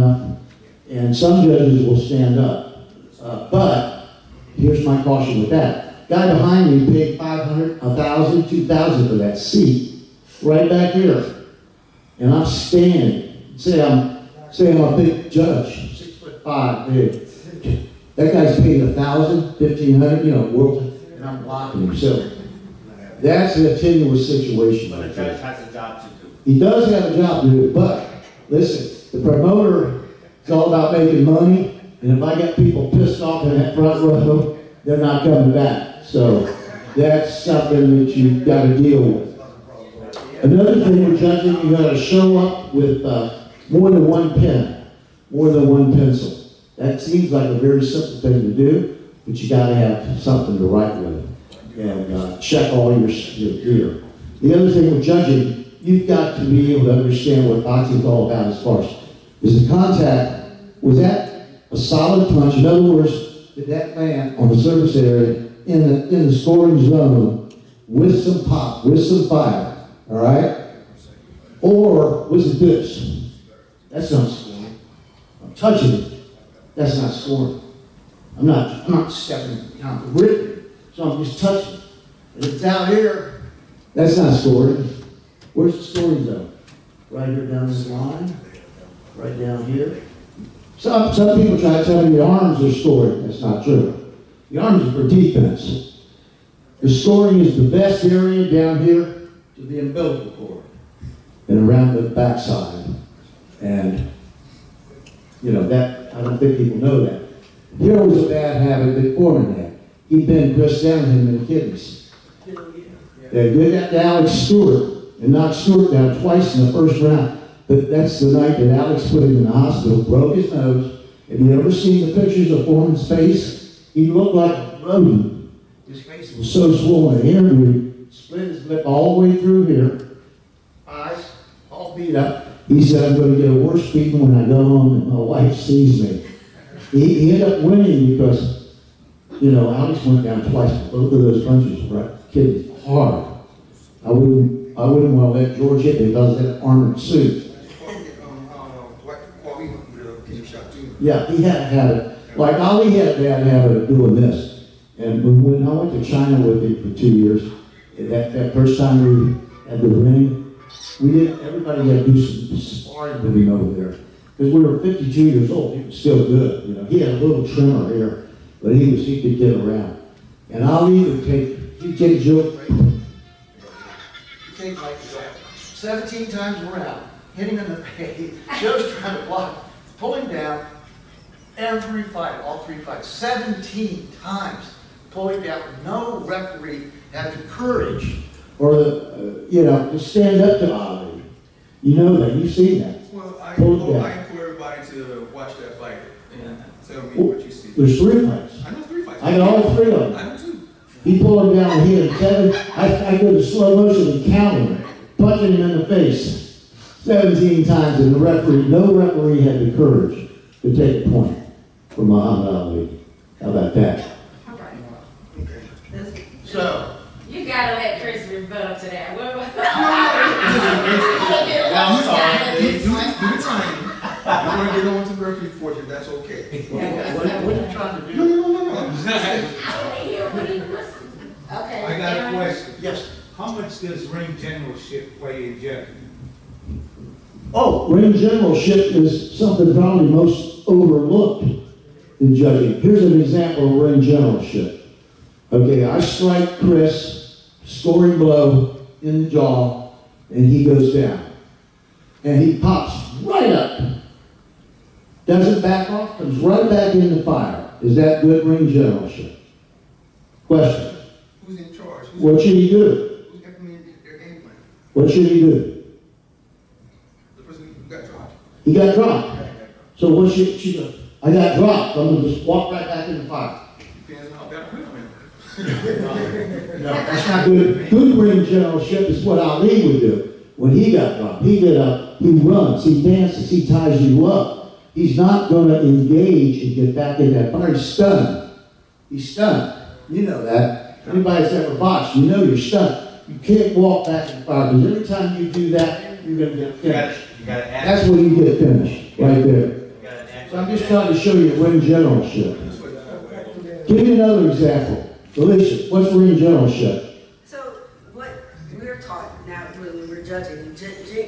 and some judges will stand up. But here's my caution with that. Guy behind me paid $500, $1,000, $2,000 for that seat right back here. And I'm standing. Say I'm a big judge, 6'5", big. That guy's paid $1,000, $1,500, world, and I'm blocking him. So that's a tenuous situation. But a judge has a job to do. He does have a job to do, but listen, the promoter is all about making money, and if I get people pissed off in that front row, they're not coming back. So that's something that you've got to deal with. Another thing with judging, you got to show up with more than one pen, more than one pencil. That seems like a very simple thing to do, but you got to have something to write with and check all your gear. The other thing with judging, you've got to be able to understand what boxing is all about as far as, is the contact, was that a solid punch? In other words, did that land on the surface area in the scoring zone with some pop, with some fire, all right? Or was it this? That's not scoring. I'm touching it. That's not scoring. I'm not stepping down the grip, so I'm just touching it. And if it's out here, that's not scoring. Where's the scoring zone? Right here down this line, right down here. Some people try to tell me the arms are scoring. That's not true. The arms are for defense. The scoring is the best area down here to the umbilical cord and around the backside. And that I don't think people know that. Here was a bad habit that Foreman had. He bent Chris down with him in the kidneys. They did that to Alex Stewart and knocked Stewart down twice in the first round. But that's the night that Alex put him in the hospital, broke his nose. Have you ever seen the pictures of Foreman's face? He looked like a rodent. His face was so swollen here, he split his lip all the way through here. Eyes all beat up. He said, I'm going to get a worse beating when I go home and my wife sees me. He ended up winning because, Alex went down twice. Both of those punches were kid hard. I wouldn't want to let George hit me because of that armored suit. Yeah, he had a habit. Like Ali had a bad habit of doing this. And when I went to China with him for 2 years, that first time we had the ring, everybody had to do some sparring with him over there. Because we were 52 years old, he was still good. He had a little trimmer here, but he could get around. And Ali would he'd take Joe, he'd take like 17 times around, hitting him in the face. Joe's trying to block, pull him down. Every fight, all 3 fights, 17 times, pulling down. No referee had the courage or to stand up to Ali. You know that. You've seen that. Well, I implore everybody to watch that fight and tell me what you see. There's 3 fights. I know 3 fights. I got all 3 of them. I know 2. He pulled him down and hit him 7. I go to slow motion and count him, punching him in the face 17 times, and no referee had the courage to take a point from Muhammad Ali. How about that? All right. So. You gotta let Chris rebuttal to that. I'm sorry. Do the time. You want to get on to the referee portion, that's okay. What are you trying to do? No. Okay. I got a question. Yes. How much does ring generalship play in judging? Oh, ring generalship is something probably most overlooked in judging. Here's an example of ring generalship. Okay, I strike Chris, scoring blow in the jaw, and he goes down. And he pops right up. Doesn't back off, comes right back in the fire. Is that good ring generalship? Question. Who's in charge? What should he do? Who's implementing their game plan? What should he do? The person who got dropped. He got dropped. So what should she do? I got dropped. I'm going to just walk right back in the fire. Depends on how bad a win. No, that's not good. Good ring generalship is what Ali would do when he got dropped. He get up, he runs, he dances, he ties you up. He's not going to engage and get back in that fire. He's stunned. He's stunned. You know that. Anybody that's ever boxed, you know you're stunned. You can't walk back in the fire because every time you do that, you're going to get finished. You gotta add. That's when you get finished, right there. So I'm just trying to show you ring generalship. Give me another example. Alicia, what's ring generalship? So what we're taught now when we're judging,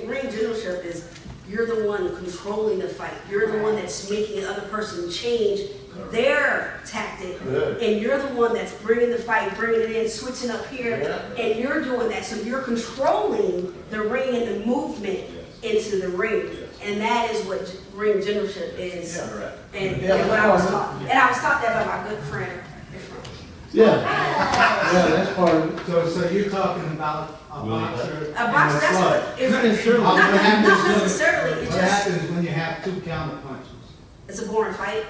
ring generalship is you're the one controlling the fight. You're the one that's making the other person change their tactic. Good. And you're the one that's bringing the fight, bringing it in, switching up here, and you're doing that. So you're controlling the ring and the movement into the ring. And that is what ring generalship is. And what I was taught. And I was taught that by my good friend. Yeah. Yeah, that's part of it. So you're talking about a boxer. A box, and a that's slug. what, it's Not necessarily. not What happens when- necessarily, it's What just, happens when you have two counter punches? it's a boring fight.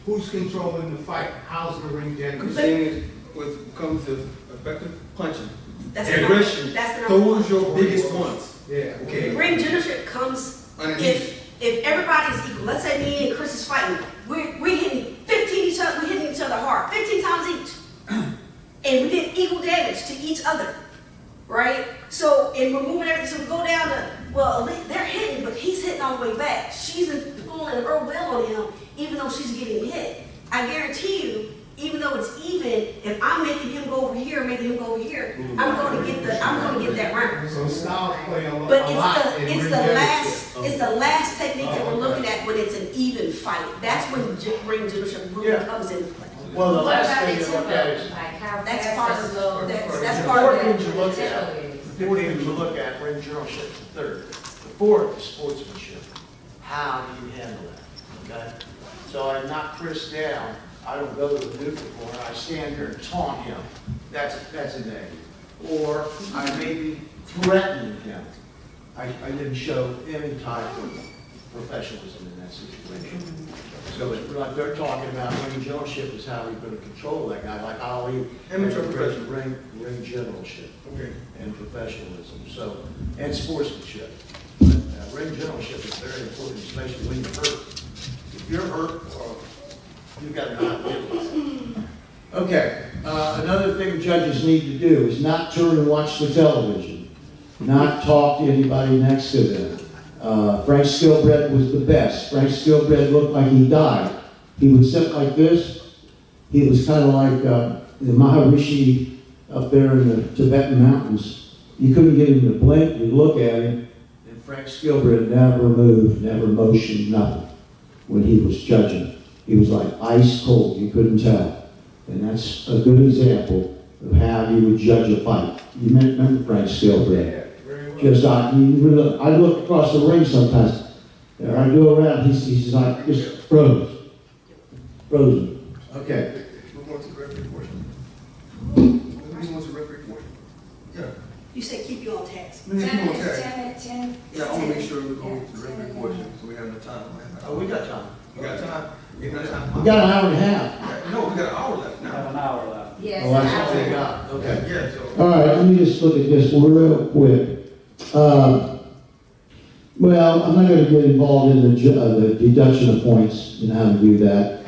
Who's controlling the fight? How's the ring The general? thing is, when it comes to effective punching, That's the aggression, number- that's the number those one. your biggest ones. Yeah. Okay. Ring generalship comes if everybody's equal. Let's say me and Chris is fighting. We're hitting 15 each other. We're hitting each other hard, 15 times each, and we did equal damage to each other, right? So and we're moving everything. So we go down to they're hitting, but he's hitting all the way back. She's pulling her will on him, even though she's getting hit. I guarantee you, even though it's even, if I'm making him go over here, making him go over here, I'm going to get that round. So styles play a lot. But in it's ring the generalship. last technique that we're looking at when it's an even fight. That's when ring generalship really comes into play. Well, the What last about thing the you look at is, tempo? Like how That's fast part or of slow? that's the part four of things you it. look The at, tempo is. the four things you look at, ring generalship, the third. The fourth is sportsmanship. How do you handle that, okay? So I knock Chris down, I don't go to the neutral corner, I stand here and taunt him. That's a negative. Or I may be threatening him. I didn't show any type of professionalism in that situation. So like they're talking about ring generalship is how you're going to control that guy, like Ali. Amateur ring professional. Ring generalship Okay. and professionalism, so, and sportsmanship. Ring generalship is very important, especially when you're hurt. If you're hurt, you've got to know how to deal with it. Okay, another thing judges need to do is not turn and watch the television, not talk to anybody next to them. Frank Skilbred was the best. Frank Skilbred looked like he died. He would sit like this. He was kind of like the Maharishi up there in the Tibetan mountains. You couldn't get him to blink. You'd look at him, and Frank Skilbred never moved, never motioned, nothing. When he was judging, he was like ice cold. You couldn't tell. And that's a good example of how you would judge a fight. You remember Frank Skilbred? Just I look across the ring sometimes. There I go around. He's like just frozen. Okay. Move on to the referee portion. Move on to the referee portion. Yeah. You said keep you on task. Move on 10 to minutes, tag. 10 minutes, 10. Yeah, I want to make sure we go to the referee portion, so we have enough time. Oh, we got time. We got time? We got time? We got an hour and a half. Yeah, no, we got an hour left now. an hour left. Yes. Oh, that's all we got. Okay. Yeah, so. All right, let me just look at this real quick. Well, I'm not going to get involved in the deduction of points and how to do that.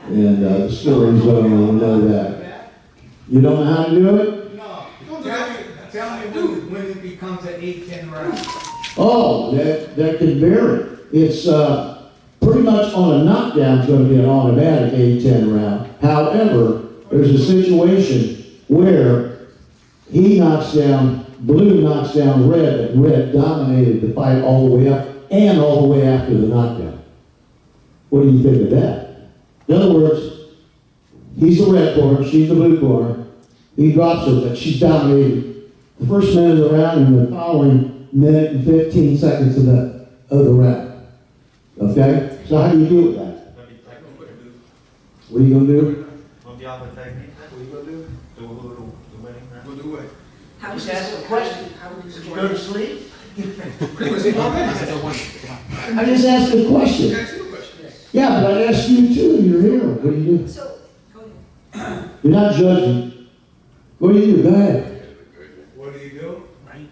And the scoring zone, I know that. You don't know how to do it? No. Tell me when it becomes an 8-10 round. Oh, that can vary. It's pretty much on a knockdown, it's going to be an automatic 8-10 round. However, there's a situation where blue knocks down red, and red dominated the fight all the way up and all the way after the knockdown. What do you think of that? In other words, he's the red corner, she's the blue corner. He drops her, but she's dominated the first minute of the round and the following minute and 15 seconds of the round. Okay? So how do you deal with that? What are you going to do? What are y'all technique? What are you going to do? The winning round? We'll do what? How would Just you ask score? a question. How would you Did you score? go to sleep? Pretty much 4 minutes. I just asked a question. Ask you a question. Yeah, but I asked you too. You're here. What do you do? So, go ahead. You're not judging. What do you do? Go ahead. What do you do?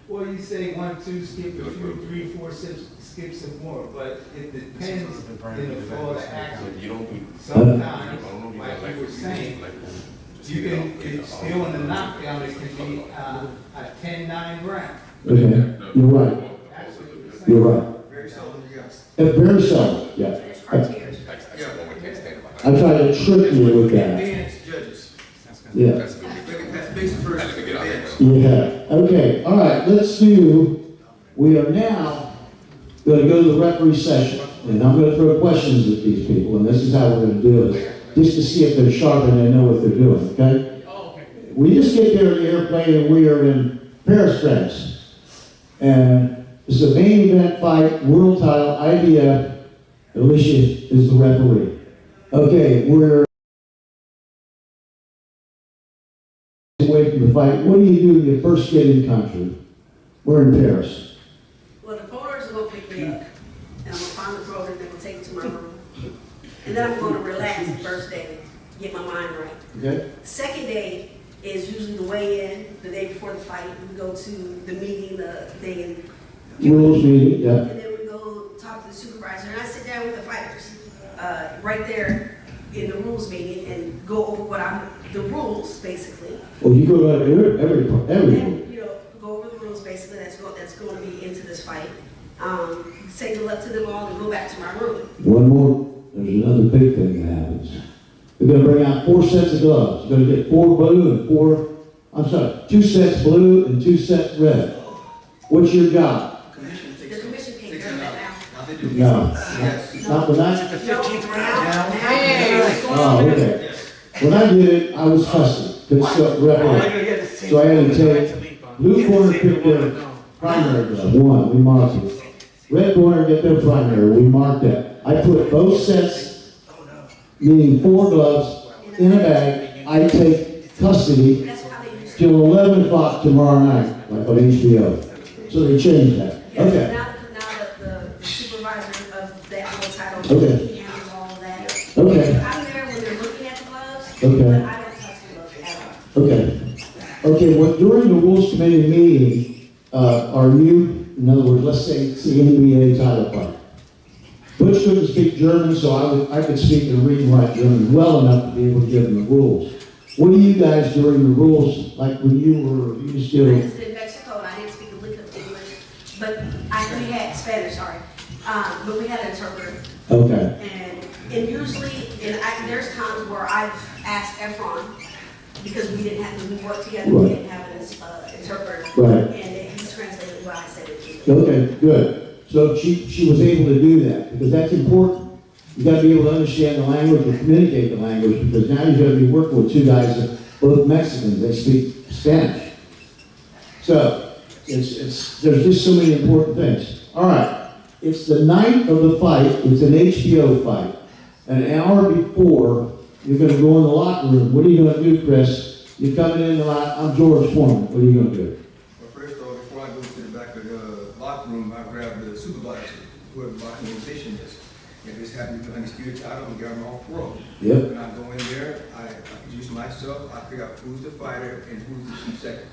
Well, you say 1, 2, skip a few, 3, 4, skip some more, but it depends in the flow of the action. Sometimes, like you were saying, you can, it's still in the knockdown, it can be a 10-9 round. Okay. You're right. That's what you were saying. You're right. Very seldom, yes. Very seldom. Yeah. There's criteria. Yeah, I try to trick you with that. Advanced judges. Yeah. That's basic first. Advanced. Yeah, okay, all right, we are now going to go to the referee session, and I'm going to throw questions at these people, and this is how we're going to do it, just to see if they're sharp and they know what they're doing, okay? We just get there in the airplane and we are in Paris, France, and it's a main event fight, world title, IBF. Alicia is the referee. Okay, we're away from the fight. What do you do when you first get in country? We're in Paris. Well, the promoters are gonna pick me up, and I'm gonna find the promoter, and they're gonna take me to my room. And then I'm gonna relax the first day, get my mind right. Okay. Second day is usually the weigh-in, the day before the fight. We go to the meeting, the thing, Rules meeting, yeah. and then we go talk to the supervisor, and I sit down with the fighters, right there in the rules meeting, and go over the rules, basically. Well, you go to every And, go over the rules, basically, that's going to be into this fight. Say good luck to them all and go back to my room. One more, there's another big thing that happens. We're going to bring out 4 sets of gloves. You're going to get 4 blue and 2 sets blue and 2 sets red. What's your job? The commission can't turn that down. Now they do. No. Yes. Not when I, The 15th oh, okay. When I did it, I was custody, referee. So I had to take, blue corner picked their primary glove, 1, we marked it. Red corner get their primary, we marked that. I put both sets, meaning 4 gloves, in a bag. I take custody That's how they use it. till 11 o'clock tomorrow night, like on HBO. So they changed that. Yes, Okay. Now the supervisor of that whole title, Okay. he handles all of that. Okay. I'm there when they're looking at the gloves, Okay. but I don't touch the gloves at all. Okay. Okay, well, during the Rules Committee meeting, are you, in other words, let's say it's the NBA title fight. Butch couldn't speak German, so I could speak and read and write German well enough to be able to give him the rules. What do you guys during the rules, like when you just I do, was in Mexico and I didn't speak a lick of English, but we had Spanish, sorry. But we had an interpreter. okay, And usually, there's times where I've asked Efron, because we worked together, we Right. didn't have an interpreter. Right. And he's translated what I said it. okay, good. So she was able to do that, because that's important. You gotta be able to understand the language and communicate the language, because now you're gonna be working with 2 guys that both Mexicans, they speak Spanish. So, there's just so many important things. All right, it's the night of the fight, it's an HBO fight. An hour before, you're gonna go in the locker room. What are you gonna do, Chris? You're coming in the locker, I'm George Foreman, what are you gonna do? Well, first of all, before I go to the back of the locker room, I grab the supervisor, whoever my organization is. If it's happening to undisputed title, I'm getting all 4 of them. Yep. When I go in there, I introduce myself, I figure out who's the fighter and who's the chief second.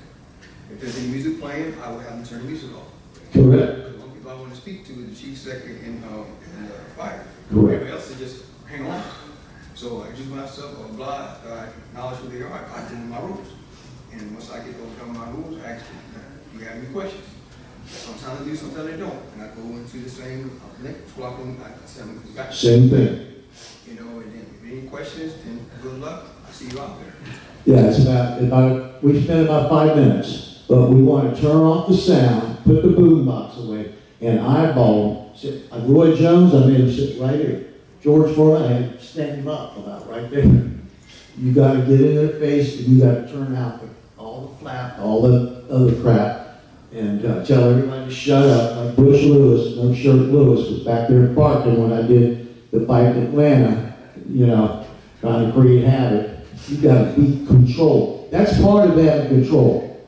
If there's any music playing, I will have them turn the music off. Correct. The only people I want to speak to is the chief second and the fighter. Correct. Everybody else is just hang on. So I introduce myself, blah, I acknowledge who they are, I give them my rules. And once I get over my rules, I ask them, do you have any questions? Sometimes they do, sometimes they don't. And I go into the same next locker room, I tell them, back. Same thing. You know, and then if any questions, then good luck. I see you out there. Yeah, it's about, we spent about 5 minutes, but we want to turn off the sound, put the boom box away, and eyeball them. Roy Jones, I made him sit right here. George Foreman, I had to stand him up about right there. You got to get in their face, and you got to turn out all the flap, all the other crap, and tell everybody to shut up, like Bush Lewis, no shirt Lewis, was back there in Parkland when I did the fight in Atlanta, trying to create havoc. You got to be controlled. That's part of having control.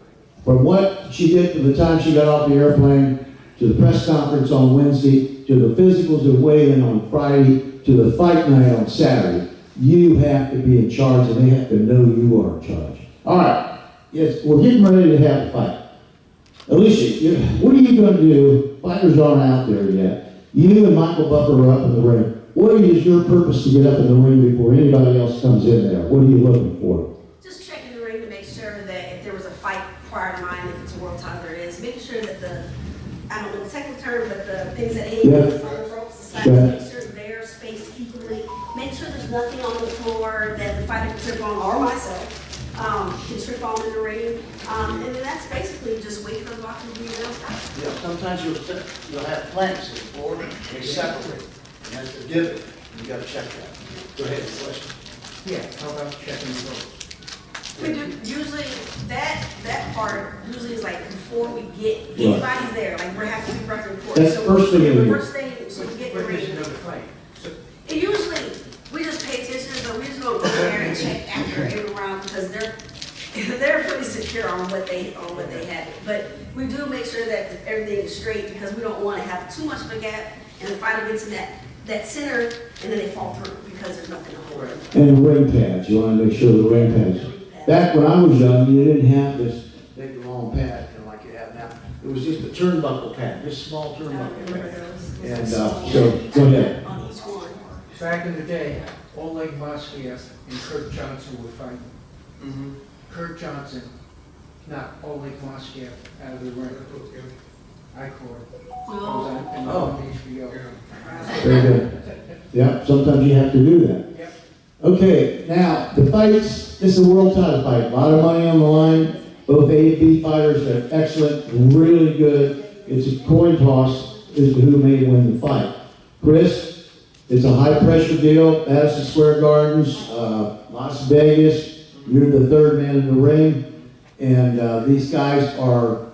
From what she did from the time she got off the airplane, to the press conference on Wednesday, to the physicals that weigh in on Friday, to the fight night on Saturday, you have to be in charge, and they have to know you are in charge. All right, yes, we're getting ready to have a fight. Alicia, what are you going to do? Fighters aren't out there yet. You and Michael Buffer are up in the ring. What is your purpose to get up in the ring before anybody else comes in there? What are you looking for? Just checking the ring to make sure that if there was a fight prior to mine, if it's a world title, there is, making sure that I don't know the technical term, but the things that hang on the ropes, the sides, make sure they're spaced equally, make sure there's There's nothing on the floor that the fighter can trip on, or myself, can trip on in the ring. And then that's basically just wait for the block to be real fast. Yeah, sometimes you'll have planks in the floor, they separate, and that's the divot, you gotta check that. Go ahead, question. Yeah, how about checking the roads? We do, usually, that part usually is like before we get anybody there, like we're having to be record report. That's So first thing in the here. first thing, so we get the What is ring. another fight? So, And usually, we just pay attention, but we just don't go there and check after every round because they're pretty secure on what they have. But we do make sure that everything is straight because we don't want to have too much of a gap and the fighter gets in that center and then they fall through because there's nothing to hold them. And the ring pads, you wanna make sure the ring pads. Back when I was young, you didn't have this big long pad, like you have now. It was just a turnbuckle pad, just small turnbuckle pad. And, so, go ahead. On each one. back in the day, Oleg Moskiev and Kurt Johnson were fighting. Mm-hmm. Kurt Johnson knocked Oleg Moskiev out of the ring. I caught it. It was on HBO. Very good. Yeah, sometimes you have to do that. Yep. Okay, now, the fights, this is a world title fight, a lot of money on the line. Both A and B fighters are excellent, really good. It's a coin toss as to who may win the fight. Chris, it's a high pressure deal, Madison Square Gardens, Las Vegas. You're the third man in the ring. And these guys are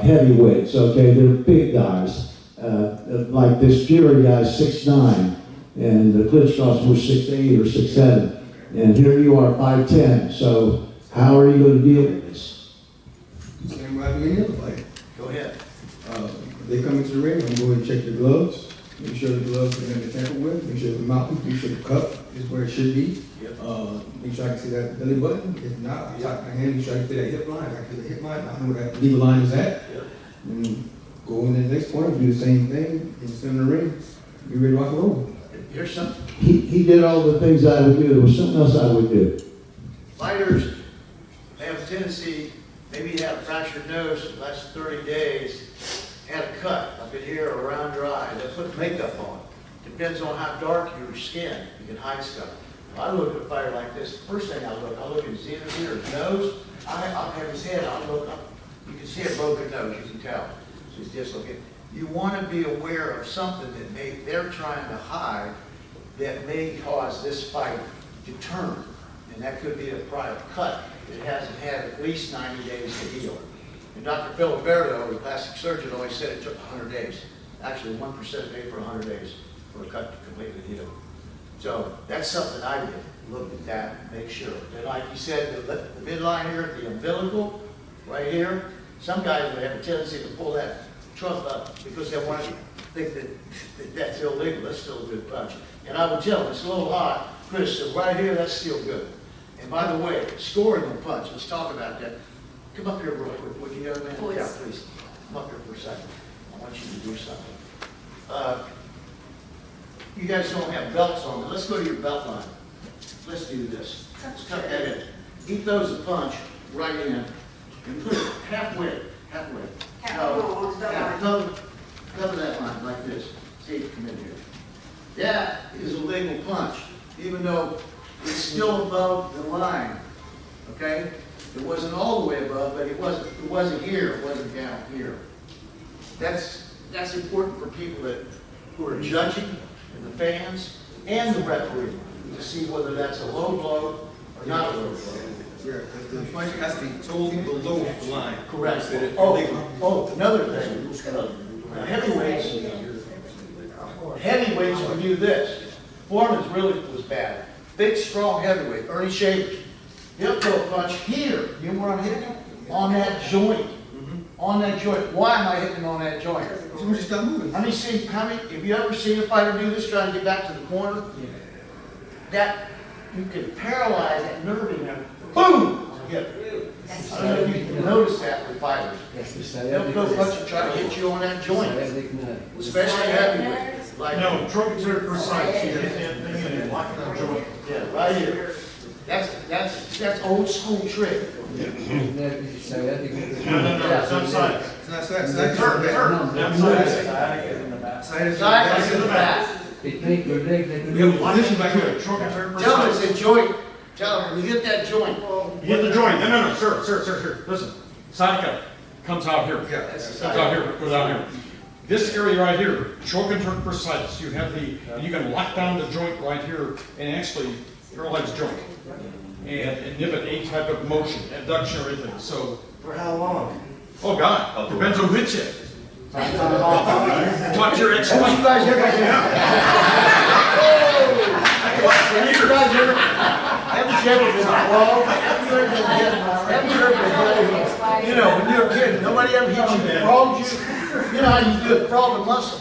heavyweights, okay? They're big guys. Like this Fury guy's 6'9", and the Klitschko's were 6'8" or 6'7". And here you are, 5'10". So how are you going to deal with this? Same way I do any other fight. Go ahead. They come into the ring, I'm going to check the gloves, make sure the gloves are never tampered with, make sure the mouthpiece, make sure the cup is where it should be. Make sure I can see that belly button. If not, I top my hand, make sure I can feel that hip line. If I can feel the hip line, I know where that legal line is at. And go in the next corner, do the same thing, and sit in the ring, be ready to rock and roll. Here's something. He did all the things I would do. There was something else I would do. Fighters have a tendency, maybe you have a fractured nose for the last 30 days, had a cut up in here or around your eye. They put makeup on. Depends on how dark your skin. You can hide stuff. If I look at a fighter like this, first thing I look at his ear, his nose. I'll have his head. I'll look up. You can see a broken nose. You can tell. So he's dislocated. You want to be aware of something that they're trying to hide that may cause this fight to turn. And that could be a prior cut that hasn't had at least 90 days to heal. And Dr. Filiberto, the plastic surgeon, always said it took 100 days. Actually, 1% paid for 100 days for a cut to completely heal. So that's something I did. Look at that, make sure. And like you said, the midline here, the umbilical, right here, some guys would have a tendency to pull that trunk up because they want to think that that's illegal. That's still a good punch. And I would tell them, it's a little hot. Chris, so right here, that's still good. And by the way, scoring the punch, let's talk about that. Come up here real quick, would you, young man? Please. Yeah, please. Come up here for a second. I want you to do something. You guys don't have belts on, but let's go to your belt line. Let's do this. Let's tuck that in. He throws a punch right in and put it halfway. Cover that line like this. See, come in here. That is a legal punch, even though it's still above the line. Okay? It wasn't all the way above, but it wasn't here, it wasn't down here. That's important for people who are judging, and the fans, and the referee, to see whether that's a low blow or not a low blow. Yeah, because the punch has to be totally below the line. Correct. Consider it illegal. Another thing. Heavyweights will do this. Foreman's really was bad. Big, strong heavyweight, Ernie Shavers. He'll throw a punch here. You know where I'm hitting him? On that joint. On that joint. Why am I hitting him on that joint? So we just stop moving. Have you ever seen a fighter do this, trying to get back to the corner? That, you can paralyze that nerve in there. Boom! Hit. I don't know if you can notice that with fighters. They'll go punch and try to hit you on that joint. Especially heavyweight. Like, No, trunk are precise. You hit that thing and you lock that joint. yeah, right here. That's old school trick. No, it's on side. It's not side. Turn. That's side. Side is Side is in the back. They make your legs like We have a position back here. Truck and trailer Tell them precise. it's a joint. Tell them, you hit that joint. You hit the joint. No, sir, listen. Sciatica comes out here. Yeah, that's the Comes out here, goes out here. This area right here, choke and turn precise, you have and you can lock down the joint right here and actually paralyze the joint. And inhibit any type of motion, abduction or anything, so. For how long? Oh, God, depends on which it. Talk to your ex-wife. Have you guys ever been? Have you guys ever? Haven't you ever been flogged? Have you ever been? You know, when you were a kid, nobody ever hit you, frogged you. You know how you do it, frog a muscle.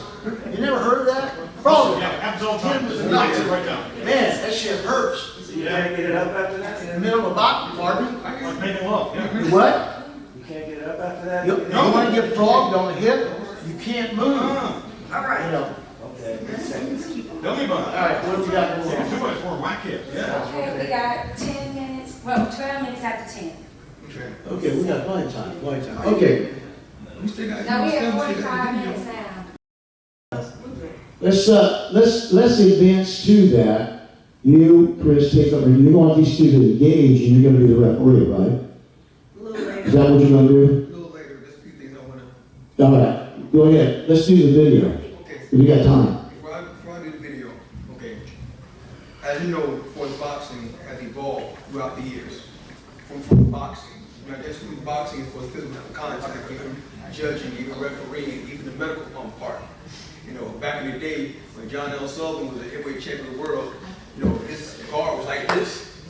You never heard of that? Frog. Yeah, happens all the time. Tim was It's nuts. right now. Man, that shit hurts. You can't get it up after that? In the middle of a box, pardon? Like making love, yeah. What? You can't get it up after that? You want to get frogged on the hip? You can't move. All You right. know. Okay. Dummy bun. All right, what have we got going on? Too much for my kid, yeah. Okay, we got 10 minutes, well, 12 minutes after 10. Okay. Okay, we got plenty of time, plenty of time. Okay, We still got. No, we have still got 45 video. minutes now. let's advance to that. You, Chris, take over. You want these two to engage, and you're gonna be the referee, right? A little later. Is that what you're gonna do? A little later, there's a few things I wanna, All right, go ahead. Let's do the video. okay. We got time. Before I do the video, okay, as you know, sports boxing has evolved throughout the years. From boxing, I guess from boxing for physical contact, even judging, even refereeing, even the medical part. You know, back in the day, when John L. Sullivan was the heavyweight champion of the world, you know, his guard was like this.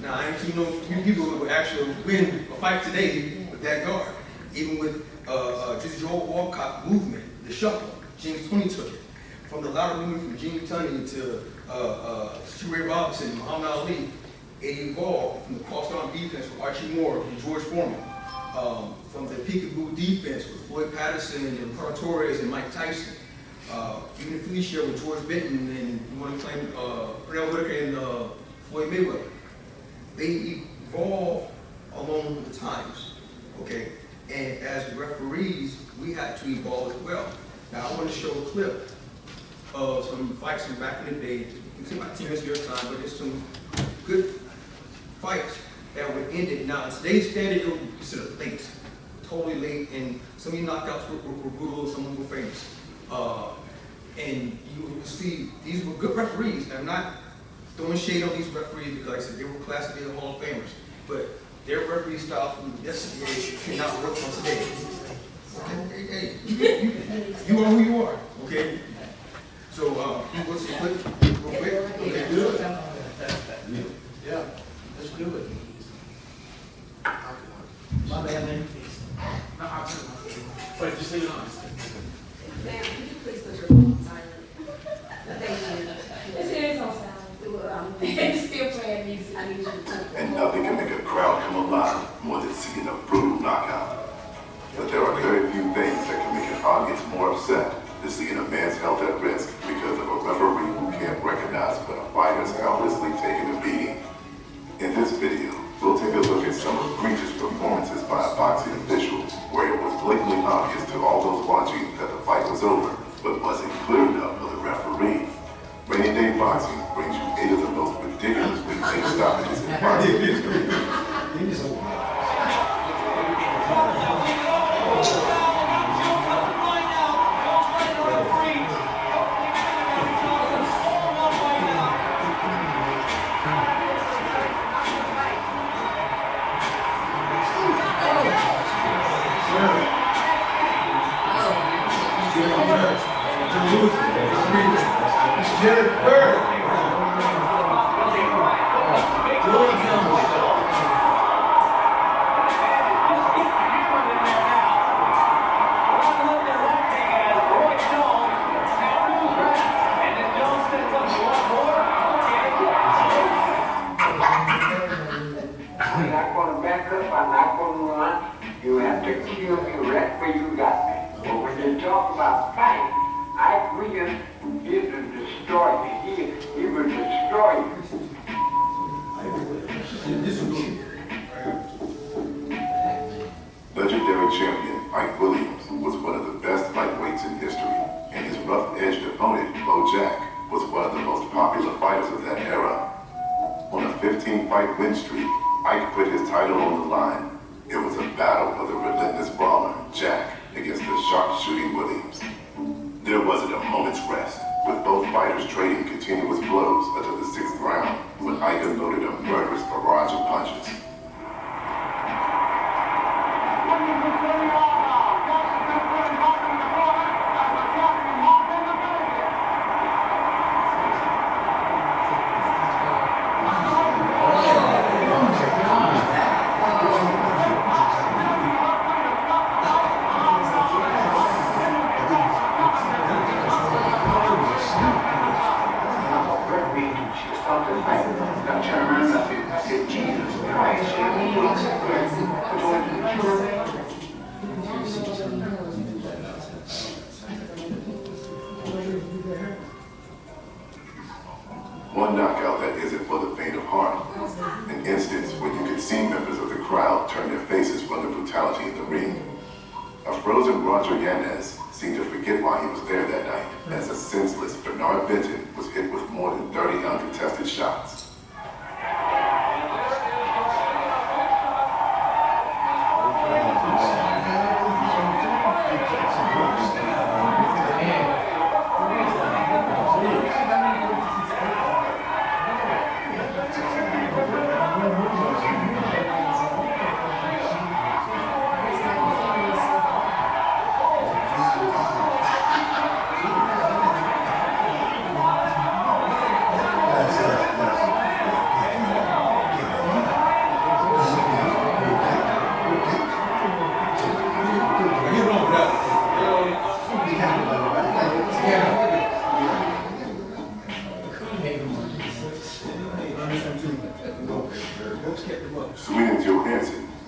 Now, I ain't seen no few people who would actually win a fight today with that guard. Even with just Joe Walcott movement, the shuffle, James Toney took it. From the lateral movement from Jimmy Tunney to Sugar Ray Robinson, Muhammad Ali, it evolved from the cross-arm defense with Archie Moore and George Foreman. From the peekaboo defense with Floyd Patterson and Carl Torres and Mike Tyson. Even Felicia with George Benton and you want to claim Pernell Whitaker and Floyd Mayweather. They evolve along with the times, okay? And as referees, we had to evolve as well. Now I want to show a clip of some fights from back in the day. You can see my team is your time, but there's some good fights that were ended. Now in today's standard, it would be considered late, totally late, and some of the knockouts were brutal, some of them were famous. And you will see these were good referees. I'm not throwing shade on these referees because like I said, they were classically the Hall of Famers. But their referee style from yesterday cannot work on today. Okay, hey, you are who you are, okay? So, what's the clip real quick? Okay, good. Yeah, let's do it. My bad, man. Wait, just leave it on. Ma'am, could you please put your phone on silent? Thank you. It's here, it's on sound. It's still playing music. I need you to take And nothing can make a crowd come alive more than seeing a brutal knockout. But there are very few things that can make an audience more upset than seeing a man's health at risk because of a referee who can't recognize when a fighter is helplessly taking a beating. In this video, we'll take a look at some egregious performances by a boxing official where it was blatantly obvious to all those watching that the fight was over, but wasn't clear enough for the referee. Rainy Day Boxing brings you 8 of the most ridiculous big stoppages in boxing history. Jared Bird. I'm not going to back up, I'm not going to run. You have to kill me right where you got me. But when you talk about fight, we just here to destroy me. He will destroy you. Legendary champion Mike Williams was one of the best lightweights in history, and his rough-edged opponent, Bo Jack, win streak, Ike put his title on the line. It was a battle of the relentless brawler, Jack, against the sharpshooting Williams. There wasn't a moment's rest, with both fighters trading continuous blows until the 6th round, when Ike unloaded a murderous barrage of punches. One knockout that isn't for the faint of heart. An instance when you could see members of the crowd turn their faces from the brutality in the ring. A frozen Roger Yanez seemed to forget why he was there that night, as a senseless Bernard Benton was hit with more than 30 uncontested shots.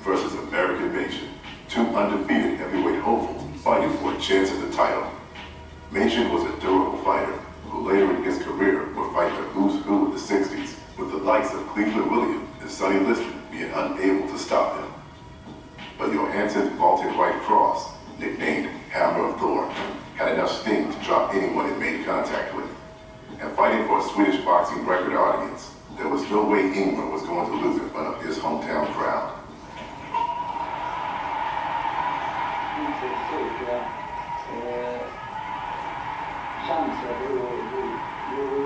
Versus American Nation, two undefeated heavyweight hopefuls fighting for a chance at the title. Nation was a durable fighter who later in his career would fight the who's who of the 60s, with the likes of Cleveland Williams and Sonny Liston being unable to stop them. But Johansson's vaulted right cross, nicknamed Hammer of Thor, had enough sting to drop anyone it made contact with. And fighting for a Swedish boxing record audience, there was no way Ingmar was going to lose in front of his hometown crowd. Chanser då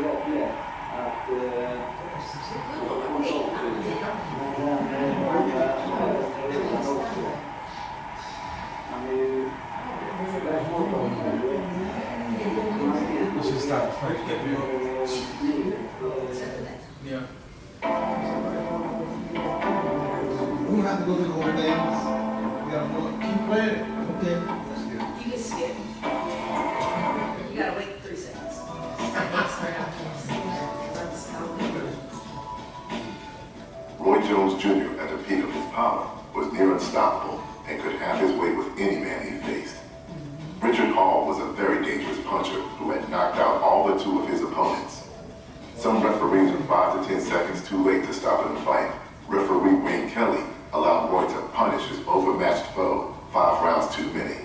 rätt lätt att Yeah. We don't have to go through the whole thing. We gotta go. Keep playing. Okay. Let's do it. You can skip. You gotta wait 3 seconds. Roy Jones Jr., at the peak of his power, was near unstoppable and could have his way with any man he faced. Richard Hall was a very dangerous puncher who had knocked out all but 2 of his opponents. Some referees were 5 to 10 seconds too late to stop in the fight. Referee Wayne Kelly allowed Roy to punish his overmatched foe 5 rounds too many.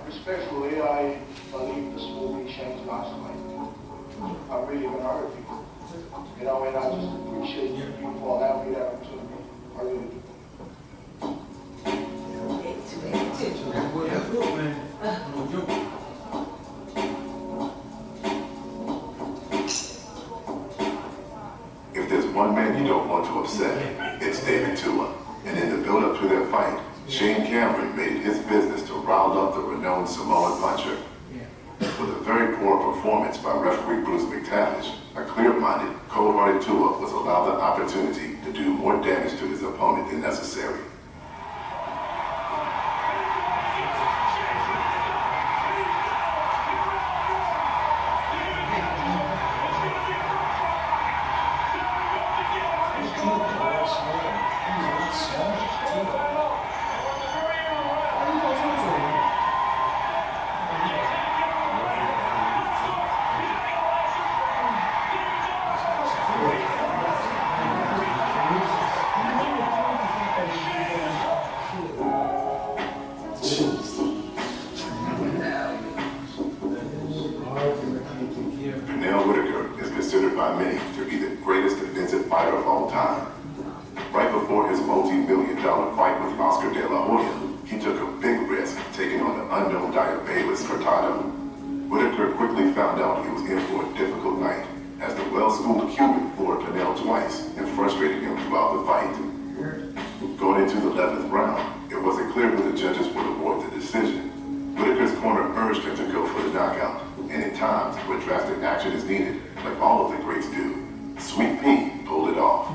Respectfully, I believe this movie changed my life. I'm really gonna hurt people. You know, and I just appreciate you for allowing me that opportunity. I really do. That's good, man. No joke. If there's one man you don't want to upset, it's David Tua. And in the build-up to their fight, Shane Cameron made it his business to rile up the renowned Samoan puncher. With a very poor performance by referee Bruce McTavish, a clear-minded, cold-hearted Tua was allowed the opportunity to do more damage to his opponent than necessary. $200 fight with Oscar De La Hoya, he took a big risk taking on the unknown Diabetes Cortado. Whitaker quickly found out he was in for a difficult night, as the well-schooled Cuban floored Pinell twice and frustrated him throughout the fight. Going into the 11th round, it wasn't clear who the judges would award the decision. Whitaker's corner urged him to go for the knockout, and in times where drastic action is needed, like all of the greats do, Sweet Pea pulled it off.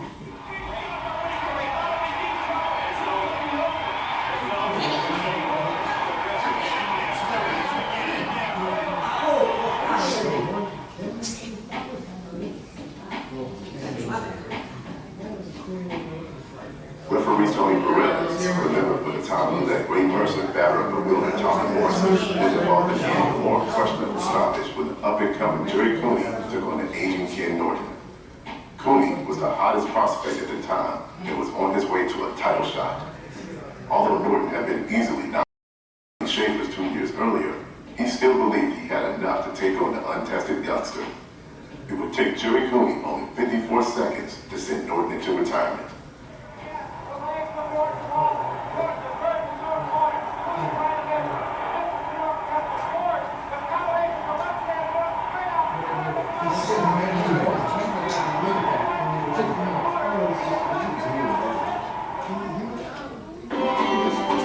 Referee Tony Perez, remembered for the time when that Ray Mercer batter of bewildered Tommy Morrison was involved in a more questionable stoppage when the up-and-coming Jerry Cooney took on the aging Ken Norton. Cooney was the hottest prospect at the time and was on his way to a title shot. Although Norton had been easily knocked out Schaefer's 2 years earlier, he still believed he had enough to take on the untested youngster. It would take Jerry Cooney only 54 seconds to send Norton into retirement.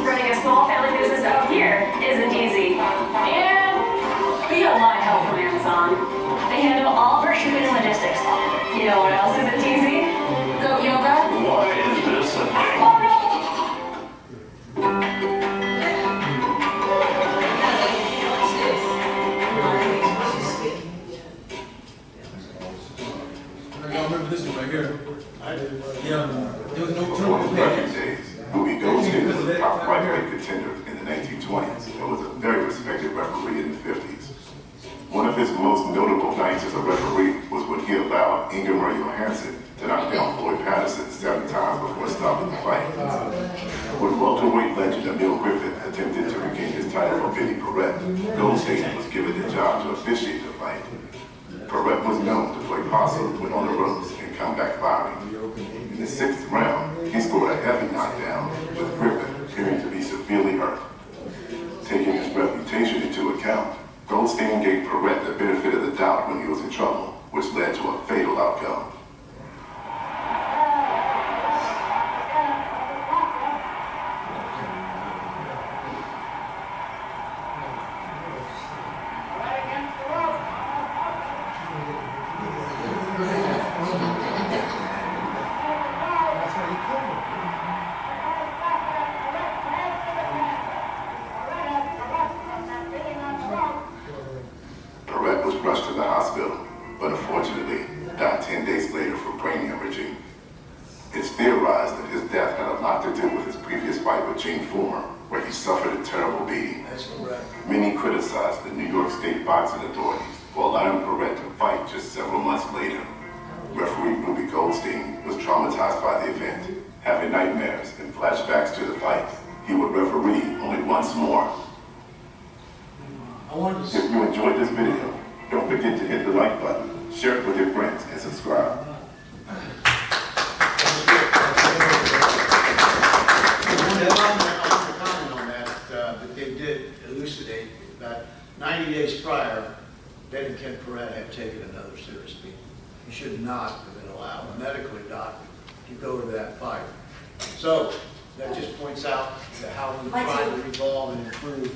Running a small family business out here isn't easy. And we got a lot of help from Amazon. They handle all of our shipping and logistics. You know what else isn't easy? Goat yoga. Why is this a thing? Y'all remember this one right here? Yeah, there was no On his turn. record days, Boobie Goldstein was a top lightweight contender in the 1920s and was a very respected referee in the 50s. One of his most notable nights as a referee was when he allowed Ingemar Johansson to knock down Floyd Patterson 7 times before stopping the fight. When welterweight legend Emil Griffith attempted to regain his title from Benny Perret, Goldstein was given the job to officiate the fight. Perret was known to play possum when on the ropes and come back firing. In the 6th round, he scored a heavy knockdown, with Griffith appearing to be severely hurt. Taking his reputation into account, Goldstein gave Perret the benefit of the doubt when he was in trouble, which led to a fatal outcome. Perret was rushed to the hospital, but unfortunately died 10 days later from brain hemorrhaging. It's theorized that his death had a lot to do with his previous fight with Gene Fullmer, where he suffered a terrible beating. That's correct. Many criticized the New York State boxing authorities for allowing Perret to fight just several months later. Referee Ruby Goldstein was traumatized by the event, having nightmares and flashbacks to the fight. He would referee only once more. If you enjoyed this video, don't forget to hit the like button, share it with your friends, and subscribe. Comment on that they did elucidate that 90 days prior, Ben and Ken Perret had taken another serious beating. He should not have been allowed, medically not, to go to that fight. So that just points out to how we try to evolve and improve,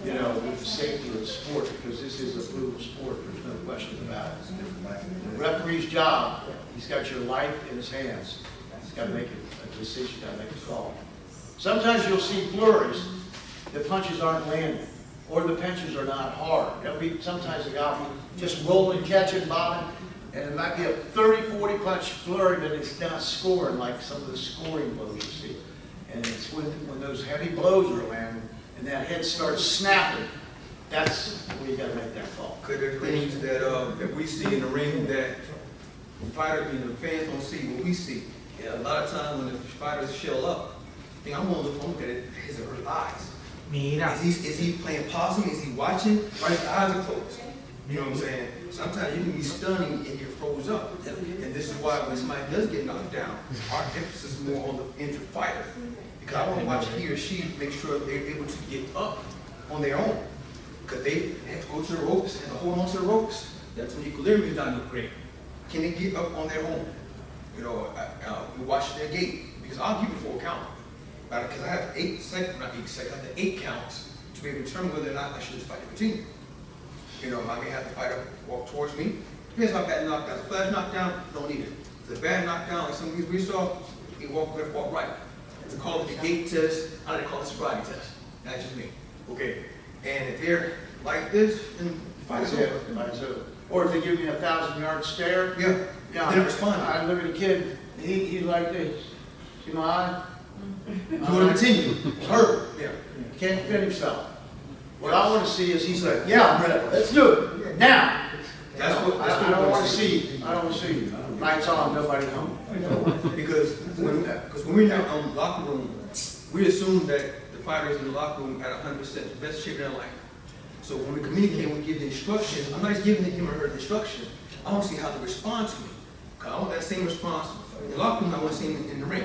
you know, with the safety of the sport, because this is a brutal sport, there's no question about it. The referee's job, he's got your life in his hands. He's got to make a decision, got to make a call. Sometimes you'll see flurries, the punches aren't landing, or the punches are not hard. There'll be sometimes a guy will be just rolling, catching, bobbing, and it might be a 30, 40 punch flurry, but it's not scoring like some of the scoring blows you see. And it's when those heavy blows are landing and that head starts snapping, that's where you got to make that call. Could there be things that we see in the ring that the fighter and the fans don't see what we see? Yeah, a lot of times when the fighters shell up, I think I'm gonna look at it, his or her eyes. Is he playing possum? Is he watching? Or his eyes are closed? You know what I'm saying? Sometimes you can be stunning and get froze up. And this is why when somebody does get knocked down, our emphasis is more on the injured fighter. Because I want to watch he or she make sure they're able to get up on their own. Because they have to go to the ropes and hold on to the ropes. That's when equilibrium is not great. Can they get up on their own? You know, we watch their gait. Because I'll give it 4 count. Because I have 8 seconds, not 8 seconds, I have the 8 counts to be able to determine whether or not I should just fight to continue. You know, I may have the fighter walk towards me. Depends how bad knockdown. If it's a flash knockdown, don't need it. If it's a bad knockdown, like some of these we saw, he walk left, walk right. It's called the gait test. I like to call it the sobriety test. That's just me. Okay. And if they're like this, then fight's over. Or if they give me a 1,000-yard stare. Yeah. Yeah. They don't respond. I look at a kid, he's like this. See my eye? You want to continue. It's hurt. Yeah. Can't defend himself. What I want to see is he's like, yeah, I'm ready. Let's do it. Now. That's what I don't want to see. I don't want to see you. Lights on, nobody home. Because when we're in that locker room, we assume that the fighters in the locker room at 100% the best shape of their life. So when we communicate, we give the instructions. I'm not just giving him or her the instruction. I want to see how they respond to me. Because I want that same response in the locker room. I want to see them in the ring.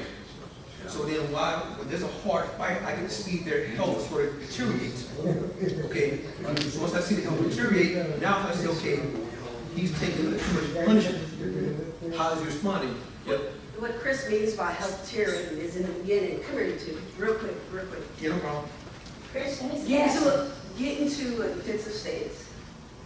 So then when there's a hard fight, I get to see their health sort of deteriorate. Okay, once I see the health deteriorate, now I say, okay, he's taking too much punishment. How is he responding? Yep. What Chris means by health deteriorating is in the beginning. Come here, you two, real quick. Yeah, no problem. Chris, get into a defensive stance,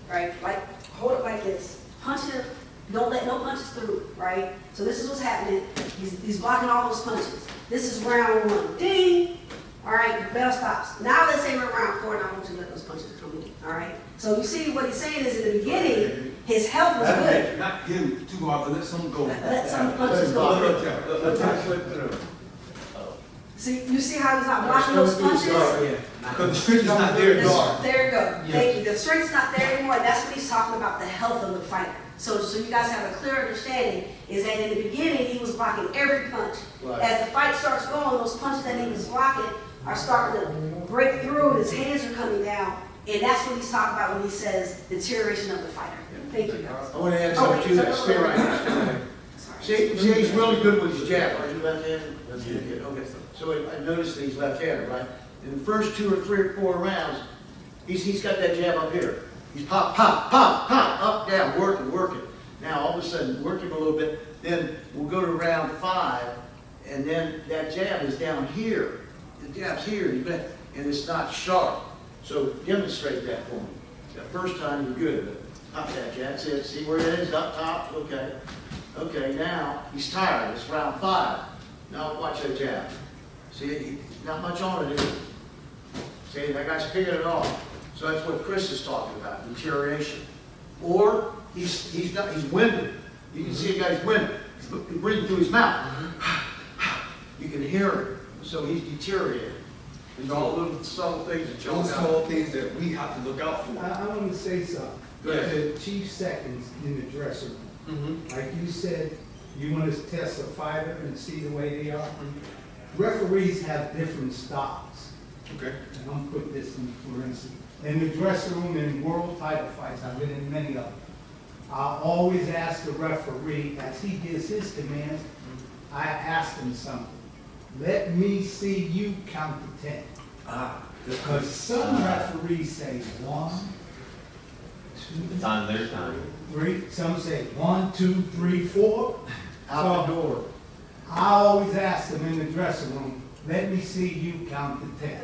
right? Like, hold it like this. Punch it. Don't let no punches through, right? So this is what's happening. He's blocking all those punches. This is round 1. Ding! All right, the bell stops. Now let's say we're round 4, and I want you to let those punches come in, all right? So you see what he's saying is in the beginning, his health was good. Not him too hard, but let some go. Let some punches go. See, you see how he's not blocking those punches? Because the strength is not there, guard. There you go. Thank you. The strength's not there anymore. That's what he's talking about, the health of the fighter. So you guys have a clear understanding is that in the beginning, he was blocking every punch. Right. As the fight starts going, those punches that he was blocking are starting to break through, and his hands are coming down. And that's what he's talking about when he says deterioration of the fighter. Thank you, guys. I want to add something to that. Stay right here. See, he's really good with his jab. Are you left-handed? That's good. Okay. So I noticed that he's left-handed, right? In the first 2 or 3 or 4 rounds, he's got that jab up here. He's pop, pop, pop, pop, up, down, working. Now, all of a sudden, working a little bit, then we'll go to round 5, and then that jab is down here. The jab's here, and it's not sharp. So demonstrate that for me. The first time, you're good, but pop that jab. That's it. See where it is? Up top? Okay. Okay, now, he's tired. It's round 5. Now, watch that jab. See, not much on it, is it? See, that guy's picking it off. So that's what Chris is talking about, deterioration. Or he's winded. You can see a guy's winded. He's breathing through his mouth. You can hear him. So he's deteriorating. There's all little subtle things that Those small things that we have to look out for. I want to say something. Go ahead. The chief seconds in the dressing room. Like you said, you want to test a fighter and see the way they are. Referees have different styles. Okay. And I'm putting this in for instance. In the dressing room in world title fights, I've been in many of them. I always ask the referee, as he gives his commands, I ask him something. Let me see you count to 10. Because some referees say 1, 2, It's on their time. 3. Some say 1, 2, 3, 4. out the door. I always ask them in the dressing room, let me see you count to 10.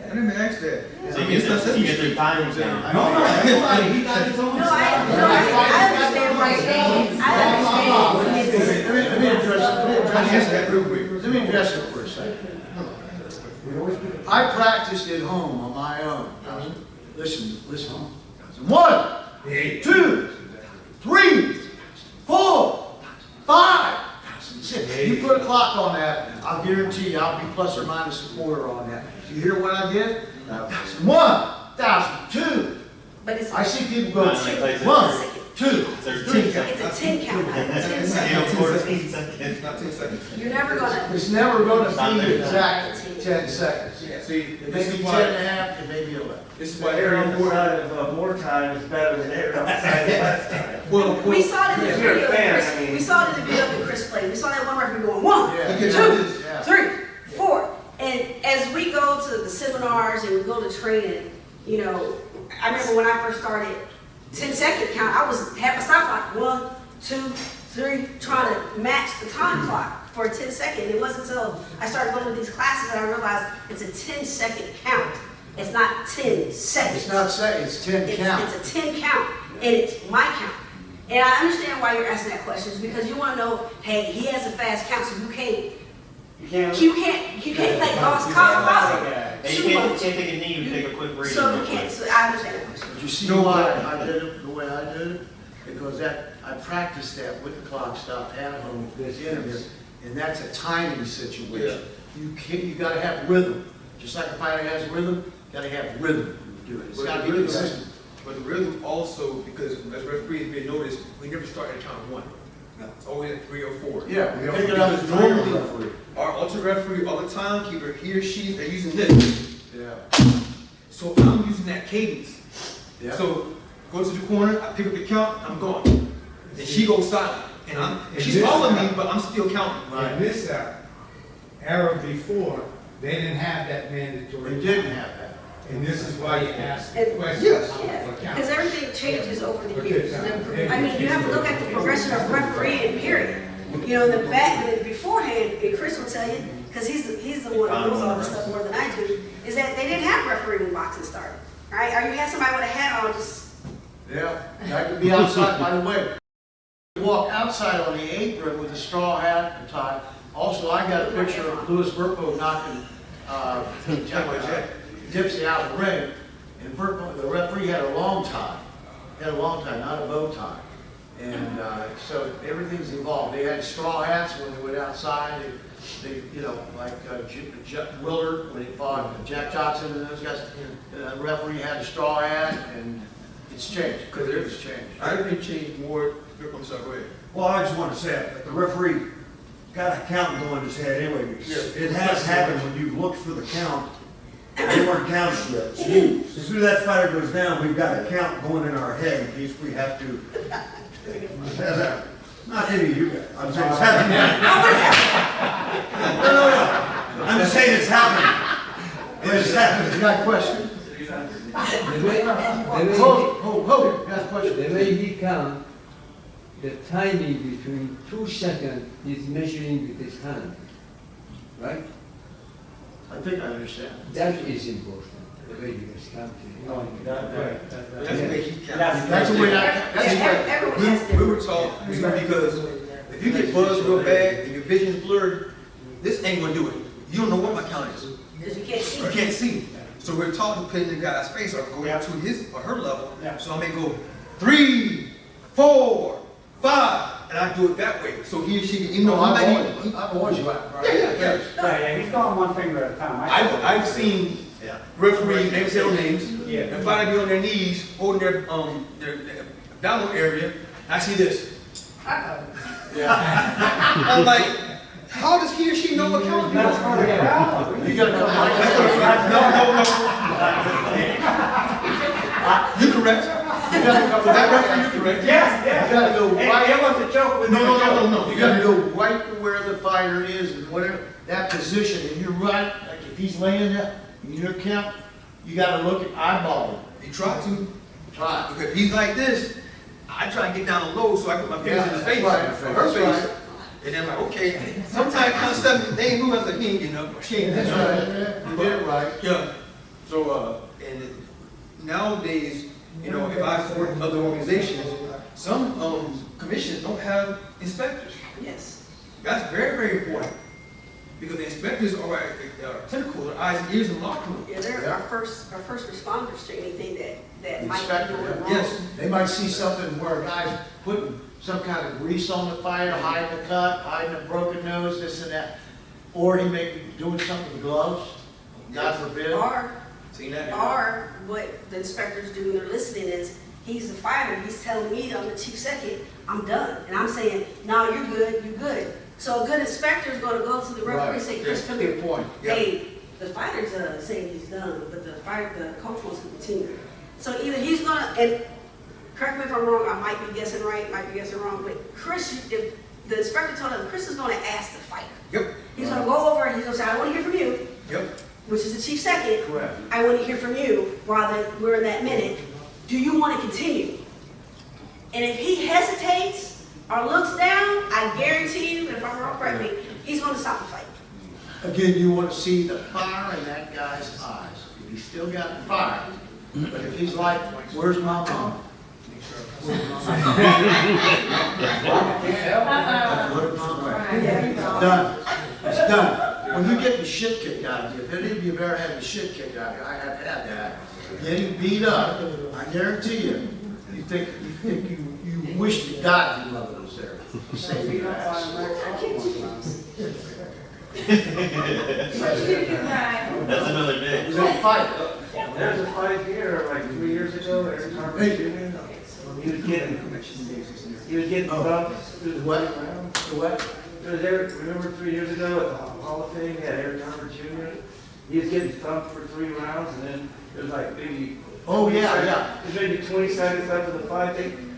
I didn't ask that. So you get their time down. No, everybody, he got his own No, style. I understand what you're saying. I understand. Let me address that real quick. Let me address it for a second. I practiced at home on my own. Listen. 1, 2, 3, 4, 5, 6. You put a clock on that, I'll guarantee you I'll be plus or minus a quarter on that. You hear what I did? 1,000, 2. But it's I see people go 1, 2, 3. It's a 10 count. Not 10 seconds. It's not 10 seconds. You're never gonna. It's never going to be exact. 10 seconds. Yeah, see, It this may is be why, 10 and a half, it may be 11. this is why Air very on the important. side of more time is better than air on the side of less time. Well, We saw it in the if you're a video, fan, Chris, I mean- we saw it in the video that Chris played. We saw that one referee going 1, Yeah. 2, Yeah. 3, 4. And as we go to the seminars and we go to training, you know, I remember when I first started, 10-second count, I was half a stop clock, 1, 2, 3, trying to match the time clock for a 10-second. It wasn't until I started going to these classes that I realized it's a 10-second count. It's not 10 seconds. It's not second, it's 10 count. It's a 10 count, and it's my count. And I understand why you're asking that question, is because you want to know, hey, he has a fast count, so you can't like cause a problem. You can't take a knee, you take a quick breather. So you can't, so I understand that question. But you see why I did it the way I did it? Because I practiced that with the clock stop at home, this interview, and that's a timing situation. You gotta have rhythm. Just like a fighter has rhythm, gotta have rhythm to do it. It's But gotta the be rhythm- consistent. But the rhythm also, because as referees may notice, we never start at count 1. It's always at 3 or 4. Yeah, we Because pick it up as normally, normal referee. our alternate referee all the time, keeper, he or she, they're using this. Yeah. So I'm using that cadence. Yeah. So go to the corner, I pick up the count, I'm gone. And she goes silent. And she's this following time- me, but I'm still counting. In this era before, they didn't have that They mandatory. didn't have that. And this is why you ask And- questions. Yeah, for count. because everything changes over the Okay, years. fine. I mean, you have to look at the progression of refereeing, period. You know, in the back, beforehand, and Chris will tell you, because he's the one who knows all this stuff more than I do, is that they didn't have refereeing when boxing started, right? Or you had somebody with a hat on, just, Yeah, that could be outside, by the way. You walk outside on the apron with a straw hat and tie. Also, I got a picture of Louis Verpo knocking Dipsy out of the ring, and Verpo, the referee had a long tie. He had a long tie, not a bow tie. And so everything's evolved. They had straw hats when they went outside. They you know, like Willard when he fought Jack Johnson and those guys. The referee had a straw hat, and it's changed. Because It's changed. I didn't change more. I'm sorry, go ahead. Well, I just want to say that the referee got a count going in his head anyway, because Yeah. it has happened when you've looked for the count, they weren't counted yet. So as soon as that fighter goes down, we've got a count going in our head in case we have to. Not any of you guys. I'm saying it's happening. No. I'm just saying it's happening. It just happened. You got a question? The way Hold, got a question? the way he count, the timing between 2 seconds is measuring with his hand, right? I think I understand. That is important, the way you guys count. That's the way he counts. That's the way that's the way. everyone has We different. were taught, because if you get buzzed real bad and your vision's blurred, this ain't gonna do it. You don't know what my count is. Because you can't see You it. can't see. So we're taught to put in the guy's face or go down to his or her level. So I may go 3, 4, 5, and I do it that way. So he or she, even though I might be, I've always right. yeah. He's going one finger at a time. I've seen referees, name say their names, Yeah. and fighter be on their knees, holding their abdominal area. I see this. I'm like, how does he or she know what count? That's for the crowd. You gotta come right. You correct. You gotta come For that referee, you correct. Yes. You gotta go right. It was a joke with No. You gotta go right to where the fighter is and whatever, that position, and you're right, like if he's laying there, in your count, you gotta look at eyeball him. You try to. Try. Because if he's like this, I try and get down low so I get my fingers in his face, Right, or her that's face. right. And then I'm like, okay, sometimes count 7, they ain't moving, I was like, he ain't getting up, or she ain't That's getting up. right, you did it right. Yeah. So, and nowadays, you know, if I work in other organizations, some commissions don't have inspectors. Yes. That's very, very important. Because the inspectors are tentacles, are eyes and ears in the locker room. Yeah, they're our first responders to anything that might be Inspector, going wrong. Yes. They might see something where a guy's putting some kind of grease on the fighter, hiding a cut, hiding a broken nose, this and that. Or he may be doing something with gloves, God forbid. Seen that? Or what the inspectors do when they're listening is, he's the fighter, he's telling me I'm the chief second, I'm done. And I'm saying, no, you're good. So a good inspector is gonna go to the referee and say, Chris, come here. Good point. Hey, the fighter's saying he's done, but the coach wants to continue. So either he's gonna, and correct me if I'm wrong, I might be guessing right, might be guessing wrong, but Chris, if the inspector told him, Chris is gonna ask the fighter. Yep. He's gonna go over and he's gonna say, I wanna hear from you, Yep. which is the chief second. Correct. I wanna hear from you while we're in that minute. Do you wanna continue? And if he hesitates or looks down, I guarantee you, if I'm wrong, correct me, he's gonna stop the fight. Again, you want to see the fire in that guy's eyes. If he's still got fire, but if he's like, where's my mom? Where's my mom? Where's my mom? It's done. It's done. When you get the shit kicked out of you, if any of you have ever had the shit kicked out of you, I have had that. Getting beat up, I guarantee you, you wish to God your mother was there to save your ass. That's another day. We're gonna fight. There's a fight here, like 3 years ago, Eric Harper Jr. He was getting bumped through the What? round. The what? It was Eric, remember 3 years ago at the Hall of Fame, he had Eric Harper Jr. He was getting thumped for 3 rounds, and then it was like maybe. Oh, yeah, yeah. It was maybe 20 seconds left of the fight.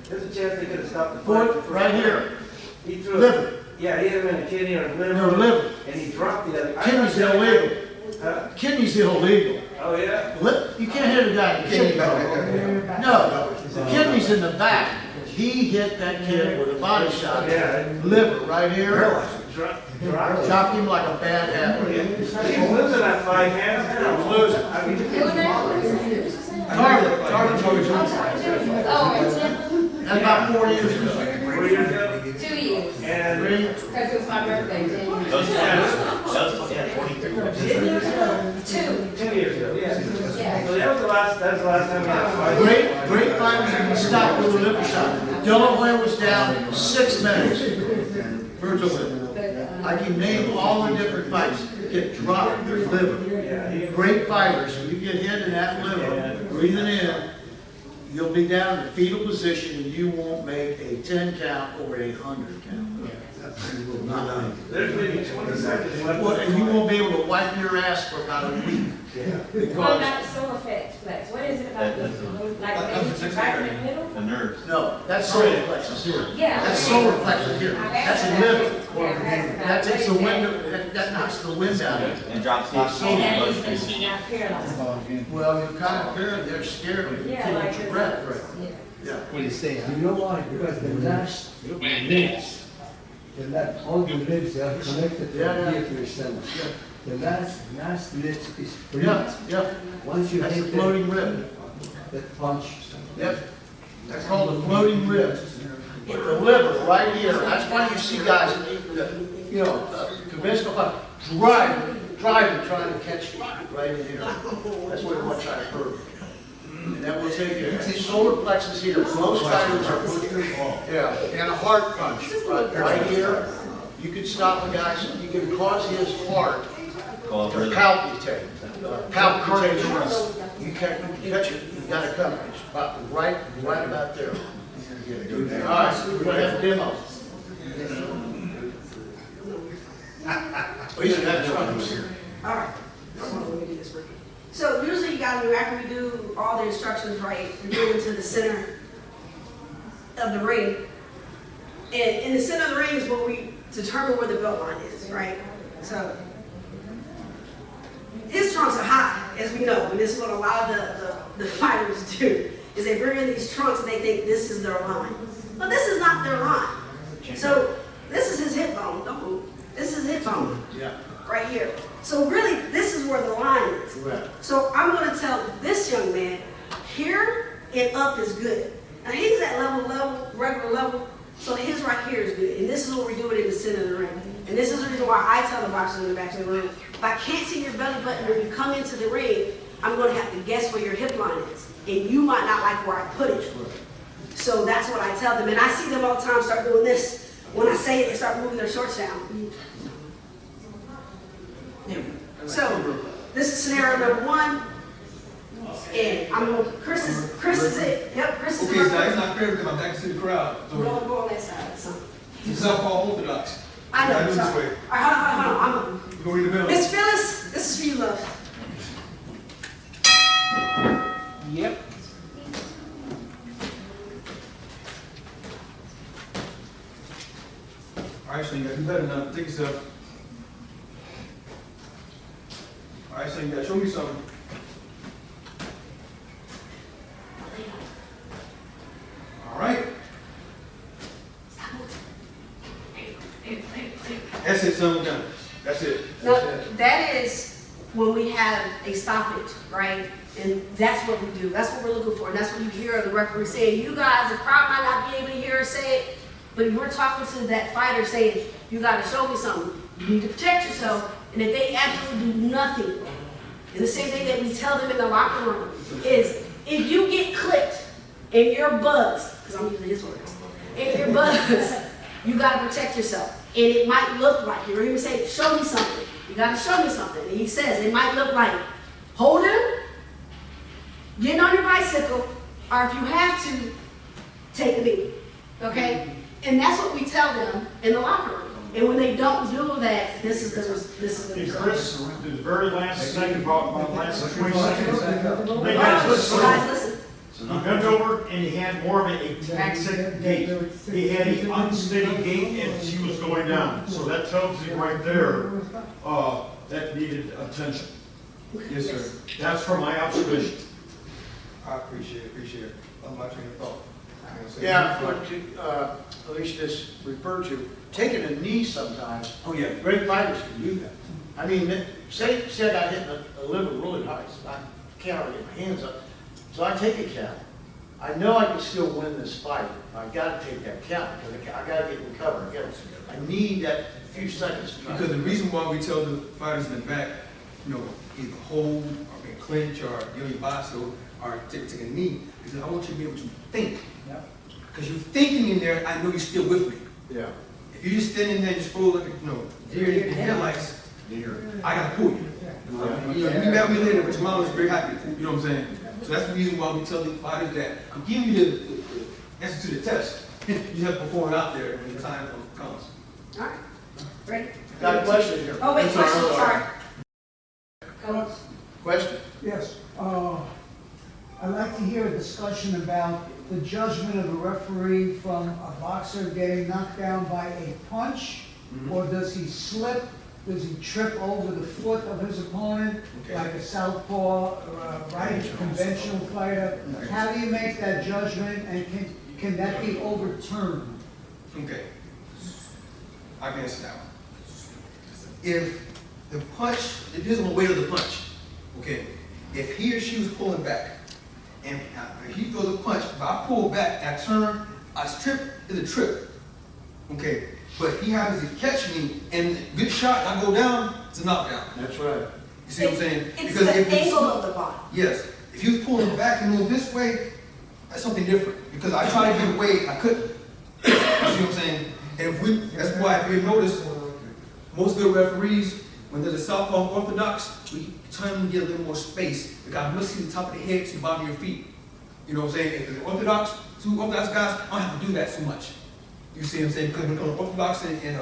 There's a chance they could have stopped the fight. Foot, right here. He threw Liver. Yeah, he hit him in the kidney or liver. No, liver. And he dropped the other. Kidney's illegal. Huh? Kidney's illegal. Oh, yeah? You can't hit a guy in the kidney. No, the kidney's in the back. He hit that kid with a body shot. Yeah. Liver, right here. Dropped. Chopped him like a bad habit. He was losing that fight, hands down. Losing. I mean, Target told you. Oh, That's about 4 years ago. 4 years ago. 2 years. And Because it was my birthday, January. That's 23. 2 years ago, yeah. Yeah. So that was the last time we had a fight. Great fighters can stop with a liver shot. Delaware was down 6 minutes. Virtually. I can name all the different fights. Get dropped their liver. Great fighters, when you get hit in that liver, breathing in, you'll be down in the fetal position and you won't make a 10 count or a 100 count. You will not make it. There's maybe 20 seconds left. Well, and you won't be able to wipe your ass for about a week. What Because about the solar flex? What is it about this? Like maybe right in the middle? The nerves. no, that's solar plexus here. Yeah. That's solar plexus here. That's a liver. Yeah, That takes the wind, that knocks the wind out of it. And drops the And that is being not paralyzed. Well, you're kind of scared, they're scared, you Yeah, can't like get your this. breath, right? Yeah. Yeah. What do you say? You know why? Because the last limbs, all the limbs, they are connected to Yeah, yeah. here to the center. The last limbs is free. Yeah, yeah. Once you That's a hit floating rib. that punch, Yep. That's called a floating rib. But the liver, right here, that's why you see guys, conventional fight, driving, trying to catch you right in here. That's what they want to try to hurt. And that will take you, solar plexus here, most fighters are, yeah, and a heart punch, right here. You can stop a guy, you can cause his heart to palpitate. Palpitation. You can't catch it, you gotta come, it's about right about there. All right, we're gonna have a demo. We should have trucks here. All right. Let me do this real quick. So usually you gotta do, after we do all the instructions right, we bring them to the center of the ring. And in the center of the ring is where we determine where the belt line is, right? So his trunks are high, as we know, and this is what a lot of the fighters do, is they bring in these trunks and they think this is their line. But this is not their line. So this is his hip bone, don't move. This is his hip bone, right here. So really, this is where the line is. Right. So I'm gonna tell this young man, here and up is good. Now he's at regular level, so his right here is good. And this is what we do it in the center of the ring. And this is the reason why I tell the boxers in the back of the room, if I can't see your belly button when you come into the ring, I'm gonna have to guess where your hip line is. And you might not like where I put it. So that's what I tell them. And I see them all the time start doing this. When I say it, they start moving their shorts down. So this is scenario number 1. And I'm going, Chris is it. Yep, Chris is it. Okay, so it's not fair because I'm back to the crowd. So Go on that side. So. it's self-called orthodox. I know. Do it this Sorry. way. All right, hold on. Go in the middle. Miss Phyllis, this is for you. you, love. Yep. All right, so you gotta do better now. Take yourself. All right, so you gotta show me something. All right. That's it, son, we're done. That's it. No, that is when we have a stoppage, right? And that's what we do. That's what we're looking for. And that's what you hear the referee saying. You guys, the crowd might not be able to hear us say it, but we're talking to that fighter saying, you got to show me something. You need to protect yourself. And if they absolutely do nothing, and the same thing that we tell them in the locker room is, if you get clipped and you're buzzed, because I'm using his words, and you're buzzed, you got to protect yourself. And it might look like, you hear him say, show me something. You got to show me something. And he says, it might look like hold him, getting on your bicycle, or if you have to, take a knee. Okay? And that's what we tell them in the locker room. And when they don't do that, this is the Hey, result. Chris, the very last second, about last 20 seconds. Hey, Guys, guys, listen. listen. He bent over and he had more of a tactic gait. He had an unsteady gait and she was going down. So that tells you right there, that needed attention. Yes, sir. That's from my observation. I appreciate it. I'm my train of thought. Yeah, what Alicia just referred to, taking a knee sometimes. Oh yeah, great fighters can do that. I mean, say I got hit in the liver really hard, so I can't hardly get my hands up. So I take a count. I know I can still win this fight. I got to take that count because I got to get recovered. I need that few seconds. Because the reason why we tell the fighters in the back, either hold or clinch or your bicycle or take a knee, because I want you to be able to think. Because you're thinking in there, I know you're still with me. Yeah. If you're just standing there and just full like deer in the headlights, I gotta pull you. You be mad at me later, but your mom is very happy. You know what I'm saying? So that's the reason why we tell the fighters that I'm giving you the answer to the test. You have to perform out there when the time comes. All right. Ready? Got a question here. Oh, wait, question, sorry. Question? Yes, I'd like to hear a discussion about the judgment of a referee from a boxer getting knocked down by a punch, or does he slip? Does he trip over the foot of his opponent, like a southpaw or a right conventional fighter? How do you make that judgment, and can that be overturned? Okay. I can answer that one. If the punch, it depends on the weight of the punch. Okay. If he or she was pulling back, and he throws a punch, if I pull back, I turn, I strip, it's a trip. Okay. But he happens to catch me, and good shot, I go down, it's a knockdown. That's right. You see what I'm saying? It's the angle of the body. Yes. If he was pulling back and moving this way, that's something different. Because I tried to get away, I couldn't. You see what I'm saying? And that's why if you notice, most good referees, when there's a southpaw orthodox, we try to get a little more space. Because I must see the top of the head to the bottom of your feet. You know what I'm saying? If it's orthodox, two orthodox guys, I don't have to do that so much. You see what I'm saying? Because when I'm orthodox and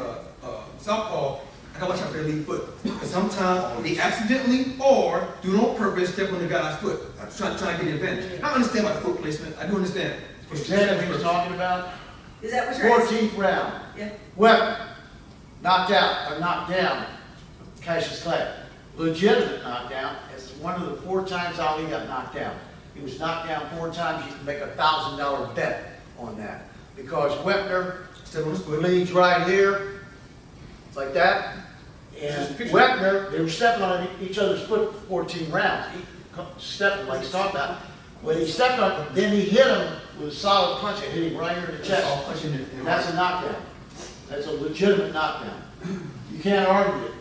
southpaw, I gotta watch out for their lead foot. Because sometimes they accidentally or do it on purpose step on the guy's foot. I'm trying to get the advantage. I understand about the foot placement. I do understand. Is that what you're talking about? Is that what you're asking? 14th round. Yeah. Weapon. Knocked out or knocked down. Cassius Clay. Legitimate knockdown. It's one of the 4 times Ali got knocked down. He was knocked down 4 times. You can make a $1,000 bet on that. Because Wepner leads right here, like that. And Wepner, they were stepping on each other's foot for 14 rounds. He stepped like he's talking about. When he stepped on, then he hit him with a solid punch and hit him right here in the chest. And that's a knockdown. That's a legitimate knockdown. You can't argue it.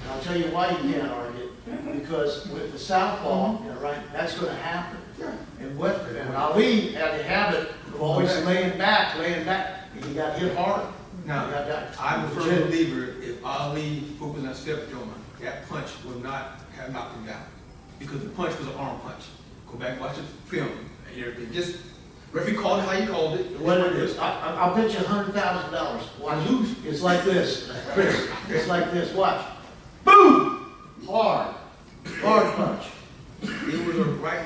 And I'll tell you why you can't argue it. Because with the southpaw, right, that's going to happen. And Ali had the habit of always laying back, and he got hit hard. Now, I'm a firm believer if Ali focused on step Joma, that punch would not have knocked him down. Because the punch was an arm punch. Go back and watch the film. And just, referee called it how you called it. What it is, I'll bet you $100,000. Watch. Lose. It's like this, Chris. It's like this. Watch. Boom! Hard.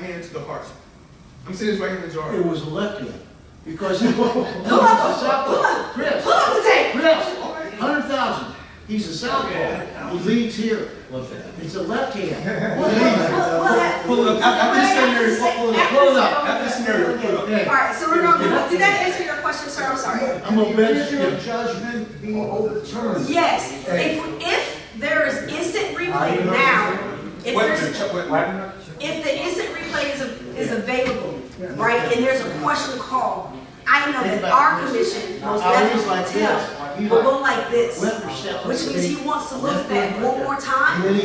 hand to the heart. I'm saying this right here in the jar. It was a left hand. Because he Pull up Chris, the tape. Chris, 100,000. He's a southpaw. He leads here. It's a left hand. Pull it up. After this scenario, pull it up. Pull it up. After this scenario, pull it up. Hey. All right, so we're gonna, did that answer your question, sir? I'm sorry. I'm gonna bet Will your you. judgment be overturned? Yes, if there is instant replay now, if the instant replay is available, right, and there's a question call, I know that our commission will definitely tell, will go like this, which means he wants to look at that one more time, and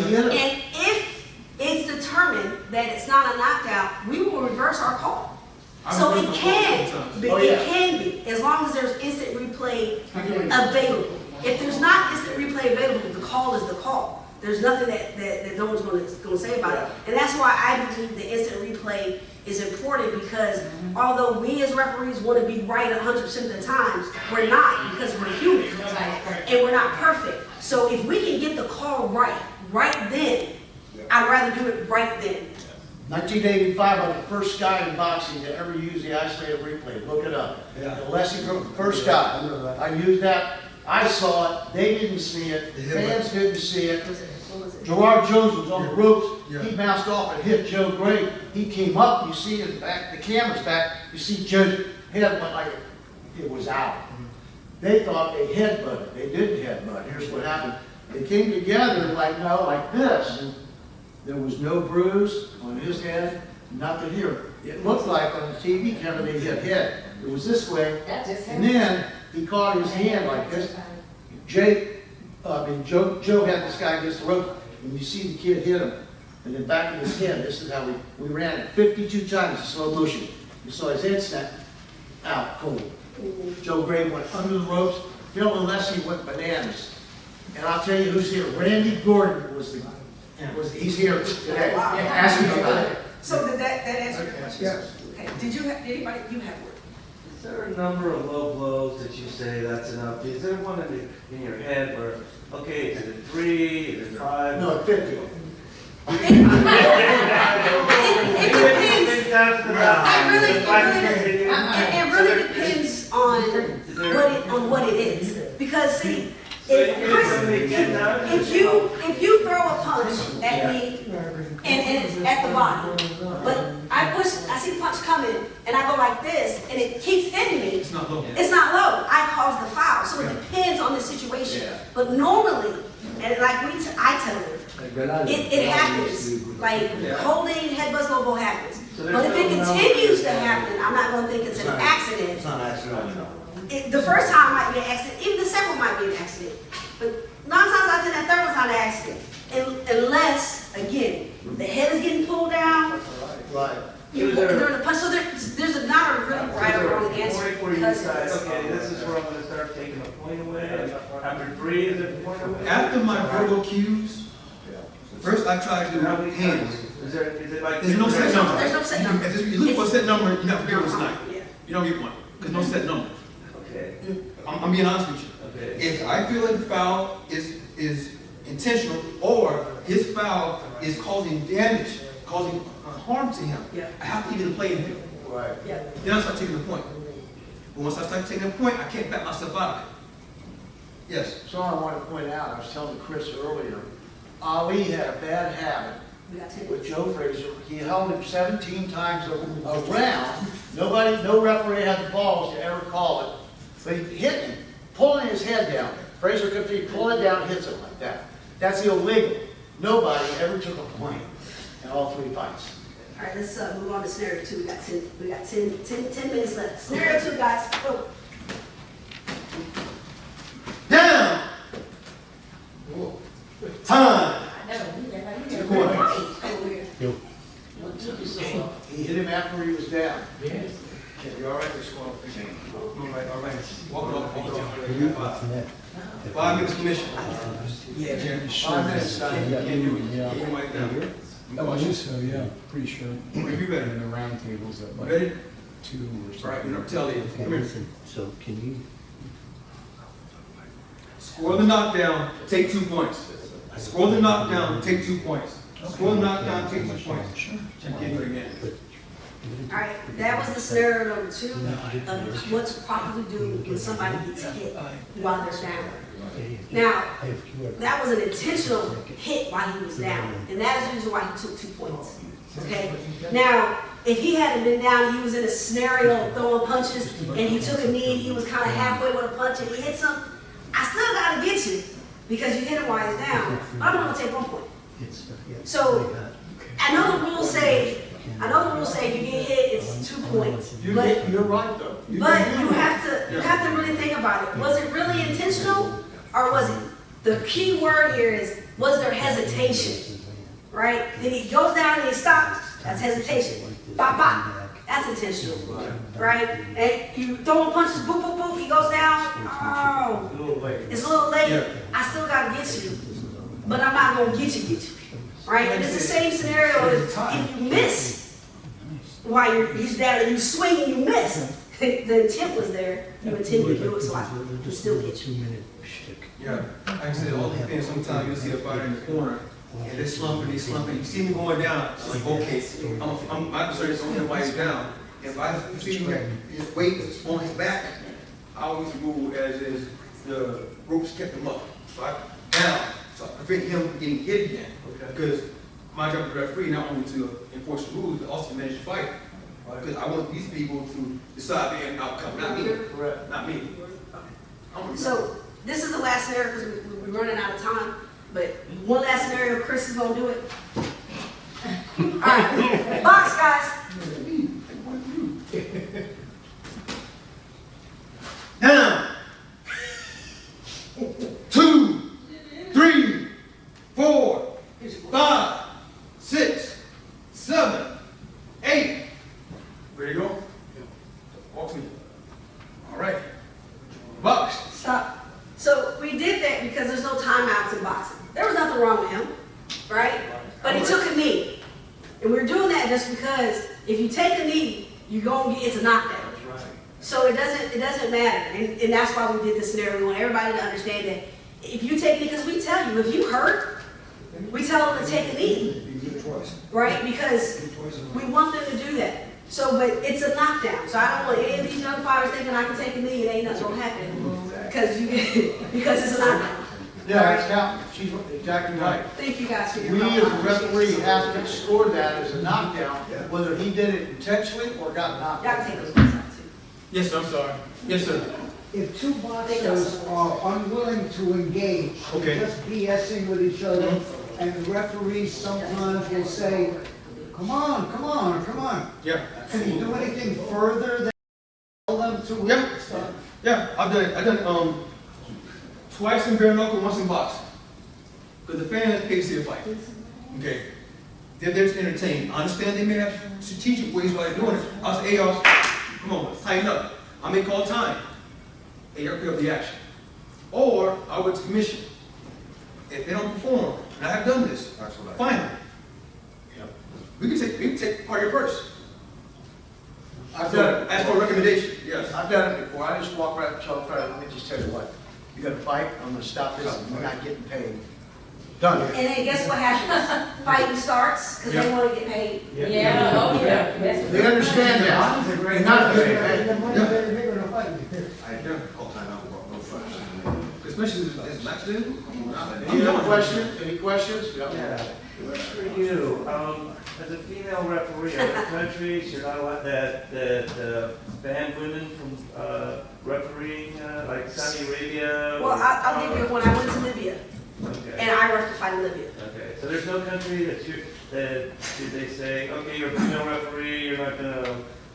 if it's determined that it's not a knockout, we will reverse our call. So it can be, as long as there's instant replay available. If there's not instant replay available, the call is the call. There's nothing that no one's going to say about it. And that's why I believe the instant replay is important, because although we as referees want to be right 100% of the time, we're not, because we're human and we're not perfect. So if we can get the call right then, I'd rather do it right then. 1985, I'm the first guy in boxing to ever use the isolated replay. Look it up. The Leslie Group, first guy. I used that. I saw it. They didn't see it. Fans didn't see it. Gerard Jones was on the ropes. He bounced off and hit Joe Gray. He came up. You see it back. The camera's back. You see Joe's head went like it was out. They thought they headbutted. They didn't headbutt. Here's what happened. They came together like this. And there was no bruise on his head, nothing here. It looked like on the TV camera they hit head. It was this way. And then he caught his hand like this. Joe had this guy against the rope, and you see the kid hit him. And then back in his head, this is how we ran it 52 times in slow motion. You saw his head snap out cold. Joe Gray went under the ropes. Phil and Leslie went bananas. And I'll tell you who's here. Randy Gordon he's here today. Ask him about it. So did that answer your question? Yes. Okay. Did you have anybody? You have one. Is there a number of low blows that you say that's enough? Is there one in your head where, okay, is it 3, is it 5? No, 50. It really depends on what it is. Because see, if you throw a punch at me and it's at the bottom, but I see the punch coming and I go like this and it keeps hitting me, it's not low. I cause the foul. So it depends on the situation. But normally, and like I tell them, it happens. Like holding, headbutts, low blow happens. But if it continues to happen, I'm not going to think it's an accident. It's not an accident. The first time might be an accident, even the second one might be an accident. But 9 times out of 10, that third one's not an accident. Unless, again, the head is getting pulled down. Right. During the punch. So there's not a really right or wrong answer. Because okay, this is where I'm going to start taking the point away. After 3, is it point away? After my verbal cues, first I try to do hands. Is it like there's no set number. There's no set number. If you look for a set number, you're not forgetting tonight. You don't get one. There's no set number. Okay. I'm being honest with you. Okay. If I feel like the foul is intentional or his foul is causing damage, causing harm to him, I have to even play in field. Right. Then I start taking the point. But once I start taking the point, I can't back myself out of it. Yes. So I want to point out, I was telling Chris earlier, Ali had a bad habit with Joe Frazier. He held him 17 times around. No referee had the balls to ever call it. But he hit him, pulling his head down. Frazier could be pulling it down and hits him like that. That's illegal. Nobody ever took a point in all 3 fights. All right, let's move on to scenario 2. We got 10 minutes left. Scenario 2, guys. Go. Down. Time. He hit him after he was down. You all right? All right. Walk it off. 5 minutes commission. Yeah, 5 minutes. I believe so, yeah, pretty sure. Are you ready? And the round tables at like Ready? 2 or something. All right, I'm telling you. Come here. So can you? Score the knockdown, take 2 points. Score the knockdown, take 2 points. One knockdown takes the points. And get it again. All right, that was the scenario number 2 of what to properly do when somebody gets hit while they're down. Now, that was an intentional hit while he was down, and that is the reason why he took 2 points. Okay? Now, if he hadn't been down, he was in a scenario of throwing punches, and he took a knee, he was kind of halfway with a punch, and he hit something, I still gotta get you, because you hit him while he's down, but I'm gonna take 1 point. So, I know the rules say if you get hit, it's 2 points. But You're right, though. but you have to really think about it. Was it really intentional, or was it? The key word here is, was there hesitation? Right? Then he goes down and he stops. That's hesitation. Bop bop. That's intentional. Right? And you throwing punches, boop boop boop. He goes down. Oh, it's a little late. I still gotta get you, but I'm not gonna get you. Right? And it's the same scenario if you miss while he's down and you swing and you miss. The intent was there. You intended to do it, so I can still get you. Yeah, like I said, all depends. Sometimes you'll see a fighter in the corner, and they're slumping. You see me going down, I'm like, okay, I'm concerned somebody's down. If I see his weight is on his back, I always move as is the ropes kept him up. So I down, so I prevent him from getting hit again. Because my job as a referee not only to enforce the rules, but also to manage the fight. Because I want these people to decide the end outcome, not me. Correct. Not me. So this is the last scenario because we're running out of time. But one last scenario, Chris is gonna do it. All right, box, guys. Now, 2, 3, 4, 5, 6, 7, 8. Ready to go? Walk me. All right. Box. Stop. So we did that because there's no timeouts in boxing. There was nothing wrong with him, right? But he took a knee. And we're doing that just because if you take a knee, it's a knockdown. So it doesn't matter. And that's why we did this scenario. We want everybody to understand that if you take a knee, because we tell you, if you hurt, we tell them to take a knee. Right? Because we want them to do that. So, but it's a knockdown. So I don't want any of these young fighters thinking I can take a knee and ain't nothing gonna happen. Because it's a knockdown. Yeah, it's counting. She's exactly right. Thank you guys for your We help. as a referee have to score that as a knockdown, whether he did it intentionally or got knocked Y'all out. can take those ones out too. Yes, sir, I'm sorry. Yes, sir. If two boxers are unwilling to engage, Okay. just BSing with each other, and the referee sometimes will say, come on, come on, come on. Yeah. Can he do anything further than tell them to? Yeah. Yeah, I've done it twice in bare knuckle, once in boxing. Because the fans pay to see a fight. Okay. They're there to entertain. I understand they may have strategic ways why they're doing it. I'll say, hey, y'all, come on, tighten up. I may call time. Hey, y'all pick up the action. Or I would commission. If they don't perform, and I have done this, finally, we can take part of your purse. I've done it. Ask for a recommendation. Yes. I've done it before. I just walk right up to the front. Let me just tell you what. You got to fight. I'm going to stop this. You're not getting paid. Done. And then guess what happens? Fighting starts because they want to get paid. Yeah, oh, yeah. They understand that. You're not getting paid. I don't call time out. No fight. Especially this match day. Any other questions? Any questions? Yeah. For you, as a female referee, are there countries you're not allowed that ban women from refereeing, like Saudi Arabia? Well, I'll give you one. I went to Libya. Okay. And I have to fight in Libya. Okay, so there's no country that they say, okay, you're a female referee,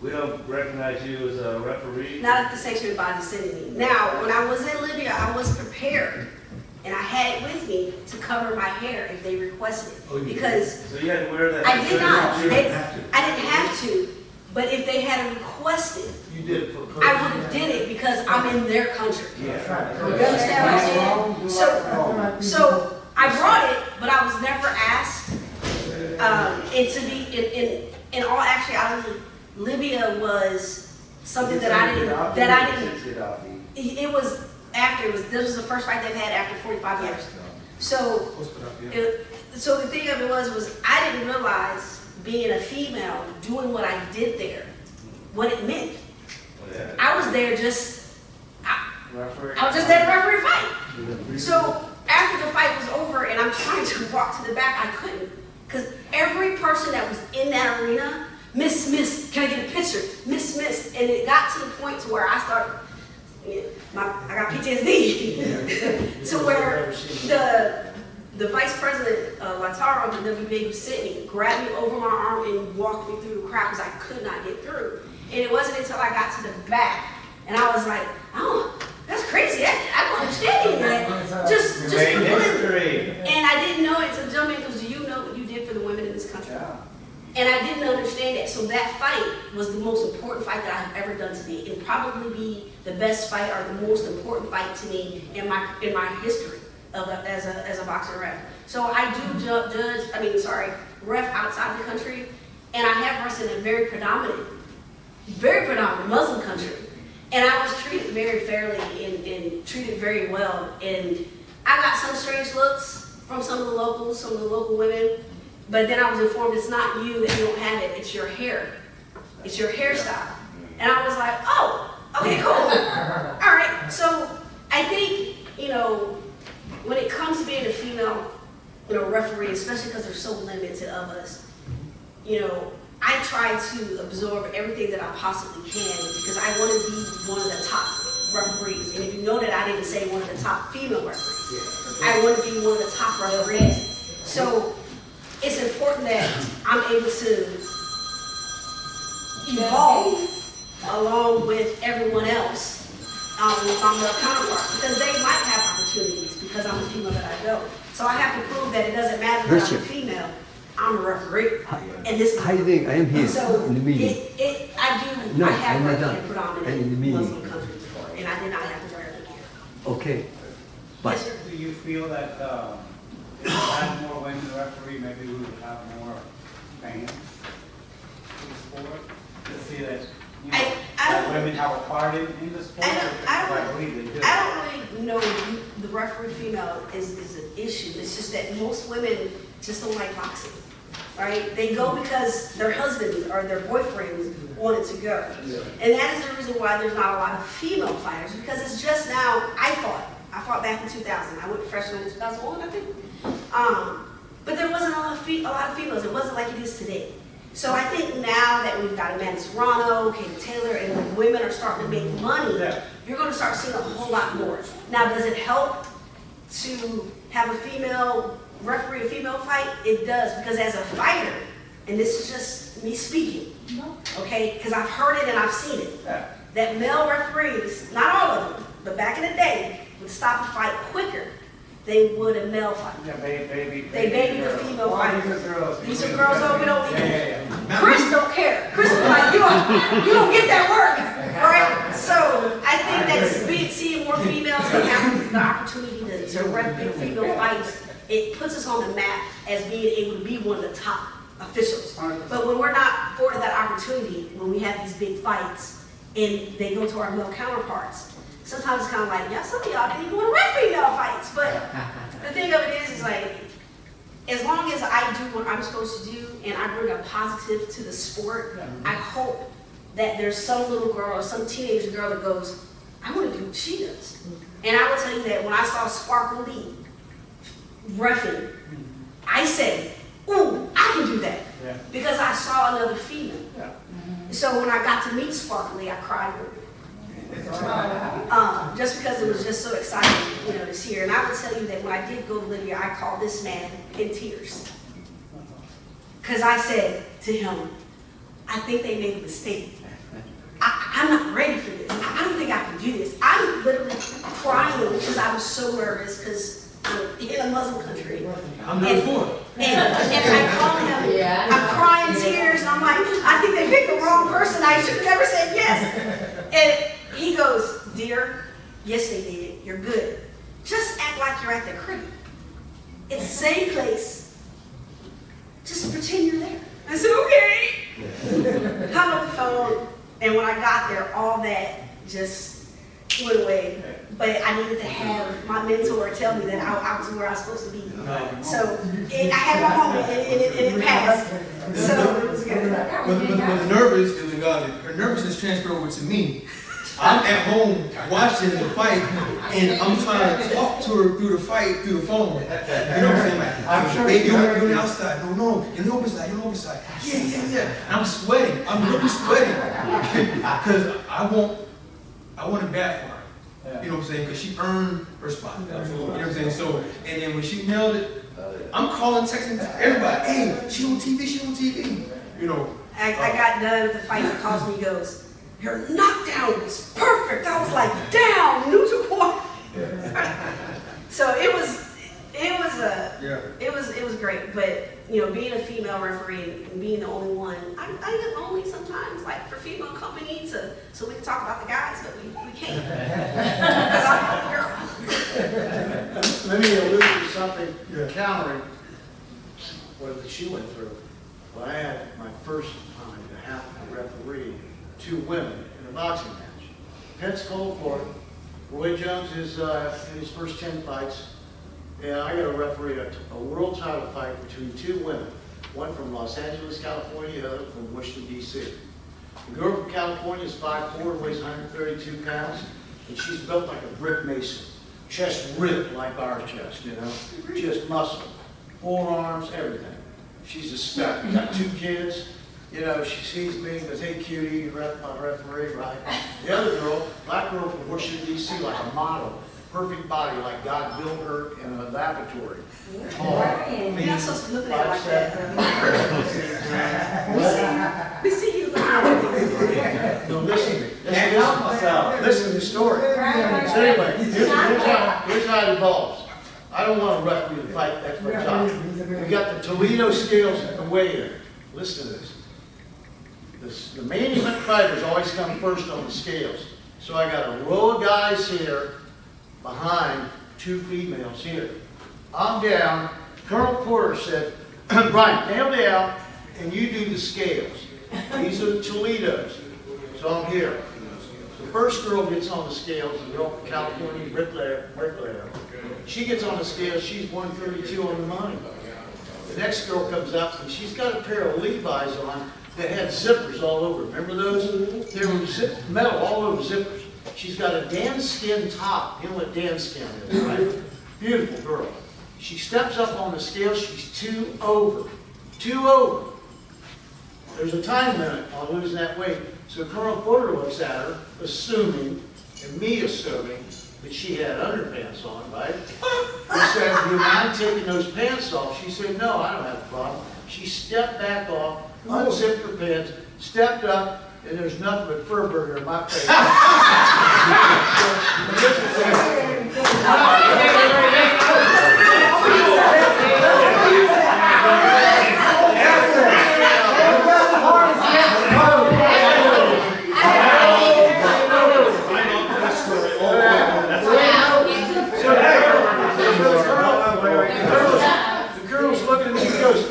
we don't recognize you as a referee? Not if the sanctioning body sending me. Now, when I was in Libya, I was prepared. And I had it with me to cover my hair if they requested it. Because so you had to wear that? I did not. You didn't have to. I didn't have to. But if they had requested, You did it for I would have did it because I'm in their country. Yeah. You understand what I'm saying? So I brought it, but I was never asked. And to be in all actuality, Libya was something that I didn't. It was after. This was the first fight they've had after 45 years. So so the thing of it was I didn't realize being a female, doing what I did there, what it meant. I was there just, I was just there to referee a fight. So after the fight was over and I'm trying to walk to the back, I couldn't. Because every person that was in that arena, miss, can I get a picture? Miss. And it got to the point to where I started, I got PTSD. To where the vice president, Lataro, the WBA, was sitting, grabbed me over my arm and walked me through the crowd because I could not get through. And it wasn't until I got to the back and I was like, oh, that's crazy. I don't understand that. Just history. And I didn't know it. So gentlemen, because do you know what you did for the women in this country? Yeah. And I didn't understand that. So that fight was the most important fight that I've ever done to me. It'll probably be the best fight or the most important fight to me in my history as a boxing ref. So I do ref outside the country, and I have wrestled in a very predominant Muslim country. And I was treated very fairly and treated very well. And I got some strange looks from some of the local women. But then I was informed it's not you that you don't have it, it's your hair. It's your hairstyle. And I was like, oh, okay, cool. All right. So I think, when it comes to being a female, referee, especially because there's so limited of us, I try to absorb everything that I possibly can because I want to be one of the top referees. And if you know that I didn't say one of the top female referees, I want to be one of the top referees. So it's important that I'm able to evolve along with everyone else with my male counterparts because they might have opportunities because I'm a female that I don't. So I have to prove that it doesn't matter that I'm a female. I'm a referee, and this. I think I am here so in the meeting. I have worked in predominant Muslim countries before, and I did not have to wear it again. Okay, but Yes, do you feel that if we had more women referee, maybe we would have more fans in the sport? To see that, that women have a part in the sport? I believe they do. I don't really know if the referee female is an issue. It's just that most women just don't like boxing, right? They go because their husbands or their boyfriends wanted to go. And that is the reason why there's not a lot of female fighters because it's just now, I fought back in 2000. I went professional in 2001, I think. But there wasn't a lot of females. It wasn't like it is today. So I think now that we've got Amanda Serrano, Katie Taylor, and women are starting to make money, you're going to start seeing a whole lot more. Now, does it help to have a female referee a female fight? It does, because as a fighter, and this is just me speaking, okay, because I've heard it and I've seen it, that male referees, not all of them, but back in the day, would stop a fight quicker they would a male fight. Yeah, baby the female fight. These are girls, we don't need Chris don't care. Chris is like, you don't get that work, right? So I think that's seeing more females and having the opportunity to rep in female fights, it puts us on the map as being able to be one of the top officials. But when we're not afforded that opportunity, when we have these big fights and they go to our male counterparts, sometimes it's kind of like, yeah, some of y'all didn't even want to ref female fights. But the thing of it is like, as long as I do what I'm supposed to do and I bring a positive to the sport, I hope that there's some little girl or some teenage girl that goes, I want to do what she does. And I will tell you that when I saw Sparkle Lee reffing, I said, ooh, I can do that. Because I saw another female. So when I got to meet Sparkle Lee, I cried with her. Just because it was just so exciting, to see her. And I would tell you that when I did go to Libya, I called this man in tears. Because I said to him, I think they made a mistake. I'm not ready for this. I don't think I can do this. I'm literally crying because I was so nervous because I'm in a Muslim country. I'm not for it. And I call him, I'm crying tears, and I'm like, I think they picked the wrong person. I should have never said yes. And he goes, dear, yes they did. You're good. Just act like you're at the crib. It's the same place. Just pretend you're there. I said, okay. Hung up the phone, and when I got there, all that just went away. but I needed to have my mentor tell me that I was where I was supposed to be. So I had my moment and it passed. So it was good. But nervous is her nervousness transferred over to me. I'm at home watching the fight, and I'm trying to talk to her through the fight, through the phone. You know what I'm saying? Like, I'm sure hey, you're on the outside. No, you're on the open side. You're on the open side. Yeah. And I'm sweating. I'm really sweating because I want it bad for her. You know what I'm saying? Because she earned her spot. You know what I'm saying? So, and then when she nailed it, I'm calling, texting everybody. Hey, she on TV. You know. I got done with the fight. He calls me, he goes, your knockdown was perfect. I was like, down, neutral point. So it was great. But being a female referee and being the only one, I get lonely sometimes, like for female company, so we can talk about the guys, but we can't. Because I'm a girl. Let me allude to something countering what she went through. Well, I had my first time to have to referee 2 women in a boxing match. Pensacola, Florida. Roy Jones is in his first 10 fights. And I got to referee a world title fight between 2 women. One from Los Angeles, California, the other from Washington, D.C. The girl from California is 5'4", weighs 132 pounds, and she's built like a brick mason. Chest ripped like our chest, just muscle, forearms, everything. She's a spec. Got 2 kids. She sees me and goes, hey, cutie, you're my referee, right? The other girl, black girl from Washington, D.C., like a model. Perfect body, like God built her in a laboratory. Tall, You're not supposed to look at it 5'7". like that. We see you looking at it. No, listen to the story. So anyway, here's how it evolves. I don't want to referee the fight, that's my job. We got the Toledo scales at the weigh-in. Listen to this. The main event fighters always come first on the scales. So I got a row of guys here behind 2 females here. I'm down. Colonel Porter said, Brian, nail down and you do the scales. These are the Toledos. So I'm here. The first girl gets on the scales, the girl from California, bricklayer. She gets on the scales, she's 132 on the money. The next girl comes up and she's got a pair of Levi's on that had zippers all over. Remember those? They were metal all over zippers. She's got a Dan skin top. You know what Dan skin is, right? Beautiful girl. She steps up on the scale, she's 2 over. 2 over. There's a time limit on losing that weight. So Colonel Porter looks at her, assuming, and me assuming, that she had underpants on, right? He said, do you mind taking those pants off? She said, no, I don't have a problem. She stepped back off, unzipped her pants, stepped up, and there's nothing but fur burger in my face. The colonel's looking at me and goes,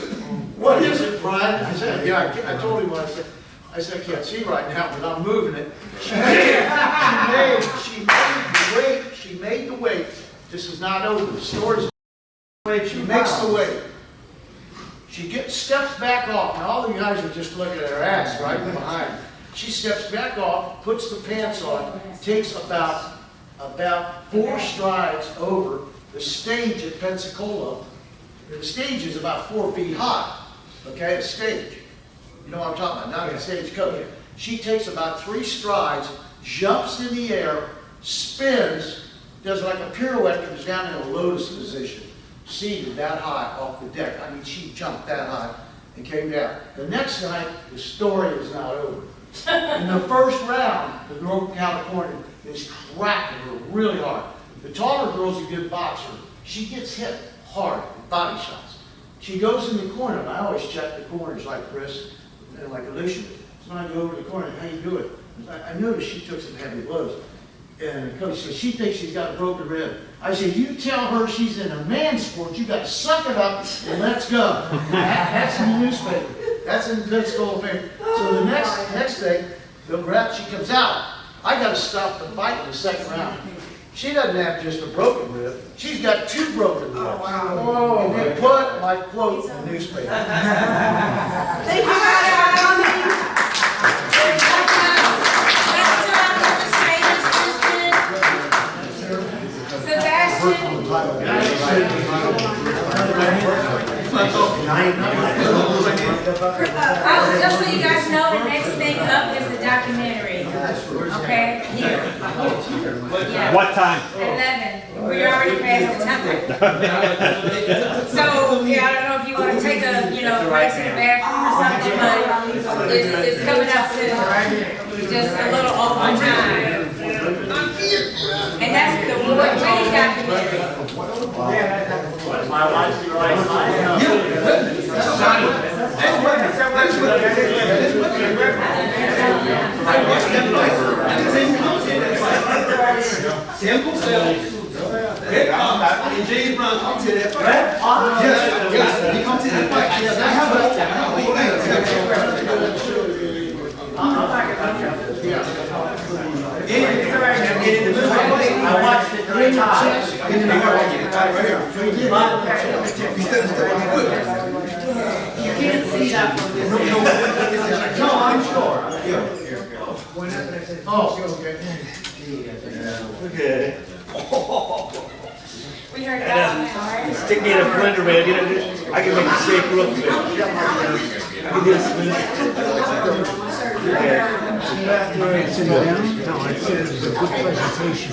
what is it, Brian? I said, yeah, I told him what I said. I said, I can't see right now, but I'm moving it. She made the weight. This is not over. The story's she makes the weight. She steps back off. Now all the guys are just looking at her ass right behind. She steps back off, puts the pants on, takes about 4 strides over the stage at Pensacola. The stage is about 4 feet high. Okay, a stage. You know what I'm talking about, not a stagecoach. She takes about 3 strides, jumps in the air, spins, does like a pirouette, comes down in a lotus position, seated that high off the deck. I mean, she jumped that high and came down. The next night, the story is not over. In the first round, the girl from California is cracking her really hard. The taller girl's a good boxer. She gets hit hard with body shots. She goes in the corner, and I always check the corners like Chris and like Alicia. So when I go over to the corner, how you doing? I noticed she took some heavy blows. And the coach says, she thinks she's got a broken rib. I said, you tell her she's in a man's sport, you got to suck it up and let's go. That's in the newspaper. That's in the Pensacola paper. So the next day, the rep, she comes out. I got to stop the fight in the second round. She doesn't have just a broken rib, she's got 2 broken ribs. wow. And they put my quote in the newspaper. Thank you guys for coming. Just so you guys know, the next thing up is the documentary. Okay, here. Yeah. What time? 11. We already passed the time. So, yeah, I don't know if you want to take a, break to the bathroom or something, but it's coming up soon. Just a little over time. And that's the award-winning documentary. My wife's Simple sales. And James Brown come to that fight. Yes, he come to that fight. I watched it 3 times. You can't see that from this. No, I'm sure. Okay. We heard about it, all right? Stick me in a blender, man. I can make a shake real quick. Give me a spoon. Sit down? No, I said it was a good presentation.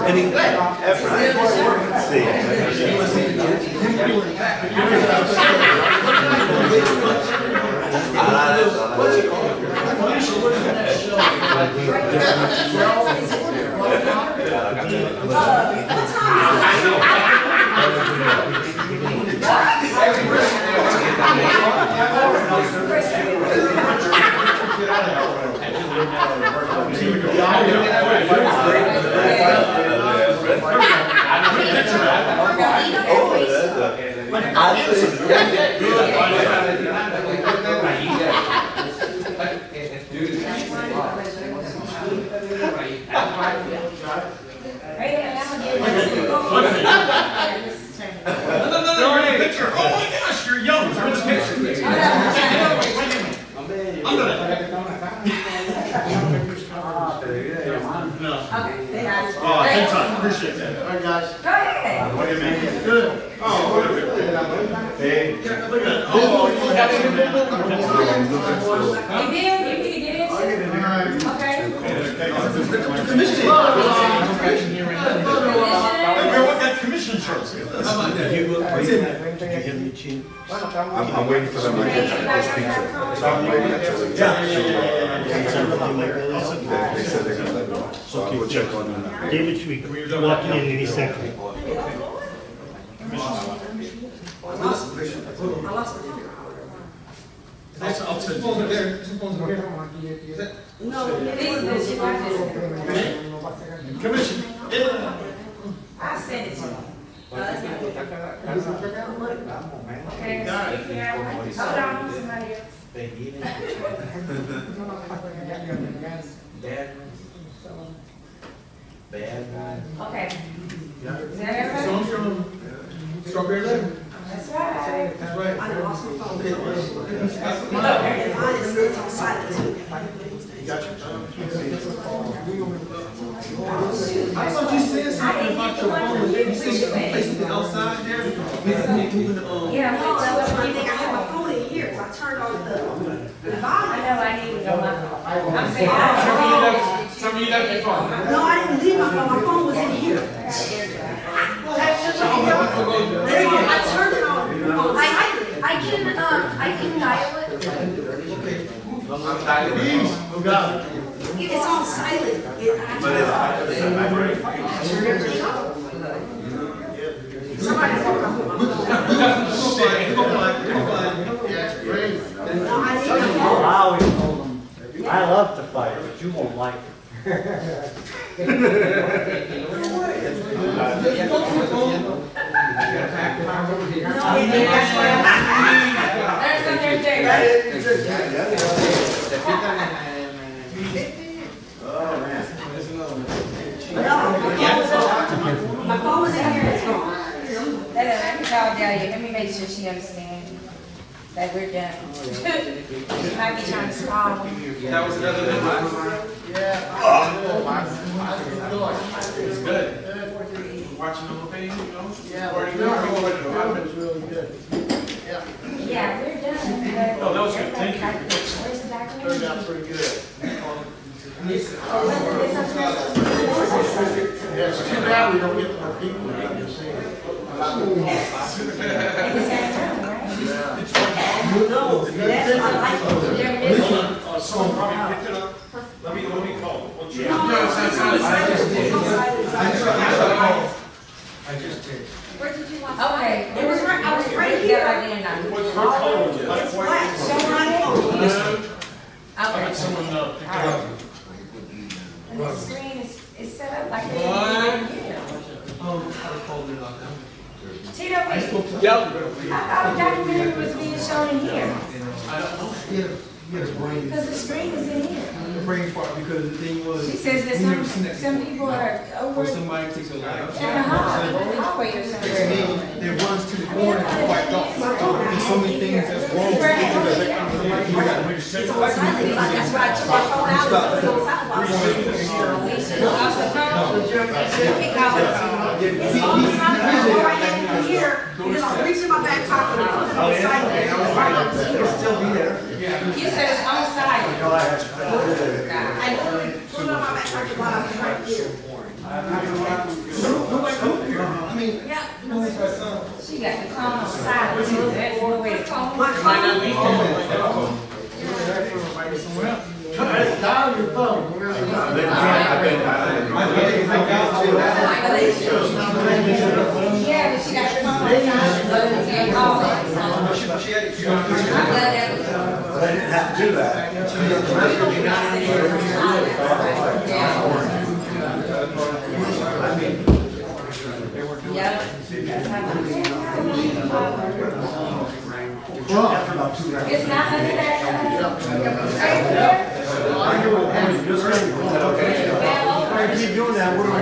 Any effort? Picture. Oh my gosh, you're young. You're in this picture. I'm gonna. Oh, thanks, I appreciate that. All right, guys. Go ahead. What do you mean? Good. Oh, what are we? Hey. Look at that. Oh, you got it. You did? You need to get into it? Okay. We want that commission insurance. How about that? I'm waiting for them to get so I'm waiting until they they said they're gonna let me know. So I will check on them. David should be walking in any second. I lost the phone. I'll send Phones you. are there. Some phones are here. Is that? Commission. I'll send it to you. Okay, hold on, somebody else. Okay. Is that everybody? Strawberry letter. That's right. That's right. I lost my phone. Okay. Mine is on silent too. I thought you said something about your phone. You said you placed it outside there. Moving the Yeah, No, that was my thing. I had my phone in here, so I turned off the volume. I know I need to go my phone. I'm saying, Some of you left your phone. No, I didn't leave my phone. My phone was in here. I turned it on. I can dial it. Who got it? It's on silent. Somebody phone off my phone. I always told them, I love to fight, but you won't like it. There's some there too, My phone was in here, it's gone. Let me call Delia, let me make sure she understands that we're done. She might be trying to smile. That was another good one. It's good. Watching the whole thing, you know? Yeah, Where do you it go? was really good. Yeah. Yeah, we're done. Oh, that was good. Thank you. Where's the document? Turned out pretty good. Oh, what's this? Yeah, it's too bad we don't get more people to come and see it. At the same time, right? No, that's my life. Someone probably picked it up. Let me call. What's your? I just did. Where did you want? Okay. It was right, I was right Yeah, here. right there now. What color is it? It's black, so right I bet someone picked it up. And the screen is set up like this. I called it off now. TW, I thought the documentary was being shown in here, I don't know. He had a brain. because the screen is in here. The brain fart because the thing was. She says that some people are over Or in somebody takes a life. the hallway or something. It runs to the corner and quite off. There's so many things that's wrong with it. That's why I took my phone out and put it on sidewalk. Off the phone? Pick out the phone. It's on the sidewalk, right in here, and then I'll reach in my back pocket and put it on the sidewalk. It'll still be there. You said it's on site. I literally put it on my back pocket while I was right here. I mean, Yeah. She got the phone on silent too. There's no way to phone. My phone. Dial your phone. Yeah, but she got the phone on silent, so it's getting called. I'm glad that was. But I didn't have to do that. Yeah. After about 2 hours. It's not under that, I keep doing that, what are we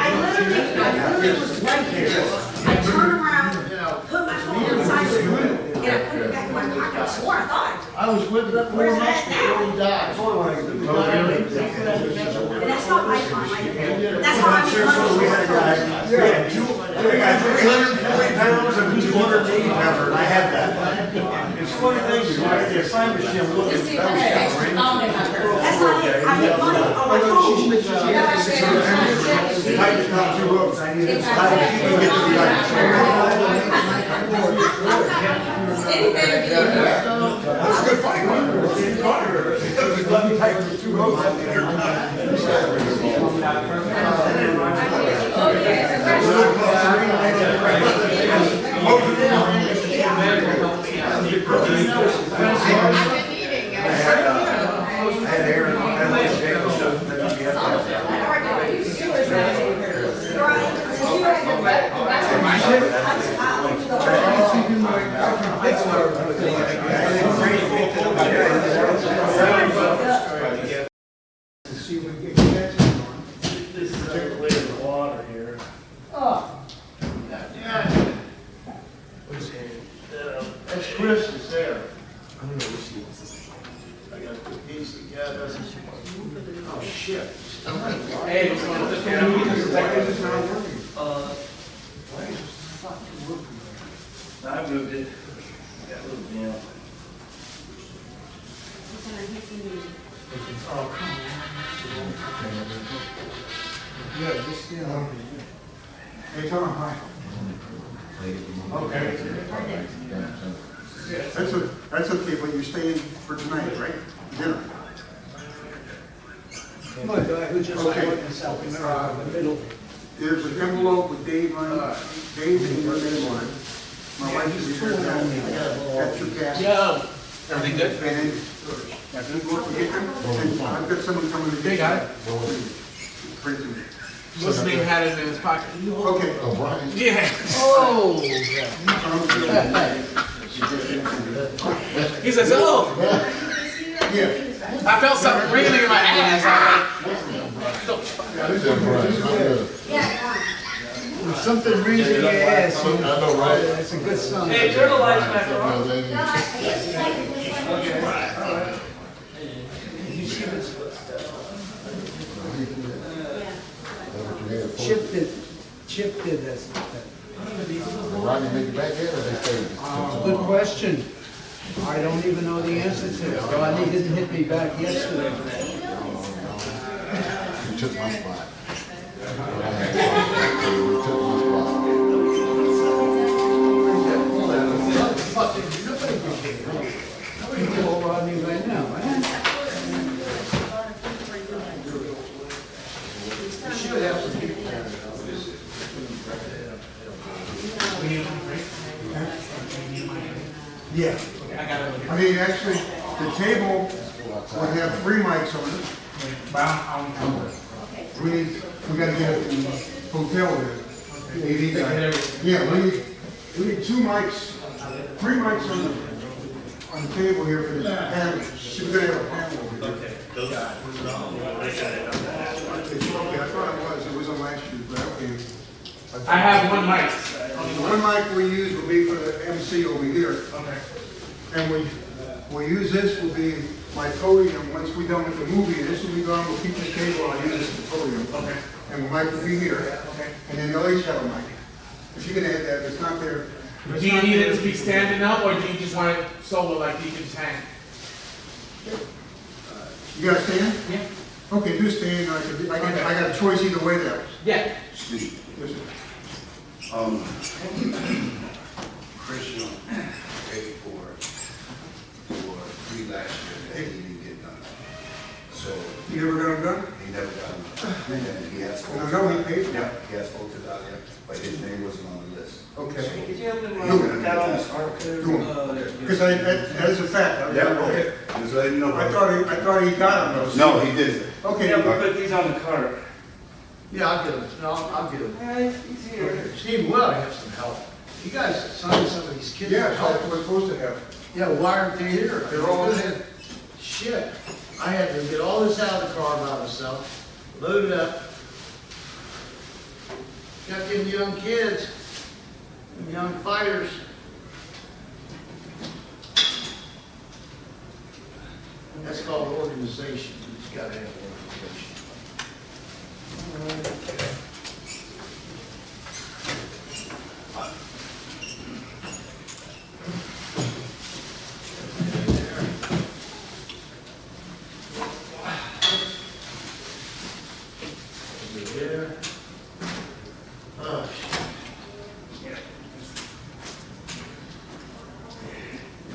I literally was right here. I turned around, put my phone on silent, and I put it back in my pocket. I swore I thought. I was with him 4 months before he died. And that's not lifeline right there. That's how I make money. We had a guy, we got 340 pounds and 280 pounds, and I have that. It's funny thing, you know, the assignment machine, look you at see what I have extra phone in my purse. That's not it. I make money on my phone. I just got 2 ropes, I needed, I didn't get to the Anything to be in here. That's a good fight. Let me type the 2 ropes up there. Oh, I had Aaron, I had Jacob stuff, that took me up Particularly in the water here. Oh. Yeah. That's Chris is there. I gotta put these together. Oh, shit. Hey, what's going on? I moved it. Got a little jam. Oh, come on. Yeah, just stand over here. Hey, tell him hi. Okay. That's okay, but you're staying for tonight, right? Dinner. Come on, guy who just Okay. went in South America in the middle. There's an envelope with Dave on it, Dave and your name on it. My wife is here now. That's your cash. Yeah. Everything good? And you go to get them, and I've got someone coming to get you. They got it. Print it. What's his name had it in his pocket? Okay. Yeah. Oh! He says, oh. Yeah. I felt something ringing in my ass. If something rings in your ass, you know, that's a good sign. Hey, turn the lights back on. Chip did this. Rodney make it back in, or they stay? Good question. I don't even know the answer to it. Rodney didn't hit me back yesterday. He took my spot. I'm going to call Rodney right now, man. Should have some people there. Yeah. I mean, actually, the table would have 3 mics on it. We gotta get a hotel with it. AV guy. Yeah, we need 2 mics, 3 mics on the table here for the panel. We're gonna have a panel over here. Okay. I thought it was on last year, but okay. I have one mic. The one mic we use will be for the MC over here. Okay. And we'll use this, will be my podium, once we're done with the movie, this will be gone, we'll keep this table, I'll use this as the podium. Okay. And the mic will be here. Okay. And then they'll each have a mic. If you can add that, it's not there. Do you need it to be standing up, or do you just want it solo, like you can just hang? You got to stand? Yeah. Okay, do stand, I got a choice either way there. Yeah. Steve, Yes, sir. Christian paid for 3 last year that he didn't get done. So You never got them done? he never got them done. And he has And I know he paid for it. Yeah, he has spoke to Dahlia, but his name wasn't on the list. Okay. Could you help me Do with that on the smart it. Because that is a fact. Yeah, okay. Just let him know. I thought he got them though. No, he didn't. Okay. Yeah, but put these on the cart. Yeah, I'll get him. No, I'll get him. Yeah, he's here. Steve, will I have some help? You guys signed some of these kids. Yeah, that's what we're supposed to have. Yeah, why aren't they here? They're all in. Shit. I had to get all this out of the car by myself, load it up. Got them young kids, them young fighters. That's called organization. You just gotta have organization. There. Oh, shit.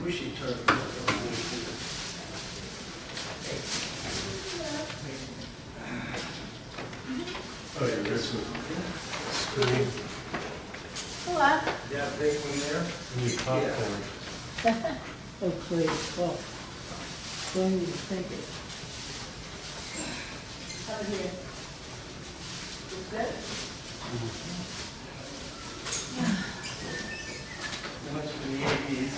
We should turn it off. Oh, yeah, this one. Screen. Hello. Yeah, big one there. Need popcorn. Oh, please, well, when you think it. Over here. Is that? Much for the APs.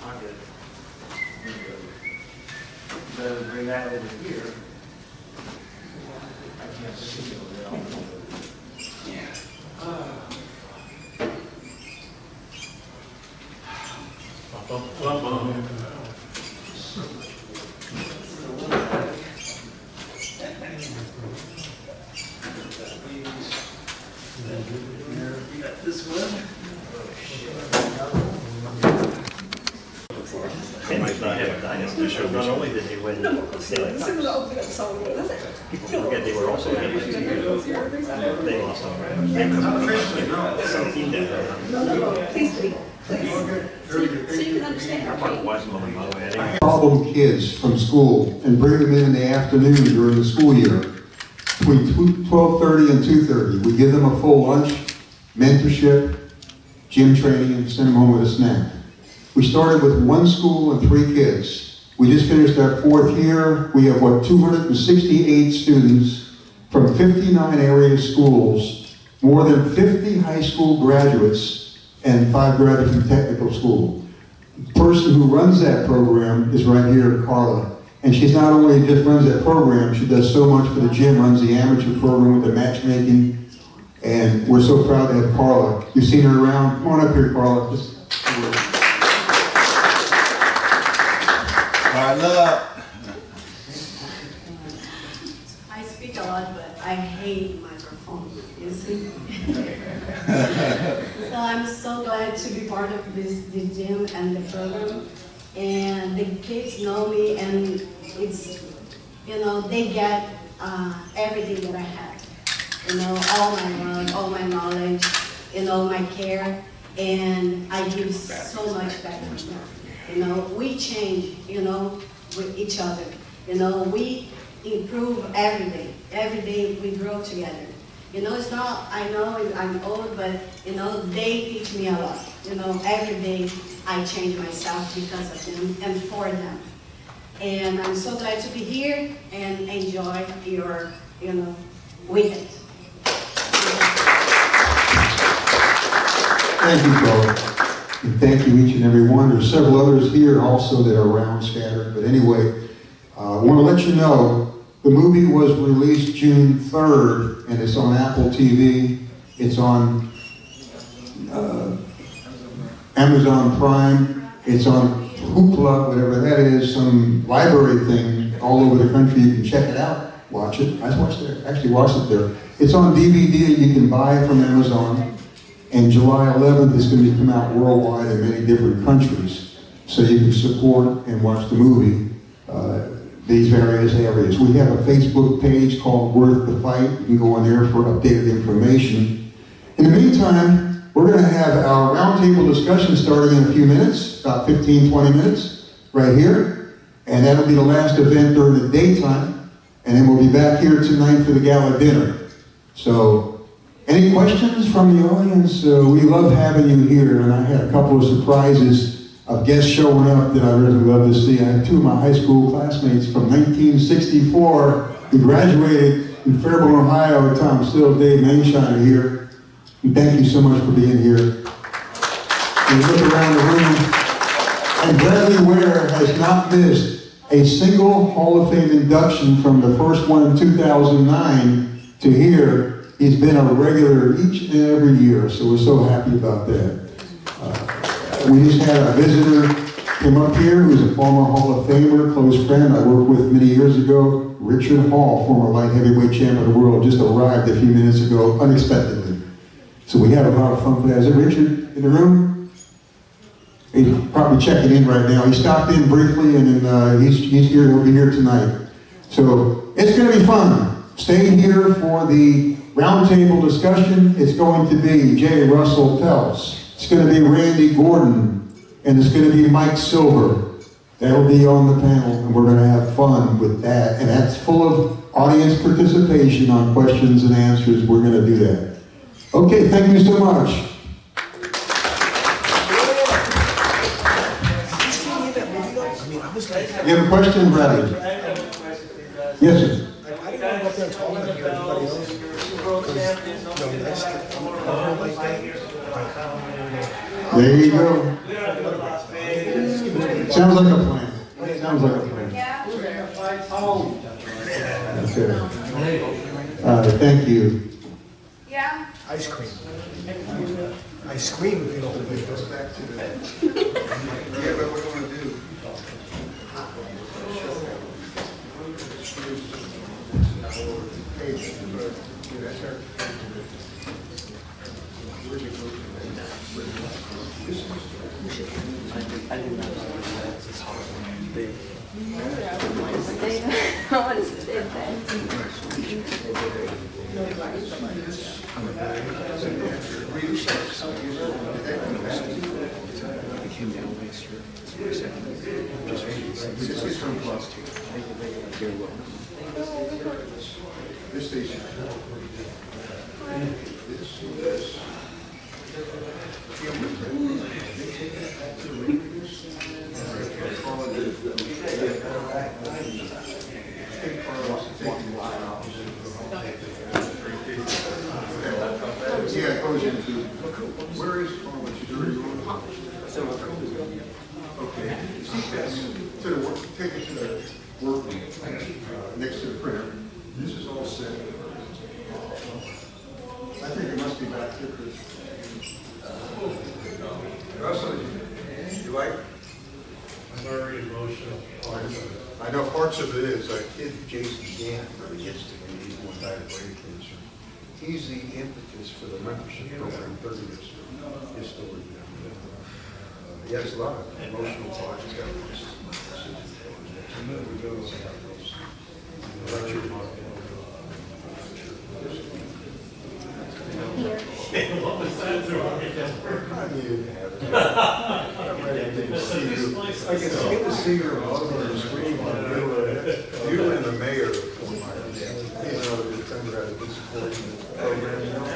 I'll get it. Better bring that over here. I can't see it without. Yeah. You got this one? might not have a dynasty, so not only did they win Stanley Cups, people forget they were also MVP. They lost on some team that. So you can understand. Mark Wiseman, by the way, I didn't. Problem kids from school and bring them in the afternoon during the school year. Between 12:30 and 2:30, we give them a full lunch, mentorship, gym training, and send them home with a snack. We started with one school and 3 kids. We just finished our 4th year. We have, 268 students from 59 area schools, more than 50 high school graduates, and 5 graduates from technical school. The person who runs that program is right here, Carla. And she's not only just runs that program, she does so much for the gym, runs the amateur program with the matchmaking. And we're so proud to have Carla. You've seen her around. Come on up here, Carla. Just I speak a lot, but I hate microphone, you see? So I'm so glad to be part of the gym and the program. And the kids know me, and it's, they get everything that I have. All my love, all my knowledge, my care, and I give so much back to them. We change, with each other. We improve every day. Every day we grow together. It's not, I know I'm old, but, they teach me a lot. Every day I change myself because of them and for them. And I'm so glad to be here and enjoy your, weekend. thank you, Carla. And thank you each and every one. There's several others here also that are around scattered. But anyway, I want to let you know, the movie was released June 3rd, and it's on Apple TV. It's on Amazon Prime. It's on Hoopla, whatever that is, some library thing all over the country. You can check it out, watch it. I watched it there. It's on DVD you can buy from Amazon. And July 11th is going to come out worldwide in many different countries. So you can support and watch the movie, these various areas. We have a Facebook page called Worth the Fight. You can go on there for updated information. In the meantime, we're going to have our roundtable discussion starting in a few minutes, about 15, 20 minutes, right here. And that'll be the last event during the daytime. And then we'll be back here tonight for the gala dinner. So, any questions from the audience? We love having you here, and I had a couple of surprises of guests showing up that I really love to see. I had 2 of my high school classmates from 1964 who graduated in Fairborn, Ohio. Tom Still, Dave Mainshine here. And thank you so much for being here. And look around the room, and Bradley Ware has not missed a single Hall of Fame induction from the first one in 2009 to here. He's been a regular each and every year, so we're so happy about that. We just had a visitor come up here who's a former Hall of Famer, close friend I worked with many years ago. Richard Hall, former light heavyweight champion of the world, just arrived a few minutes ago unexpectedly. So we had a lot of fun with that. Is it Richard in the room? He's probably checking in right now. He stopped in briefly, and then he's here. He'll be here tonight. So it's going to be fun. Stay here for the roundtable discussion. It's going to be J. Russell Peltz. It's going to be Randy Gordon, and it's going to be Mike Silver. That'll be on the panel, and we're going to have fun with that. And that's full of audience participation on questions and answers. We're going to do that. Okay, thank you so much. You have a question, Bradley? Yes, sir. There you go. Sounds like a plan. Sounds like a plan. Okay. Thank you. Yeah. Ice cream. Ice cream, if you don't believe it. Goes back to the... Yeah, but what do you want to do? I do not know. This station. This. Yeah, it goes into, where is Carlos? She's already on. Okay, see this, to the work, take it to the work, next to the printer. This is all set. I think it must be back here, Chris. Russell, you like? I'm very emotional. I know parts of it is, kid Jason Gann really gets to me, he's the one died of brain cancer. He's the impetus for the membership program 30 years ago, his story. He has a lot of emotional parts, he's got a I can get to see her on the screen. You and the mayor of Fort Myers, even though the defender had a disappointment program, you know.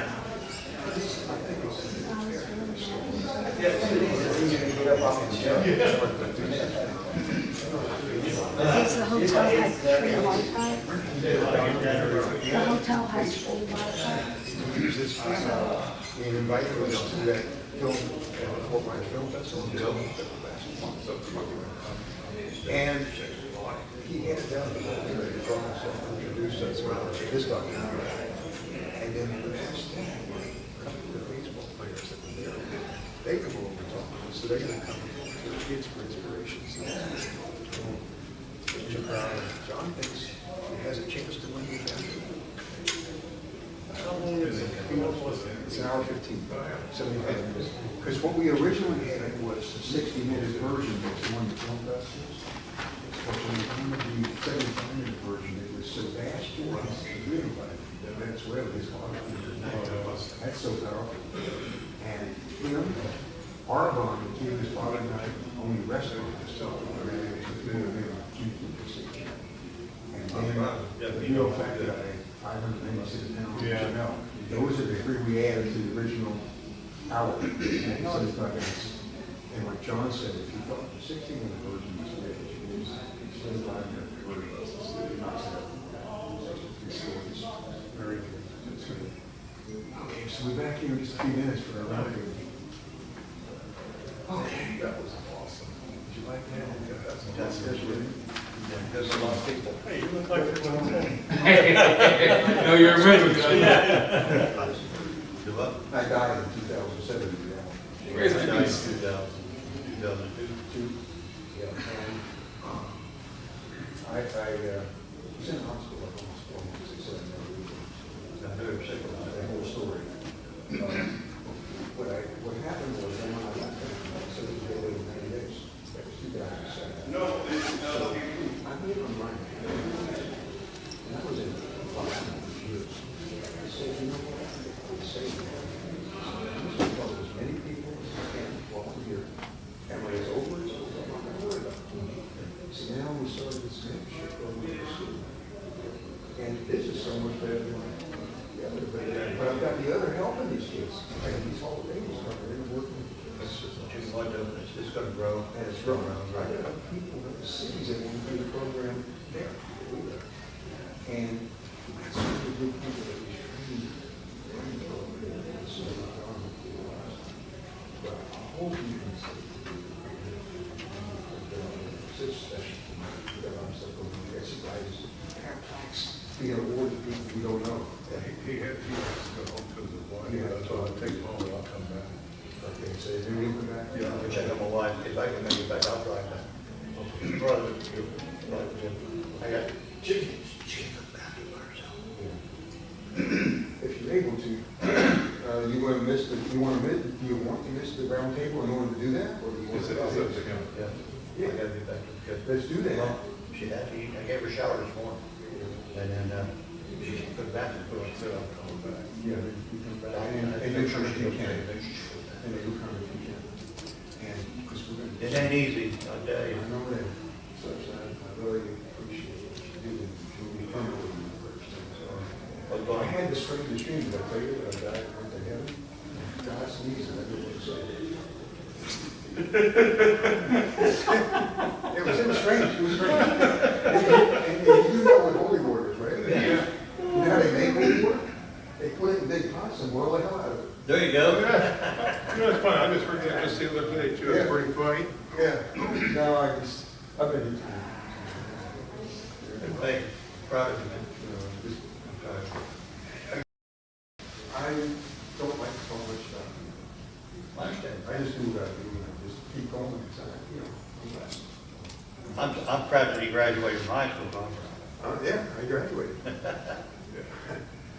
Does the hotel have free Wi-Fi? The hotel has free Wi-Fi? Use this and invite us to that film, Fort Myers Film Festival. And he handed down the book and introduced us to this documentary. And then the next thing, a couple of baseball players that were there, they come over and talk to us, so they're going to come to the kids for inspiration. John thinks he has a chance to win the event. How long is it? It's an hour 15, 75 minutes. Because what we originally had was a 60-minute version that won the film festivals. But when we came to the 75-minute version, it was Sebastian, Venezuela, his father. That's so powerful. And, you know, Arbonne, the kid, his father and I owned the restaurant. And then, you know, the fact that I 596 pounds. Yeah. Those are the three we added to the original hour. And like John said, if you thought the 60-minute version was good, you use 75-minute version. It knocks it out. 63 stories. Very good. Okay, so we're back here in just a few minutes for our roundtable. Okay, that was awesome. Did you like that? That's good. There's a lot of people. Hey, you look like you're going home. No, you're ready. I died in 2007. Where's the nice 2002. Yeah. And I was in the hospital like almost 4 months. They said I never sick about that whole story. What happened was when I left, I said it was really 90 days. That was 2007. No. I made my mind. And I was in years. I said, you know what? I would say as many people as I can while I'm here. And when it's over, it's over. I'm not going to worry about it. So now we started this membership program. And this is so much better than the other. But I've got the other helping these kids. Like these holidays, they're working. It's going to grow. And it's growing. I got people in the cities that want to do the program there. And that's some of the good people that we train. But I hope you can see such special. We got a lot of stuff going on. Exercises, plaques, being awarded to people we don't know. He has to go home to the wife. So I'll take home and I'll come back. Okay, so you're going to come back? Yeah, I'll check on my wife. If I can make it back, I'll drive back. Brother, I got chickens. If you're able to, you want to miss the round table in order to do that, or do you want to? I'll sit down. Yeah. Yeah. I gotta be back to the good. Let's do that. Well, she had to eat, I gave her a shower this morning, and then, she put it back and put it on. Yeah, you come back, and make sure she can, and they will come if you can. And, because we're gonna. It ain't easy, I tell you. I know that, so I really appreciate what you do, and you'll be coming with me first. So, I had the strangest dream, did I tell you that I died and went to heaven? God sneezed, and I didn't want to say it. It was strange, it was strange. And you know what holy water is, right? Yeah. You know how they make holy water? They put it in big pots and boil the hell out of it. There you go. Yeah. You know, it's funny, I just heard that just the other day too, it's pretty funny. Yeah. No, I've been into Hey, proud of you, man. I don't like so much stuff. I understand. I just do what I do, and I just keep going, and you know, I'm blessed. I'm proud that he graduated from high school, huh? Yeah, I graduated.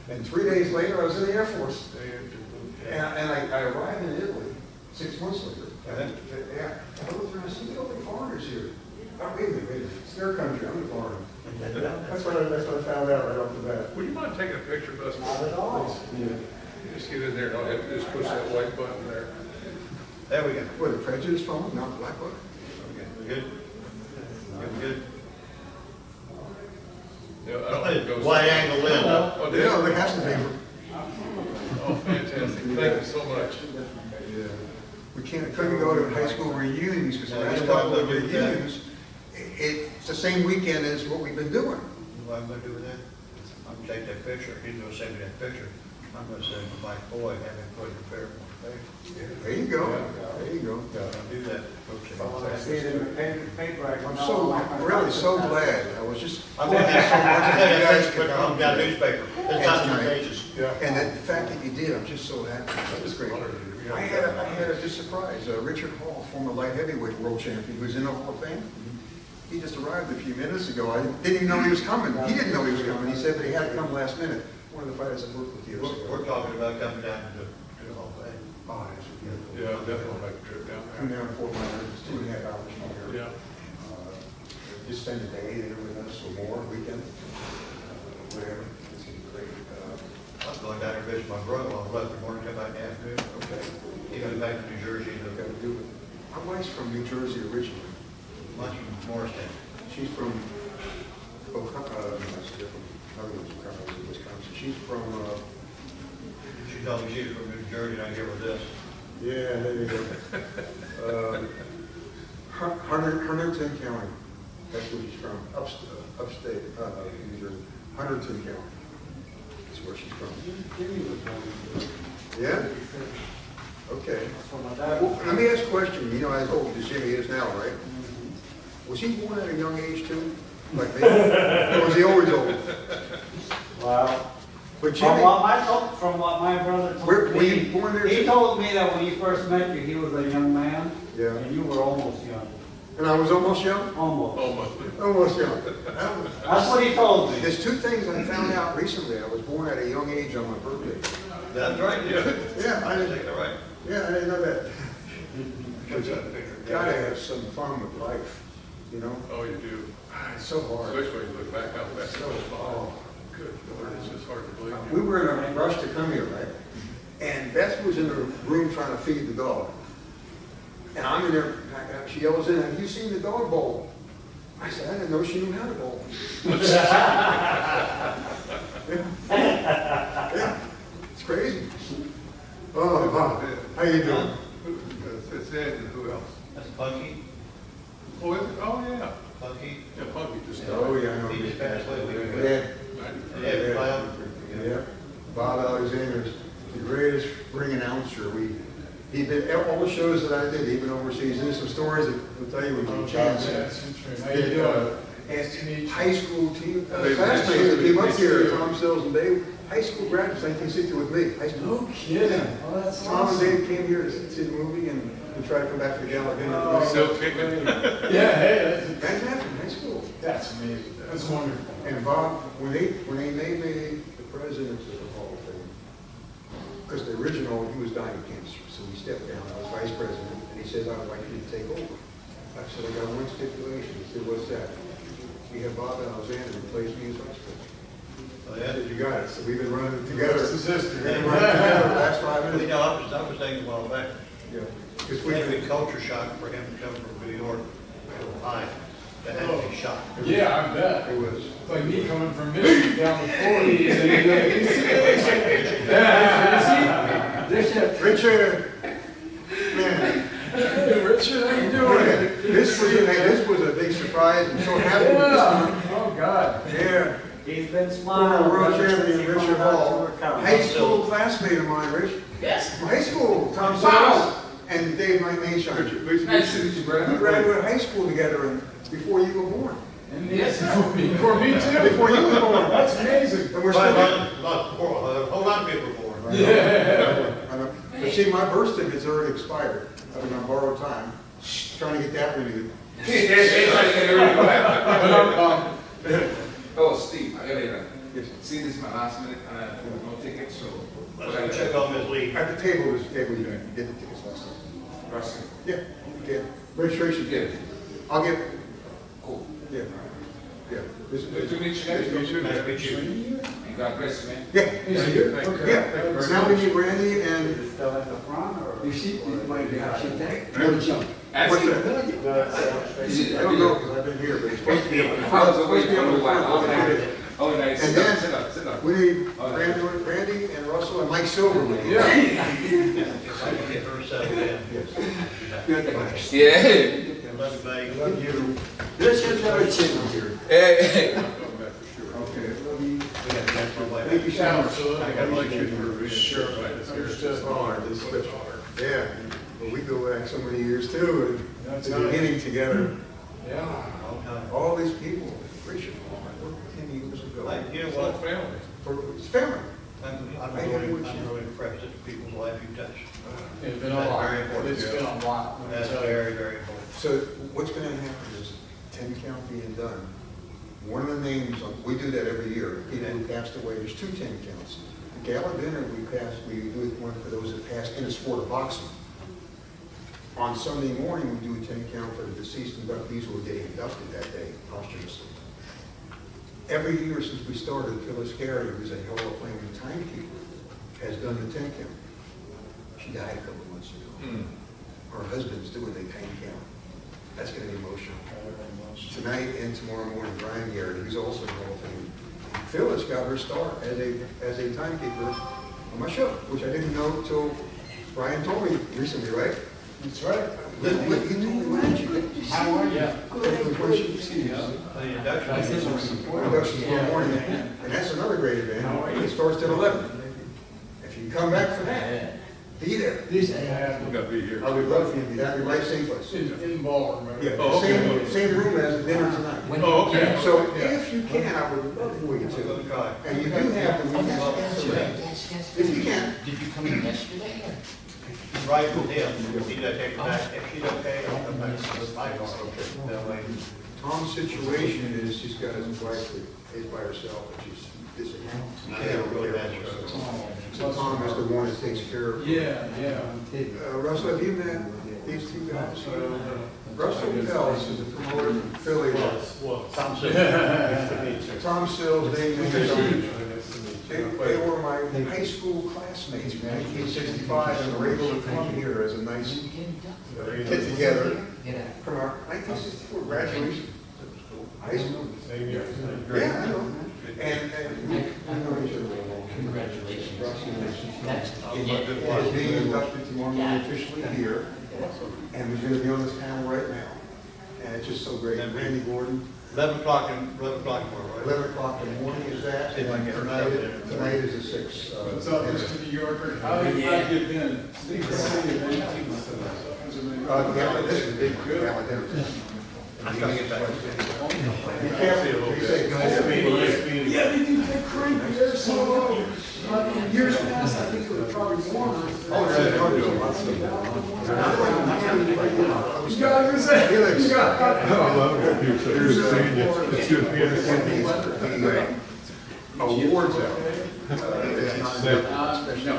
And 3 days later, I was in the Air Force. And I arrived in Italy 6 months later. Yeah. I looked around, I said, look at the foreigners here. Oh, wait a minute. It's their country, I'm the foreigner. That's what I found out right off the bat. Would you mind taking a picture of us? Not at all. Yeah. Just get in there, and I'll have to just push that white button there. There we go. What, the prejudice phone, not the black book? Okay, we good? We good? Yeah, I don't think it goes. Wide angle lens. Oh, Yeah, there has to be. Oh, fantastic. Thank you so much. Yeah. We couldn't go to high school reunions because the last couple of reunions, it's the same weekend as what we've been doing. You know what I'm gonna do with that? I'm gonna take that picture, he's gonna send me that picture. I'm gonna send it to Mike Boyd, have him put it in Fairmont. There you go. There you go. I'll do that. I see it in the paper. I'm really so glad. I was just. I'm gonna have so much that you guys put on that newspaper. It's not Tonight. two pages. And the fact that you did, I'm just so happy. That was great. I had a just surprise. Richard Hall, former light heavyweight world champion, who's in the Hall of Fame. He just arrived a few minutes ago. I didn't even know he was coming. He didn't know he was coming. He said, but he had to come last minute. One of the fighters I worked with years ago. We're talking about coming down to the Hall of Fame. Oh, that's Yeah, I'll definitely make a trip down Come there. down to Fort Myers, it's 2.5 hours from here. Yeah. Just spend a day there with us or more, weekend, whatever. It's gonna be great. I was going down there to visit my brother on Wednesday morning, come back in the afternoon. Okay. He goes back to New Jersey, I've got to do it. My wife's from New Jersey originally. much from Morristown. She's from Wisconsin. She's from, She told me she was from New Jersey, and I gave her this. yeah, there you go. Hunterdon County. That's where she's from. Upstate, New Jersey. Hunterdon County. That's where she's from. Yeah? Okay. Well, let me ask a question. You know how old as Jimmy is now, right? Was he born at a young age too? Like me? Or was he always old? Well, But Jimmy, from what my brother were told you me, born there he too? told me that when he first met you, he was a young man, Yeah. and you were almost young. And I was almost young? Almost. Almost young. That's what he told me. There's two things I found out recently. I was born at a young age on my birthday. That's right, yeah. Yeah, I didn't. Take it right. Yeah, I didn't know that. But you gotta have some fun with life, you know? Oh, you do. It's so hard. Especially when you look back how fast it So goes by. hard. Good Lord, it's just hard to believe. We were in a rush to come here, right? And Beth was in the room trying to feed the dog. And I'm in there, she yells in, have you seen the dog bowl? I said, I didn't know she knew how to bowl. Yeah, it's crazy. Oh, wow. How you doing? It's Ed and who else? That's Punky. Oh, is it? Oh, yeah. Punky. Yeah, Punky just. Oh, yeah, I know. He just passed away a week ago. Yeah. Yeah, Cloud. Yeah. Bob Alexander's the greatest ring announcer. He did all the shows that I did, even overseas. There's some stories that will tell you when you chance. How you doing? Nice to meet you. High school team, classmates that came up here, Tom Sills and Dave, high school graduates, 1960 with me. High school. No kidding. Oh, that's Tom awesome. and Dave came here to see the movie and we tried to come back to the gala dinner. Oh, Still kicking. Yeah, hey, Fantastic, high school. that's amazing. That's wonderful. And Bob, when they made me the president of the Hall of Fame, because the original, he was dying of cancer, so he stepped down. I was vice president, and he said, I would like you to take over. I said, I got one stipulation. He said, what's that? We have Bob Alexander replace me as vice president. I said, you got it. So we've been running together. This is history. We've been running together the last 5 minutes. You know, I was thinking a while back, Yeah. Because it would be a culture shock for him to come from New York to Ohio. That had to be a shock. Yeah, I bet. It was. It's like me coming from Michigan down to Florida. Richard, man. Richard, how you doing? This was a big surprise. I'm so happy with this one. Oh, God. Yeah. He's been Former smiling. world champion Richard Hall. High school classmate of mine, Rich. Yes. High school, Tom Wow. Simmons and Dave Maynshine. Nice to meet you, Brad. We graduated high school together and before you were born. Yes, before me too. Before you were born. That's amazing. And we're still A whole lot of people were born. Yeah. But see, my birth certificate's already expired. I've been on borrowed time, trying to get that renewed. Oh, Steve, I gotta, see, this is my last minute, and I have no tickets, so. Let's check on Ms. Lee. At the table, you get the tickets last time. Russell. Yeah, yeah. Registration. Yeah. I'll get, cool. yeah, yeah. Good to meet you guys. Nice to meet you. And God bless you, man. Yeah. Yeah, yeah. Now we need Randy and. Still at the front, or? You see, it might be architect. What's that? I don't know, because I've been here, but it's supposed to be up in the front. It's supposed to be up in the front. Oh, nice. And then, we need Randy and Russell and Mike Silver with you. If I can get her settled in. Yes. Yeah. Love you, buddy. Love you. This is our chin here. Okay. Thank you so much. I got my for Sure. It's just hard. It's special. Yeah. Well, we go back so many years too, and the beginning together. Yeah. All these people, Richard, I worked with him years ago. You know what? It's family. I'm really impressed at the people's life you touched. It's been a lot. Very important. It's been a lot. That's very, very important. So what's going to happen is 10 count being done. One of the names, we do that every year, people who passed away, there's 2 10 counts. The gala dinner we do one for those that passed in the sport of boxing. On Sunday morning, we do a 10 count for the deceased inductees who were getting inducted that day posthumously. Every year since we started, Phyllis Carey, who's a Hall of Fame timekeeper, has done the 10 count. She died a couple months ago. Her husband's doing the 10 count. That's going to be emotional. Tonight and tomorrow morning, Brian Garrett, who's also in Hall of Fame. Phyllis got her start as a timekeeper on my show, which I didn't know until Brian told me recently, right? That's right. He told me when she did. How are you? Induction tomorrow morning, and that's another great event. It starts at 11. If you come back for that, be there. We've got to be here. I would love for you to be there. Right, same place. In ballroom, right? Yeah, same room as the dinner tonight. Oh, okay. So if you can, I would love for you to. And you do have the weekend. If you can. Did you come in yesterday? Right with him. He does take it back. If she's okay, I'll come back to the fight. That way. Tom's situation is he's got his wife that is by herself, and she's disabled. So Tom is the one that takes care of her. Yeah. Russell, have you met these 2 guys? Russell Pells is a promoter from Philly. Tom Sills. Tom Sills, Dave Maynshine. They were my high school classmates in 1965, and were able to come here as a nice get together from our 1964 graduation. High school. Yeah, I know. And I know each other. Congratulations. Is being inducted tomorrow morning officially here, and we're going to be on this panel right now. And it's just so great. Randy Gordon. 11 o'clock tomorrow, right? 11 o'clock in the morning is that, and tonight is at 6. What's up, Mr. New Yorker? How did you get in? Steve, This is a big gala dinner. I'm going to get back. Be careful. Be safe. Yeah, they do get cranky there, so years past, I think it was probably warmer. You got it, Felix. you got it. I love it. Here's it's good to awards out. It's not special.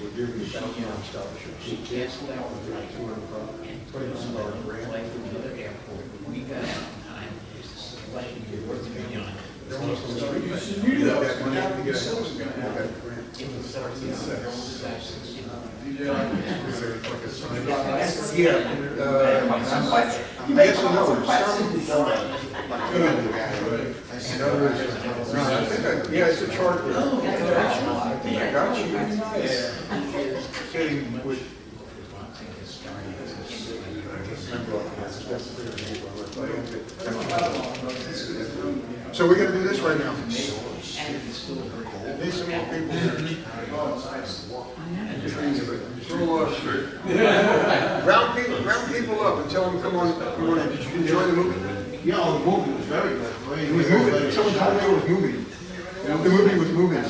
we're giving you $1,000 scholarship. She canceled out with like $200 grant. Like from another airport, we got out in time, it's like you're worth $1 million. You got that money, you got that grant. Yeah, yes and no. Yeah, it's a chart. I think I got you. Sitting with. So we're gonna do this right now. Need some more people here. Round people up and tell them, come on in. Did you enjoy the movie? Yeah, the movie was very good. It was moving. Someone told me it was moving. The movie was moving.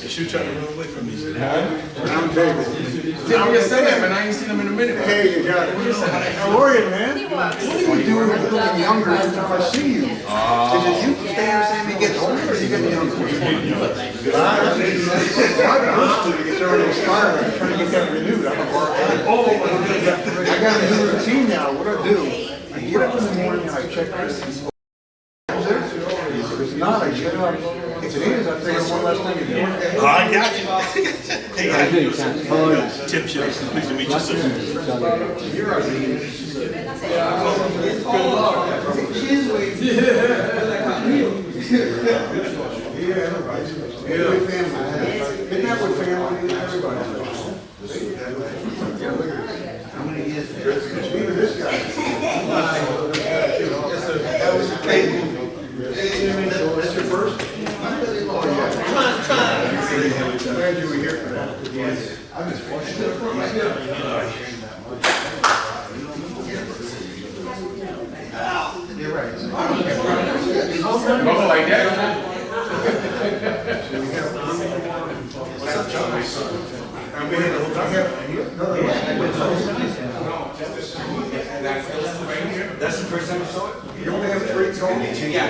She trying to run away from me. Roundtable. Tell me your son, man. I ain't seen him in a minute. Hey, you got it. How are you, man? What are you doing looking younger every time I see you? Is it you staying the same, you get older, or you get younger? I get already expired. I'm trying to get that renewed. I'm a bar guy. I got a new routine now. What do I do? I get up in the morning and I check this. If it's not, I get up. If it is, I figure one last thing to do. I got you. Hey, I do. Tim Shields, pleased to meet you, sir. Yeah, everybody's. With family. Isn't that what family is? Everybody's. How many years? Even this guy. That was a cake. That's your first? Oh, yeah. I'm glad you were here for that. Yes. I was fortunate. You're right. Like that. So we have and we That's the first time I saw it? You only have 3 total? Yeah.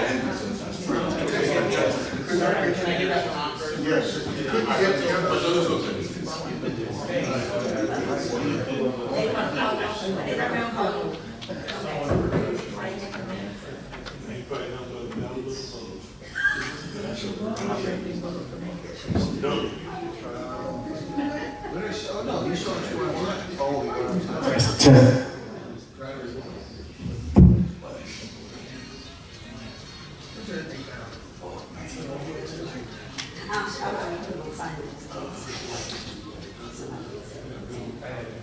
Yes. You couldn't get the other.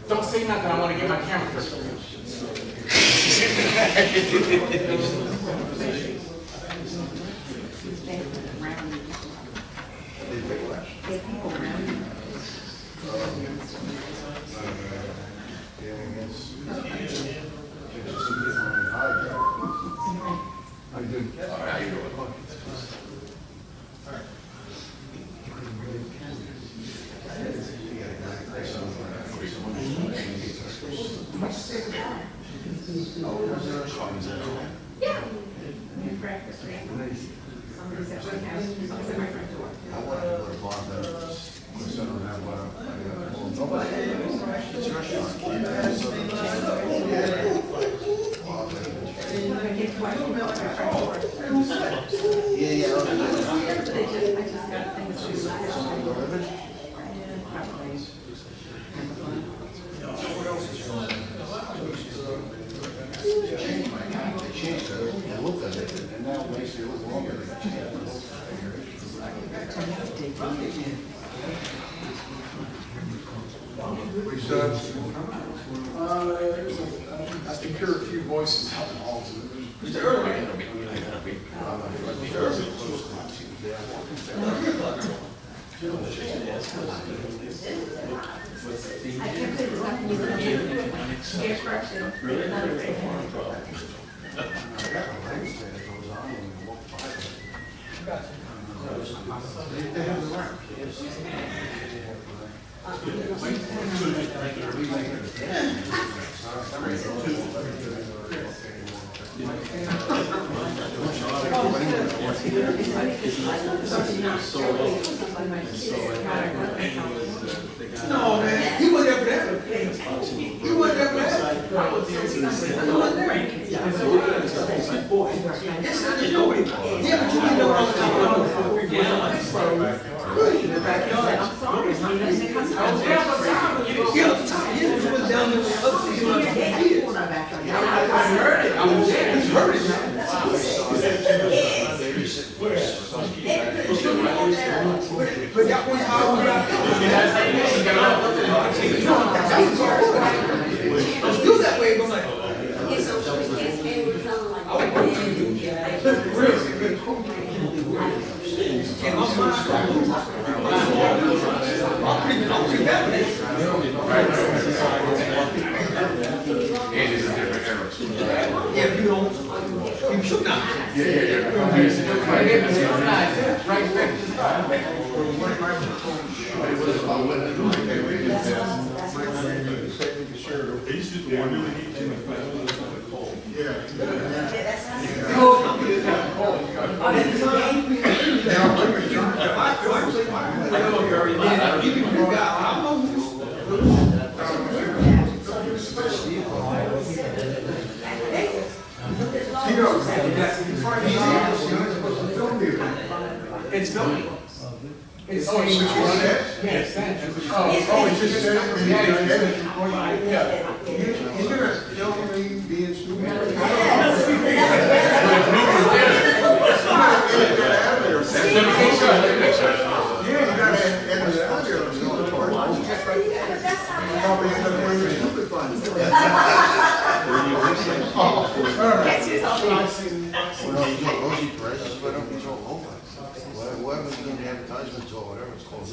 Don't say nothing, I want to get my camera first. I can hear a few voices out in the halls. No, man, he wasn't there for that. He wasn't there for that. He wasn't there. Yes, I know it. Yeah, but you didn't know what I was talking about. In the backyard. I'm sorry. I was there for time. Yeah, he was down there with the other people. I heard it. I was there. He heard it now. But that was how we got I'm still that way, but like, yeah, you don't, you should not. It's filming. It's saying what you said? Yes, thank you. Oh, it's just saying, he's gonna film me being stupid. Yeah, you gotta edit it out there. Probably end up wearing your stupid fun. Whoever's doing the advertisements or whatever it's called.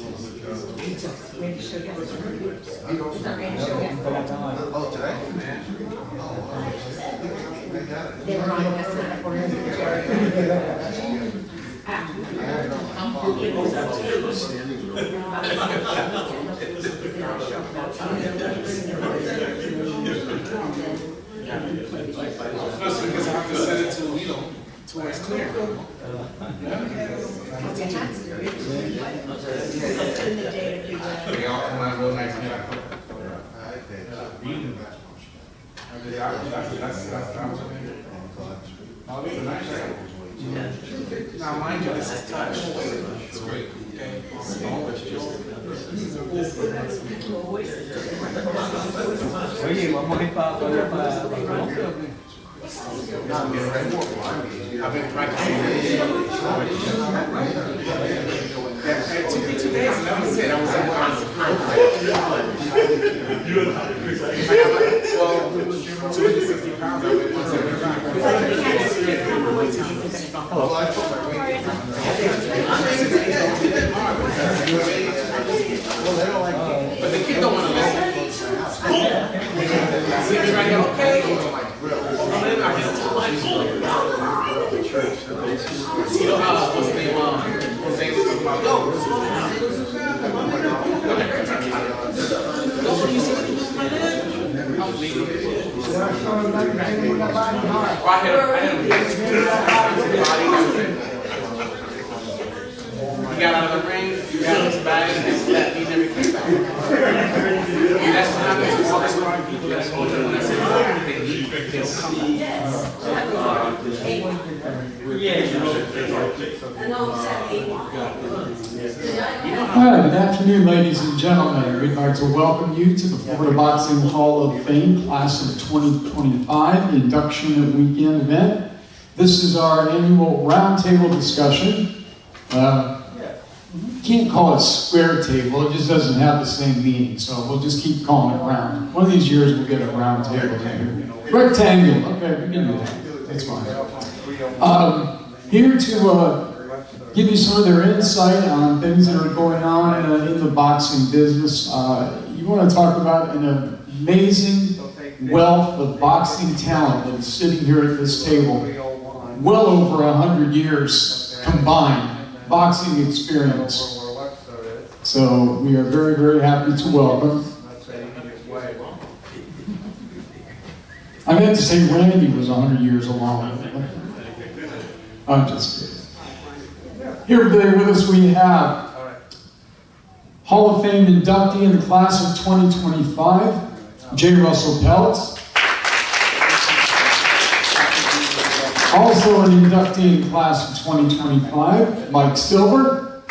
Oh, today? That's because I have to set it to, to where it's clear. They all come out real nice and black. Now, mind you, this is touch. It's great. Okay? Oye, vamos a ir para I've been practicing. It took me 2 days, and that was it. I was in well, 260 pounds. I went 175. Well, I told my weight. But the kid don't want to listen. He's right here, okay. You know how what's the name? Jose was talking about those. He got out of the ring, he got his bag, and left. He never came back. And that's what happens to all this kind of people that go there when I say, they'll come Hi, good afternoon, ladies and gentlemen. We'd like to welcome you to the Florida Boxing Hall of Fame Class of 2025 Induction Weekend event. This is our annual roundtable discussion. Can't call it square table, it just doesn't have the same meaning, so we'll just keep calling it round. One of these years we'll get a round table here. Rectangle, okay, we can do that, that's fine. Here to give you some of their insight on things that are going on in the boxing business. You want to talk about an amazing wealth of boxing talent that's sitting here at this table. Well over 100 years combined boxing experience. So we are very, very happy to welcome. I meant to say Randy was 100 years along. I'm just kidding. Here today with us we have Hall of Fame inductee in the class of 2025, J. Russell Peltz. Also an inductee in the class of 2025, Mike Silver.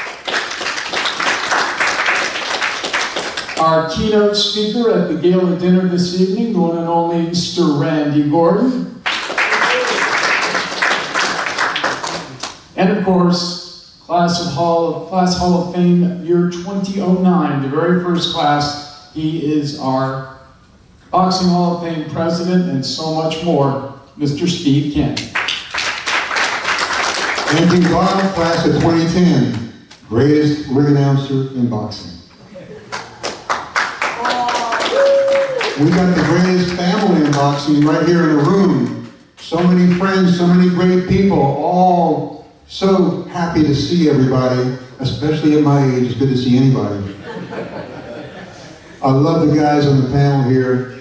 Our keynote speaker at the gala dinner this evening, the one and only Mr. Randy Gordon. And of course, Class Hall of Fame year 2009, the very first class. He is our Boxing Hall of Fame president and so much more, Mr. Steve Canton. Thank you, Bob. Class of 2010, greatest ring announcer in boxing. We got the greatest family in boxing right here in the room. So many friends, so many great people, all so happy to see everybody, especially at my age. It's good to see anybody. I love the guys on the panel here.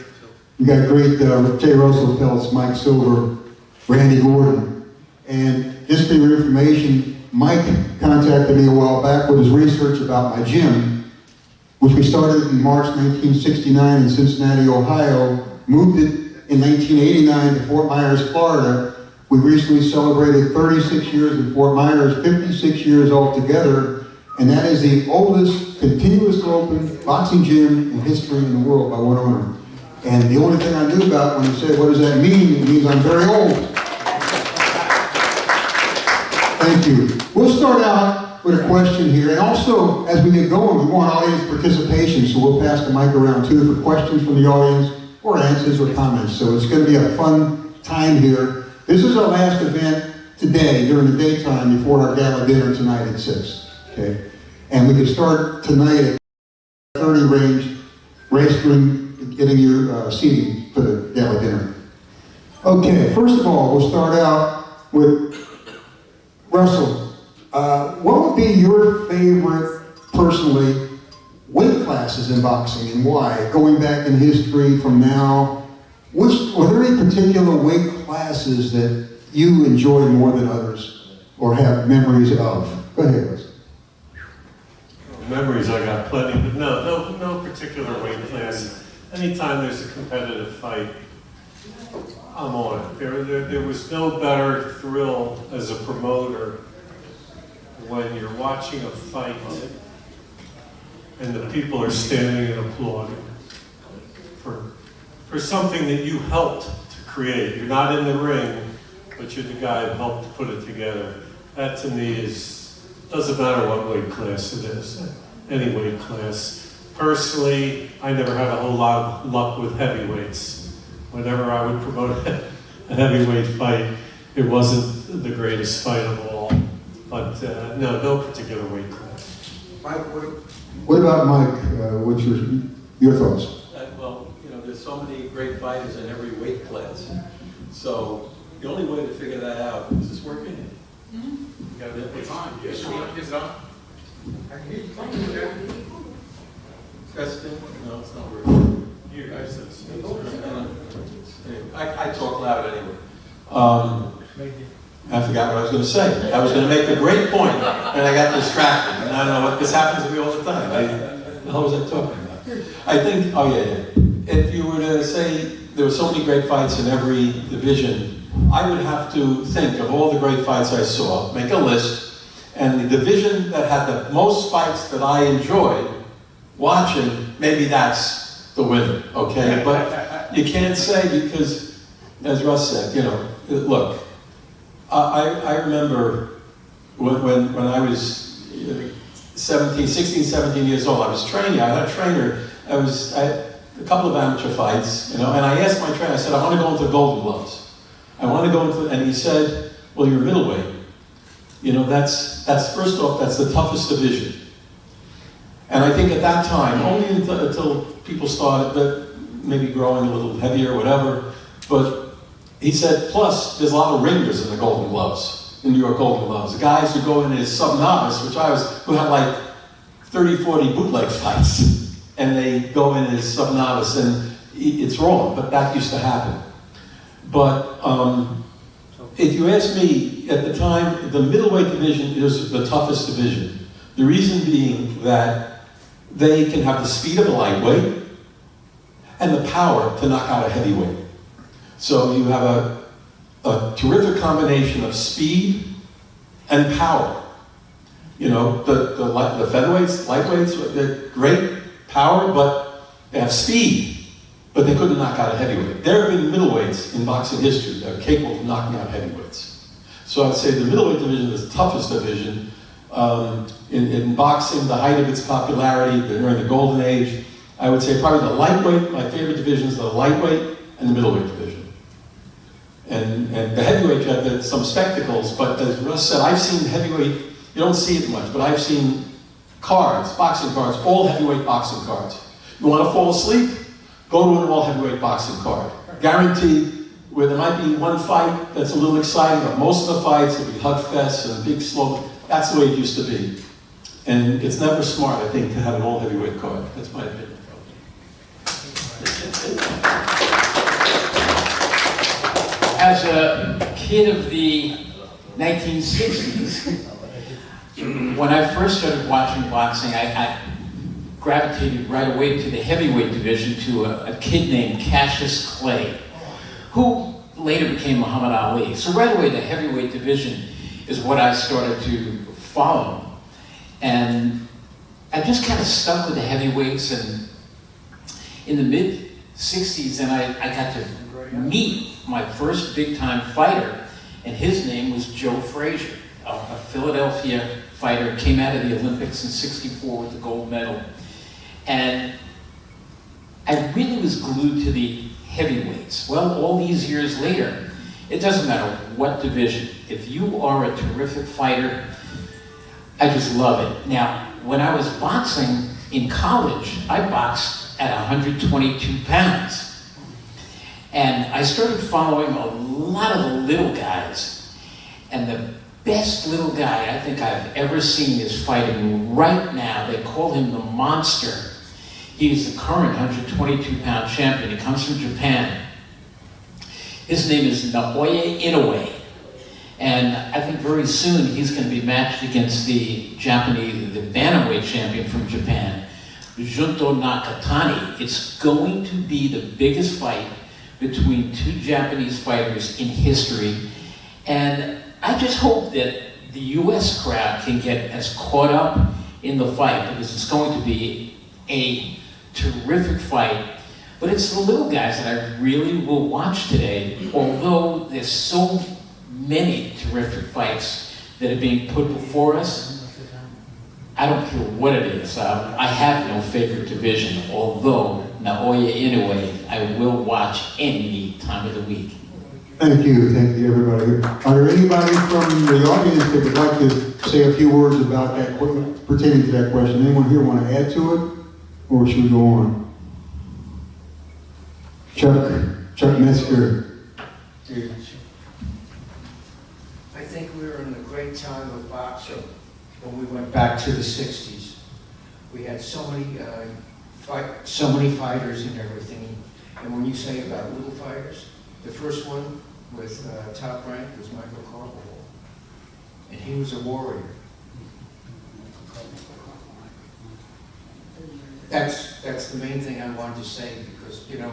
We got great J. Russell Peltz, Mike Silver, Randy Gordon. And just for your information, Mike contacted me a while back with his research about my gym, which we started in March 1969 in Cincinnati, Ohio, moved it in 1989 to Fort Myers, Florida. We recently celebrated 36 years in Fort Myers, 56 years altogether, and that is the oldest continuously open boxing gym in history in the world by one owner. And the only thing I knew about when he said, what does that mean? It means I'm very old. Thank you. We'll start out with a question here, and also, as we get going, we want audience participation, so we'll pass the mic around too for questions from the audience, or answers or comments. So it's going to be a fun time here. This is our last event today, during the daytime, before our gala dinner tonight at 6, okay? And we can start tonight at 30 range, registering, getting your seating for the gala dinner. Okay, first of all, we'll start out with Russell. What would be your favorite, personally, weight classes in boxing and why? Going back in history from now, were there any particular weight classes that you enjoy more than others or have memories of? Go ahead, Russ. Memories, I got plenty, but no particular weight class. Anytime there's a competitive fight, I'm on it. There was no better thrill as a promoter when you're watching a fight and the people are standing and applauding for something that you helped to create. You're not in the ring, but you're the guy who helped put it together. That to me doesn't matter what weight class it is, any weight class. Personally, I never had a whole lot of luck with heavyweights. Whenever I would promote a heavyweight fight, it wasn't the greatest fight of all. But no particular weight class. Mike, what about Mike? What's your thoughts? Well, there's so many great fighters in every weight class. So the only way to figure that out is this working? Mm-hmm. It's on. Is it on? I can hear you. Testing? No, it's not working. You guys, I talk loud anyway. I forgot what I was going to say. I was going to make a great point, and I got distracted. And I don't know what this happens to me all the time. What the hell was I talking about? I think, if you were to say there were so many great fights in every division, I would have to think of all the great fights I saw, make a list, and the division that had the most fights that I enjoyed watching, maybe that's the winner, okay? But you can't say because, as Russ said, look, I remember when I was 16, 17 years old, I was training, I had a trainer, I had a couple of amateur fights, and I asked my trainer, I said, I want to go into the Golden Gloves. I want to go into, and he said, well, you're middleweight. That's first off, that's the toughest division. And I think at that time, only until people started maybe growing a little heavier or whatever, but he said, plus, there's a lot of ringers in the Golden Gloves, in New York Golden Gloves. Guys who go in as sub-novice, who have like 30, 40 bootleg fights, and they go in as sub-novice, and it's wrong, but that used to happen. But if you ask me, at the time, the middleweight division is the toughest division. The reason being that they can have the speed of a lightweight and the power to knock out a heavyweight. So you have a terrific combination of speed and power. You know, the featherweights, lightweights, they're great power, but they have speed. But they couldn't knock out a heavyweight. There have been middleweights in boxing history that are capable of knocking out heavyweights. So I'd say the middleweight division is the toughest division. In boxing, the height of its popularity during the golden age, I would say probably the lightweight, my favorite divisions are the lightweight and the middleweight division. And the heavyweight, you have some spectacles, but as Russ said, I've seen heavyweight, you don't see it much, but I've seen cards, boxing cards, all heavyweight boxing cards. You want to fall asleep? Go to an all heavyweight boxing card. Guaranteed, where there might be one fight that's a little exciting, but most of the fights will be hug fests and big slow. That's the way it used to be. And it's never smart, I think, to have an all heavyweight card. That's my opinion. As a kid of the 1960s, when I first started watching boxing, I gravitated right away to the heavyweight division to a kid named Cassius Clay, who later became Muhammad Ali. So right away, the heavyweight division is what I started to follow. And I just kind of stuck with the heavyweights, and in the mid-60s, and I got to meet my first big-time fighter, and his name was Joe Frazier, a Philadelphia fighter, came out of the Olympics in '64 with the gold medal. And I really was glued to the heavyweights. Well, all these years later, it doesn't matter what division. If you are a terrific fighter, I just love it. Now, when I was boxing in college, I boxed at 122 pounds. And I started following a lot of the little guys. And the best little guy I think I've ever seen is fighting right now. They call him the Monster. He's the current 122-pound champion. He comes from Japan. His name is Naoya Inoue. And I think very soon he's going to be matched against the bantamweight champion from Japan, Junto Nakatani. It's going to be the biggest fight between two Japanese fighters in history. And I just hope that the US crowd can get as caught up in the fight, because it's going to be a terrific fight. But it's the little guys that I really will watch today, although there's so many terrific fights that are being put before us. I don't care what it is. I have no favorite division, although Naoya Inoue, I will watch any time of the week. Thank you, everybody. Are there anybody from the audience that would like to say a few words about that, pertaining to that question? Anyone here want to add to it, or should we go on? Chuck Metzger. I think we were in a great time of boxing when we went back to the 60s. We had so many fighters and everything. And when you say about little fighters, the first one with top rank was Michael Carvalho. And he was a warrior. That's the main thing I wanted to say, because, you know,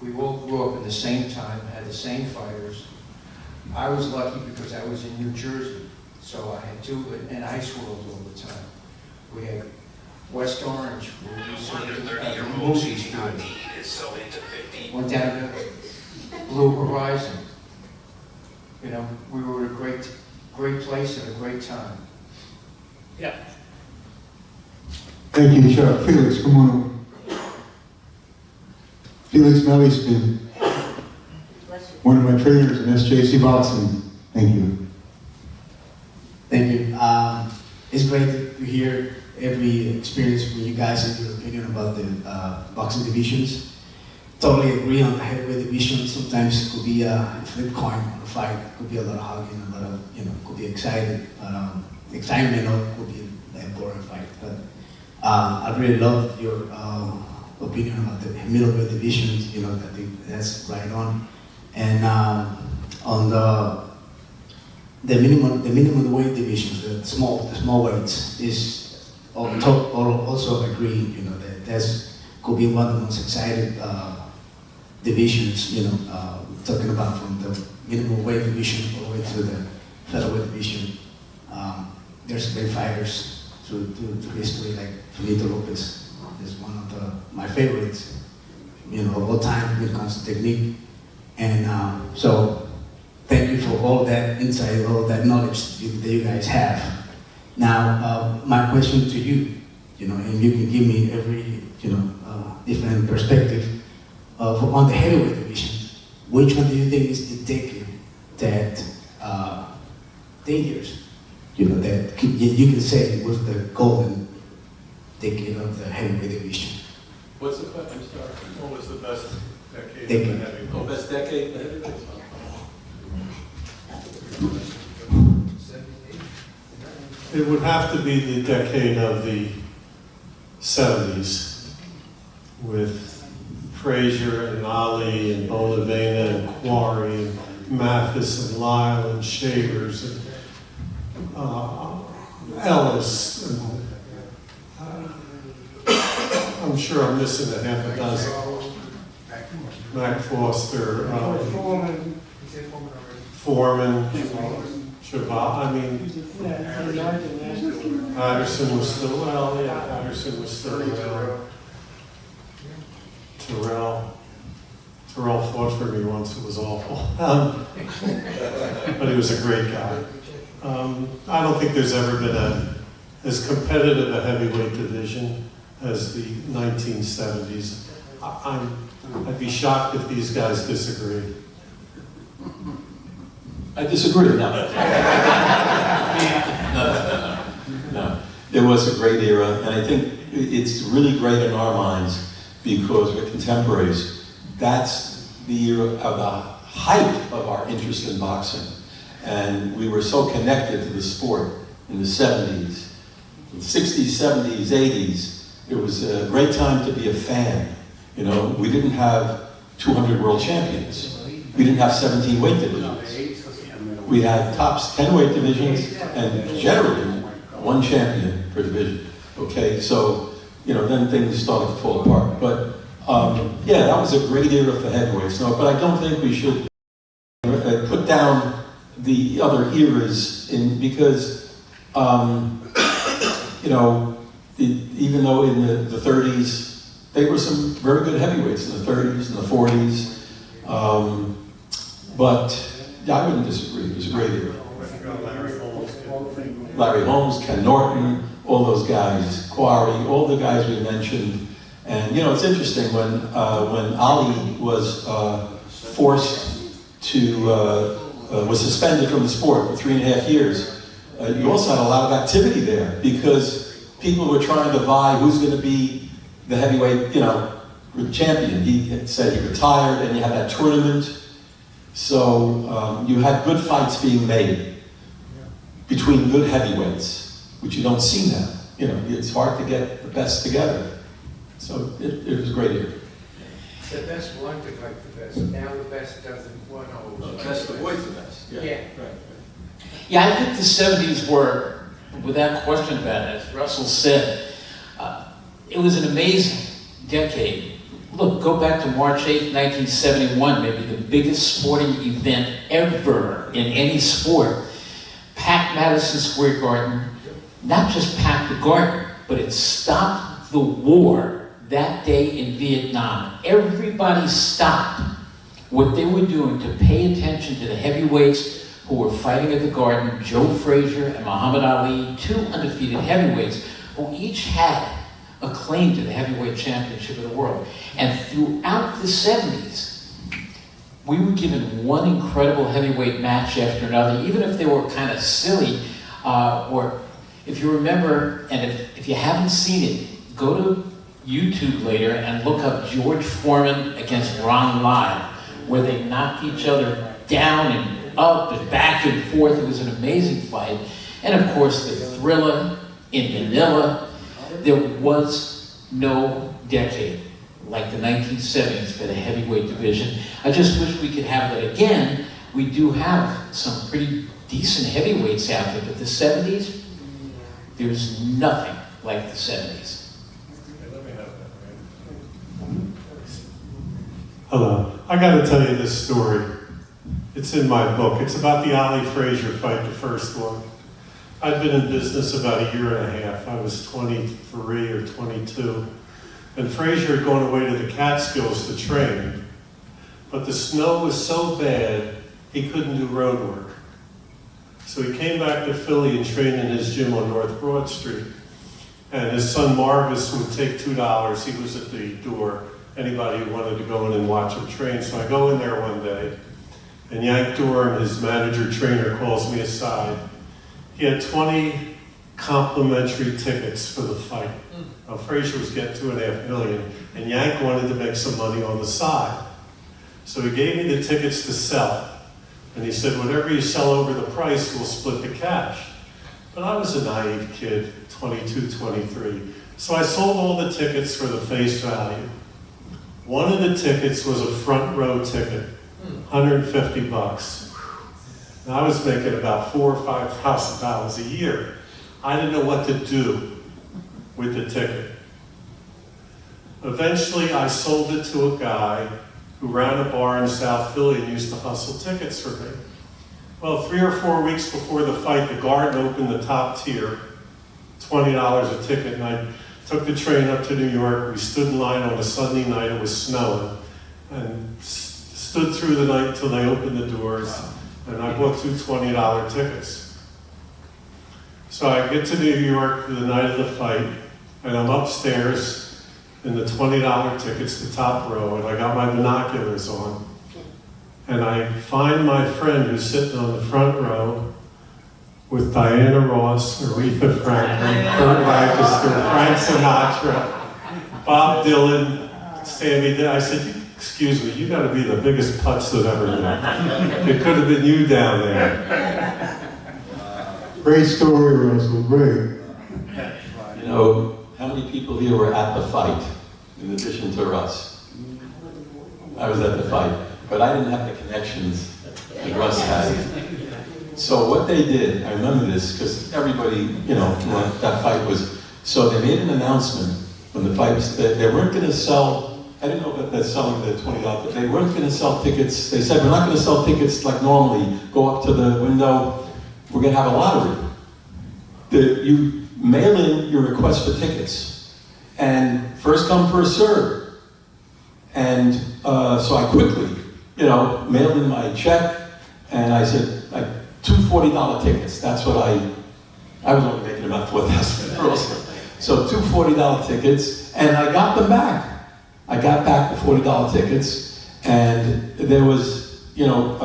we all grew up in the same time, had the same fighters. I was lucky because I was in New Jersey, so I had two in Ice World all the time. We had West Orange, where we saw the movies. Went down to Blue Horizon. You know, we were at a great place at a great time. Yeah. Thank you, Chuck. Felix, come on over. Felix Melliston, one of my trainers in SJC Boxing. Thank you. Thank you. It's great to hear every experience from you guys and your opinion about the boxing divisions. Totally agree on the heavyweight division. Sometimes it could be a flip coin on a fight. It could be a lot of hugging, a lot of, could be excited. Excitement, or it could be a boring fight. But I really love your opinion about the middleweight divisions. That's right on. And on the the minimum weight divisions, the small weights, is also agree, you know, that that's could be one of the most exciting divisions, you know, talking about from the minimum weight division all the way to the featherweight division. There's great fighters to history, like Finito Lopez is one of my favorites, you know, of all time when it comes to technique. And so thank you for all that insight, all that knowledge that you guys have. Now, my question to you, you know, and you can give me every, you know, different perspective on the heavyweight division. Which one do you think is the decade that 10 years, you know, that you can say was the golden decade of the heavyweight division? What's the question? I'm sorry. What was the best decade? Decade. Of the heavyweight? Oh, best decade of the heavyweight? It would have to be the decade of the 70s with Frazier and Ali and Bonavena and Quarry and Mathis and Lyle and Shavers and Ellis. And, I'm sure I'm missing a half a dozen. Mac Foster, Foreman, Shabbat. I mean, Patterson was still, well, yeah, Patterson was still around. Terrell fought for me once, it was awful. But he was a great guy. I don't think there's ever been as competitive a heavyweight division as the 1970s. I'd be shocked if these guys disagree. I disagree. No. It was a great era, and I think it's really great in our minds because we're contemporaries. That's the era of the height of our interest in boxing. And we were so connected to the sport in the 70s, the 60s, 70s, 80s. It was a great time to be a fan. You know, we didn't have 200 world champions. We didn't have 17 weight divisions. We had tops 10 weight divisions and generally one champion per division. Okay, so, you know, then things started to fall apart. But yeah, that was a great era for heavyweights. No, but I don't think we should put down the other eras because, you know, even though in the 30s, there were some very good heavyweights in the 30s and the 40s. But yeah, I wouldn't disagree. It was a great era. Larry Holmes, Ken Norton, all those guys, Quarry, all the guys we mentioned. And you know, it's interesting when Ali was forced to was suspended from the sport for 3.5 years. You also had a lot of activity there because people were trying to vie who's going to be the heavyweight, you know, champion. He had said he retired, and you had that tournament. So you had good fights being made between good heavyweights, which you don't see now. You know, it's hard to get the best together. So it was a great year. The best one to fight the best. Now the best doesn't want to. The best avoids the best. Yeah. Right. Yeah, I think the 70s were, without question about it, as Russell said, it was an amazing decade. Look, go back to March 8th, 1971, maybe the biggest sporting event ever in any sport. Packed Madison Square Garden, not just packed the garden, but it stopped the war that day in Vietnam. Everybody stopped what they were doing to pay attention to the heavyweights who were fighting at the Garden, Joe Frazier and Muhammad Ali, two undefeated heavyweights who each had a claim to the heavyweight championship of the world. And throughout the 70s, we were given one incredible heavyweight match after another, even if they were kind of silly, or if you remember, and if you haven't seen it, go to YouTube later and look up George Foreman against Ron Lyle, where they knocked each other down and up and back and forth. It was an amazing fight. And of course, the thriller in Manila. There was no decade like the 1970s for the heavyweight division. I just wish we could have that again. We do have some pretty decent heavyweights out there, but the 70s, there's nothing like the 70s. Hello. I got to tell you this story. It's in my book. It's about the Ali Frazier fight, the first one. I'd been in business about a year and a half. I was 23 or 22. And Frazier had gone away to the Catskills to train. But the snow was so bad, he couldn't do road work. So he came back to Philly and trained in his gym on North Broad Street. And his son Marvis would take $2. He was at the door. Anybody who wanted to go in and watch him train. So I go in there one day, and Yank Durham, his manager trainer, calls me aside. He had 20 complimentary tickets for the fight. Now, Frazier was getting $2.5 million, and Yank wanted to make some money on the side. So he gave me the tickets to sell. And he said, whatever you sell over the price, we'll split the cash. But I was a naive kid, 22, 23. So I sold all the tickets for the face value. One of the tickets was a front row ticket, $150. Now, I was making about $4,000 or $5,000 a year. I didn't know what to do with the ticket. Eventually, I sold it to a guy who ran a bar in South Philly and used to hustle tickets for me. Well, 3 or 4 weeks before the fight, the Garden opened the top tier, $20 a ticket, and I took the train up to New York. We stood in line on a Sunday night, it was snowing, and stood through the night until they opened the doors, and I bought 2 $20 tickets. So I get to New York the night of the fight, and I'm upstairs in the $20 tickets, the top row, and I got my binoculars on. And I find my friend who's sitting on the front row with Diana Ross, Aretha Franklin, Kurt Lancaster, Frank Sinatra, Bob Dylan, Sammy Davis. I said, excuse me, you gotta be the biggest putz that ever lived. It could have been you down there. Great story, Russell, great. You know, how many people here were at the fight, in addition to Russ? I was at the fight, but I didn't have the connections that Russ had. So what they did, I remember this, because everybody, you know, when that fight was, so they made an announcement when the fight was, that they weren't going to sell, I didn't know about that selling the $20, but they weren't going to sell tickets. They said, we're not going to sell tickets like normally, go up to the window, we're going to have a lottery. You mail in your request for tickets, and first come, first serve. And so I quickly, you know, mailed in my check, and I said, like, 2 $40 tickets. That's what I was only making about $4,000. So 2 $40 tickets, and I got them back. I got back the $40 tickets, and there was, you know,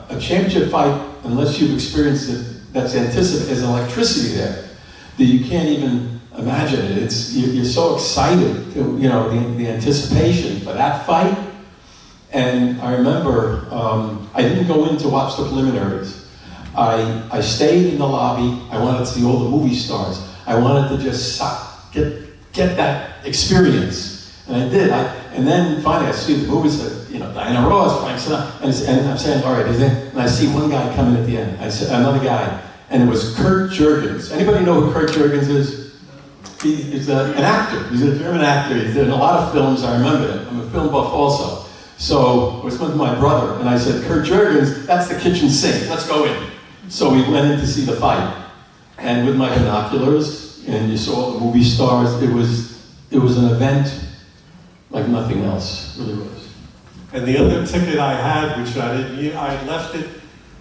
a championship fight, unless you've experienced it, that's anticipated, there's electricity there that you can't even imagine it. You're so excited, to, you know, the anticipation for that fight. And I remember, I didn't go in to watch the preliminaries. I stayed in the lobby. I wanted to see all the movie stars. I wanted to just get that experience. And I did. And then finally I see the movies, you know, Diana Ross, Frank Sinatra, and I'm saying, all right, and I see one guy coming at the end. I see another guy, and it was Kurt Jurgens. Anybody know who Kurt Jurgens is? He's an actor. He's a German actor. He's in a lot of films. I remember him. I'm a film buff also. So I was with my brother, and I said, Kurt Jurgens, that's the kitchen sink. Let's go in. So we went in to see the fight. And with my binoculars, and you saw the movie stars, it was an event like nothing else. It really was. And the other ticket I had, which I left it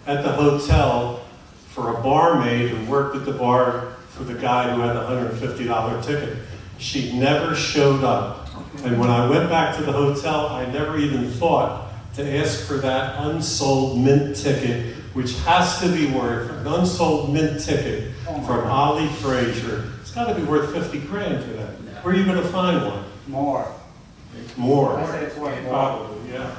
at the hotel for a barmaid who worked at the bar for the guy who had the $150 ticket. She never showed up. And when I went back to the hotel, I never even thought to ask for that unsold mint ticket, which has to be worth, an unsold mint ticket from Ali Frazier. It's got to be worth 50 grand today. Where are you going to find one? More. More. I say it's worth more. Probably, yeah.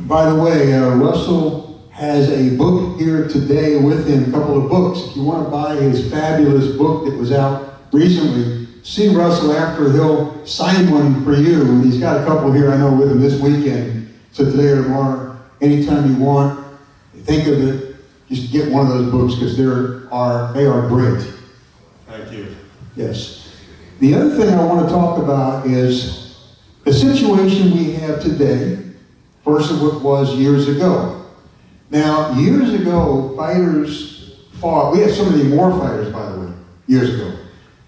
By the way, Russell has a book here today with him, a couple of books. If you want to buy his fabulous book that was out recently, see Russell after, he'll sign one for you. And he's got a couple here I know with him this weekend, so today or tomorrow. anytime you want. Think of it, just get one of those books because they are great. Thank you. Yes. The other thing I want to talk about is the situation we have today versus what was years ago. Now, years ago, fighters fought, we had so many more fighters, by the way, years ago.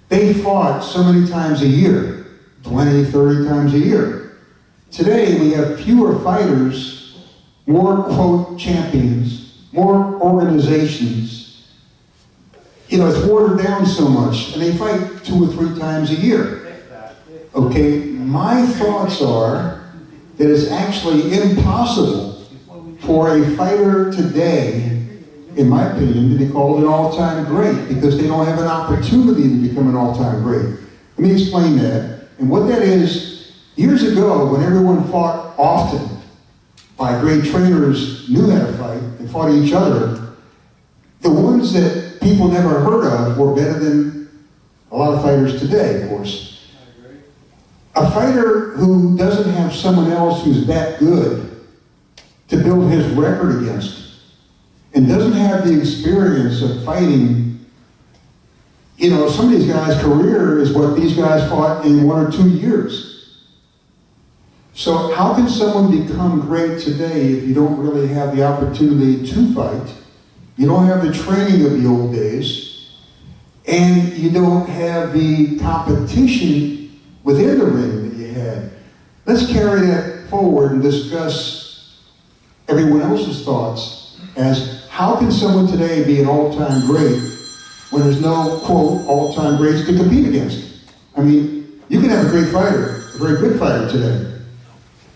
They fought so many times a year, 20, 30 times a year. Today, we have fewer fighters, more, quote, champions, more organizations. You know, it's watered down so much, and they fight 2 or 3 times a year. Okay, my thoughts are that it's actually impossible for a fighter today, in my opinion, to be called an all-time great because they don't have an opportunity to become an all-time great. Let me explain that. And what that is, years ago, when everyone fought often, by great trainers knew how to fight and fought each other, the ones that people never heard of were better than a lot of fighters today, of course. A fighter who doesn't have someone else who's that good to build his record against and doesn't have the experience of fighting, you know, some of these guys' career is what these guys fought in 1 or 2 years. So how can someone become great today if you don't really have the opportunity to fight? You don't have the training of the old days, and you don't have the competition within the ring that you had. Let's carry that forward and discuss everyone else's thoughts as how can someone today be an all-time great when there's no, quote, all-time greats to compete against? I mean, you can have a great fighter, a very good fighter today,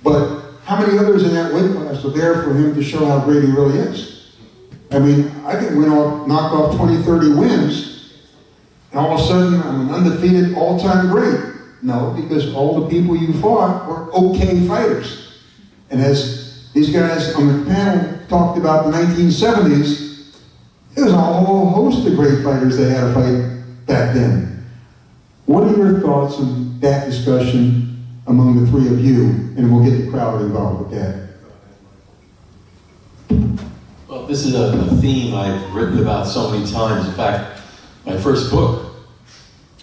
but how many others in that weight class are there for him to show how great he really is? I mean, I can knock off 20, 30 wins, and all of a sudden I'm an undefeated all-time great. No, because all the people you fought were okay fighters. And as these guys on the panel talked about the 1970s, there was a whole host of great fighters they had to fight back then. What are your thoughts on that discussion among the 3 of you? And we'll get the crowd involved with that. Well, this is a theme I've written about so many times. In fact, my first book,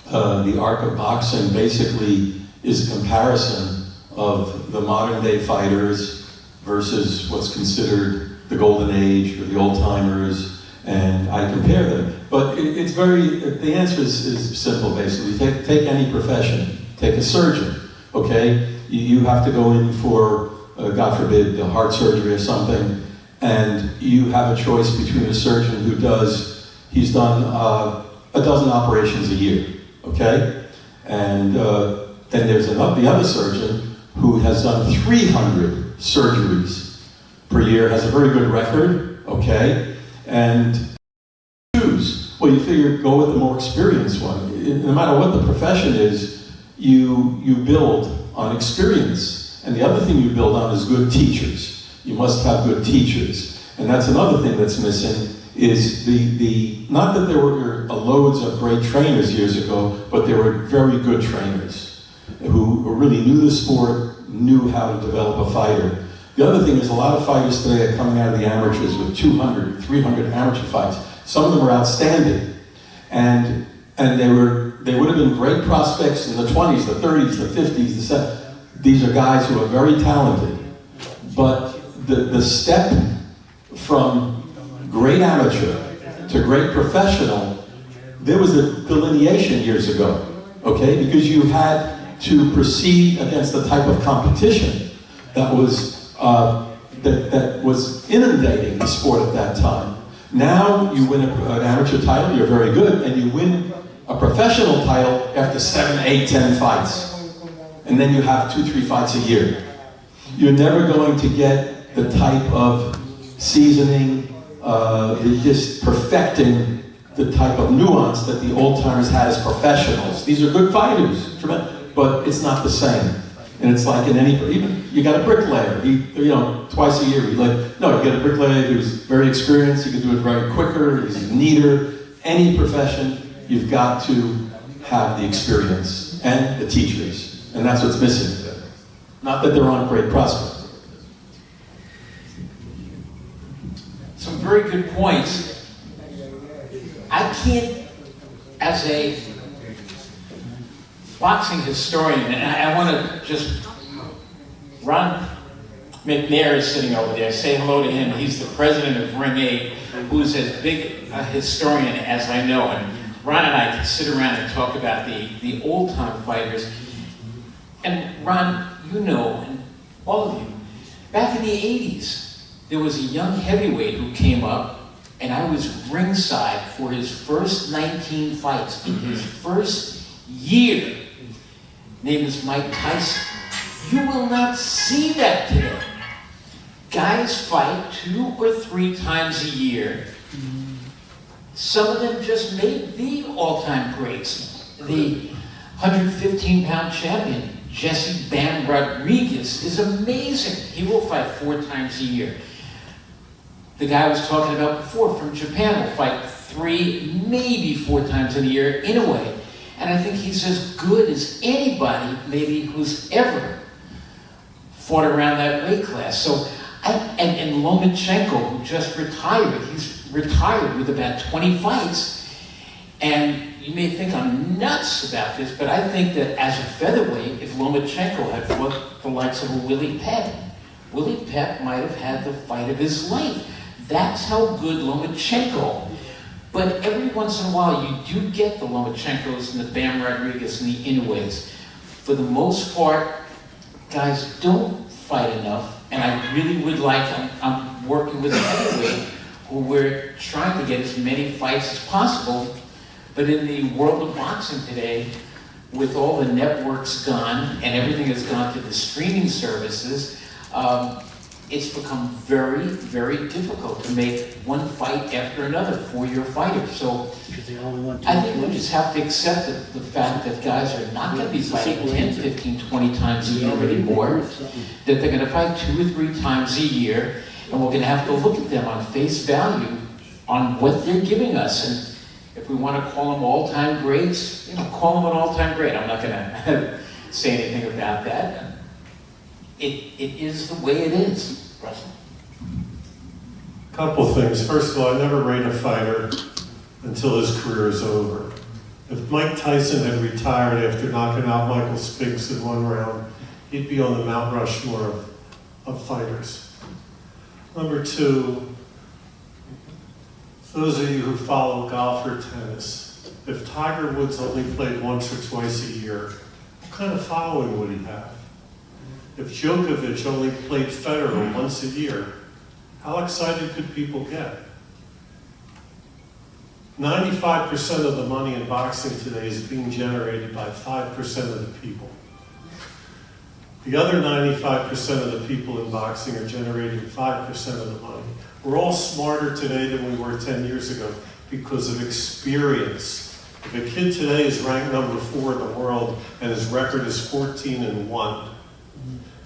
The Art of Boxing, basically is a comparison of the modern day fighters versus what's considered the golden age or the old timers, and I compare them. But it's the answer is simple basically. Take any profession, take a surgeon, okay? You have to go in for, God forbid, the heart surgery or something, and you have a choice between a surgeon he's done a dozen operations a year, okay? And then there's the other surgeon who has done 300 surgeries per year, has a very good record, okay? And choose, well, you figure go with the more experienced one. No matter what the profession is, you build on experience. And the other thing you build on is good teachers. You must have good teachers. And that's another thing that's missing is not that there were loads of great trainers years ago, but there were very good trainers who really knew the sport, knew how to develop a fighter. The other thing is a lot of fighters today are coming out of the amateurs with 200, 300 amateur fights. Some of them are outstanding. And they would have been great prospects in the 20s, the 30s, the 50s, the 70s. These are guys who are very talented. But the step from great amateur to great professional, there was a delineation years ago, okay? Because you had to proceed against the type of competition that was inundating the sport at that time. Now you win an amateur title, you're very good, and you win a professional title after 7, 8, 10 fights. And then you have 2, 3 fights a year. You're never going to get the type of seasoning, just perfecting the type of nuance that the old-timers had as professionals. These are good fighters, but it's not the same. And it's like in even you got a bricklayer, twice a year, you get a bricklayer who's very experienced, he can do it very quicker, he's neater. Any profession, you've got to have the experience and the teachers, and that's what's missing. Not that there aren't great prospects. some very good points. I can't, as a boxing historian, and I want to just, Ron McNair is sitting over there. Say hello to him. He's the president of Ring 8, who's as big a historian as I know. And Ron and I can sit around and talk about the old-time fighters. And Ron, you know, and all of you, back in the 80s, there was a young heavyweight who came up, and I was ringside for his first 19 fights in his first year. Name is Mike Tyson. You will not see that today. Guys fight 2 or 3 times a year. Some of them just made the all-time greats. The 115-pound champion, Jesse Bam Rodriguez, is amazing. He will fight 4 times a year. The guy I was talking about before from Japan will fight 3, maybe 4 times in a year in a way. And I think he's as good as anybody maybe who's ever fought around that weight class. So, and Lomachenko, who just retired, he's retired with about 20 fights. And you may think I'm nuts about this, but I think that as a featherweight, if Lomachenko had fought the likes of a Willie Pett might have had the fight of his life. That's how good Lomachenko. But every once in a while, you do get the Lomachenkos and the Bam Rodriguez and the Inoues. For the most part, guys don't fight enough. And I really would like, I'm working with a heavyweight who we're trying to get as many fights as possible. But in the world of boxing today, with all the networks gone and everything has gone to the streaming services, it's become very, very difficult to make one fight after another for your fighter. So I think we just have to accept the fact that guys are not going to be fighting 10, 15, 20 times a year anymore, that they're going to fight 2 or 3 times a year, and we're going to have to look at them on face value on what they're giving us. And if we want to call them all-time greats, call them an all-time great. I'm not going to say anything about that. It is the way it is, Russell. Couple things. First of all, I never rate a fighter until his career is over. If Mike Tyson had retired after knocking out Michael Spinks in 1 round, he'd be on the Mount Rushmore of fighters. Number 2, those of you who follow golf or tennis, if Tiger Woods only played once or twice a year, what kind of following would he have? If Djokovic only played Federer once a year, how excited could people get? 95% of the money in boxing today is being generated by 5% of the people. The other 95% of the people in boxing are generating 5% of the money. We're all smarter today than we were 10 years ago because of experience. If a kid today is ranked number 4 in the world and his record is 14-1,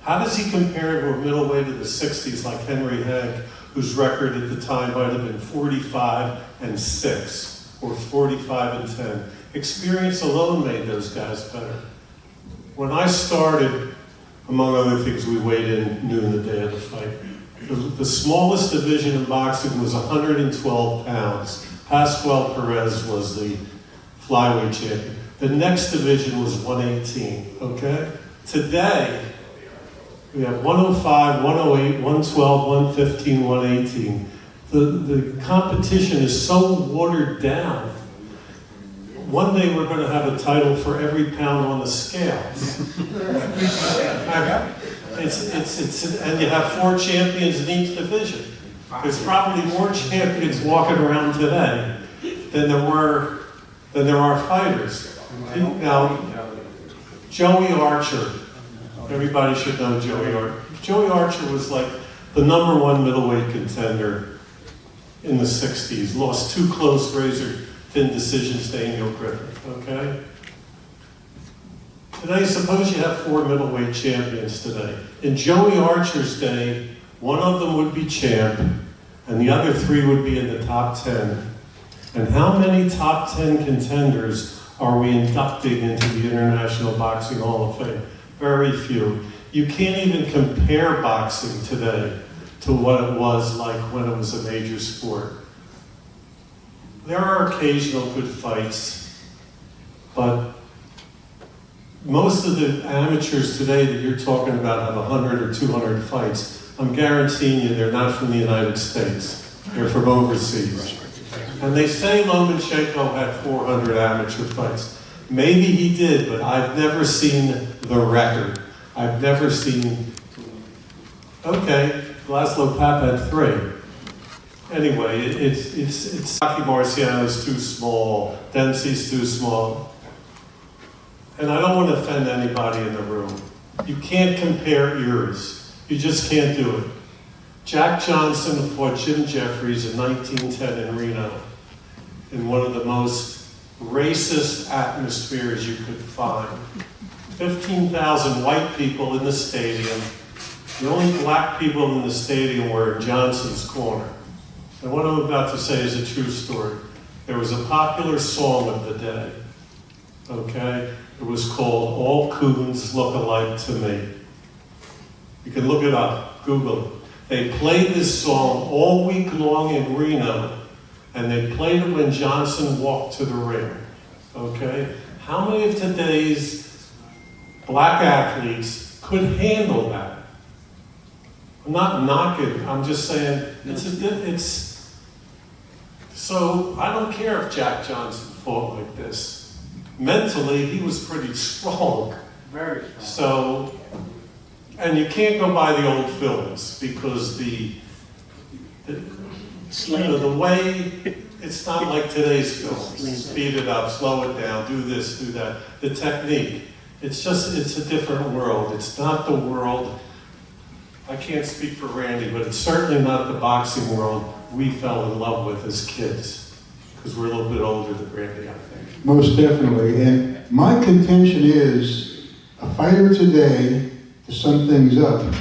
how does he compare to a middleweight of the 60s like Henry Hank, whose record at the time might have been 45-6 or 45-10? Experience alone made those guys better. When I started, among other things, we weighed in noon the day of the fight. The smallest division in boxing was 112 pounds. Pascual Perez was the flyweight champion. The next division was 118, okay? Today, we have 105, 108, 112, 115, 118. The competition is so watered down. One day we're going to have a title for every pound on the scale. And you have 4 champions in each division. There's probably more champions walking around today than there are fighters. Now, Joey Archer. Everybody should know Joey Archer. Joey Archer was like the #1 middleweight contender in the 60s. Lost 2 close razor-thin decisions to Daniel Griffith, okay? Today, suppose you have 4 middleweight champions today. In Joey Archer's day, one of them would be champ, and the other 3 would be in the top 10. And how many top 10 contenders are we inducting into the International Boxing Hall of Fame? Very few. You can't even compare boxing today to what it was like when it was a major sport. There are occasional good fights, but most of the amateurs today that you're talking about have 100 or 200 fights. I'm guaranteeing you they're not from the United States. They're from overseas. And they say Lomachenko had 400 amateur fights. Maybe he did, but I've never seen the record. I've never seen, okay, Laszlo Papp had 3. Anyway, it's Rocky Marciano's too small, Dempsey's too small. And I don't want to offend anybody in the room. You can't compare eras. You just can't do it. Jack Johnson fought Jim Jeffries in 1910 in Reno in one of the most racist atmospheres you could find. 15,000 white people in the stadium. The only black people in the stadium were in Johnson's corner. And what I'm about to say is a true story. There was a popular song of the day, okay? It was called All Coons Look Alike to Me. You can look it up, Google it. They played this song all week long in Reno, and they played it when Johnson walked to the ring, okay? How many of today's black athletes could handle that? I'm not knocking, I'm just saying, so I don't care if Jack Johnson fought like this. Mentally, he was pretty strong. Very strong. So, and you can't go by the old films because the way, it's not like today's films. Speed it up, slow it down, do this, do that. The technique, it's a different world. It's not the world, I can't speak for Randy, but it's certainly not the boxing world we fell in love with as kids, because we're a little bit older than Randy, I think. Most definitely, and my contention is a fighter today, to sum things up,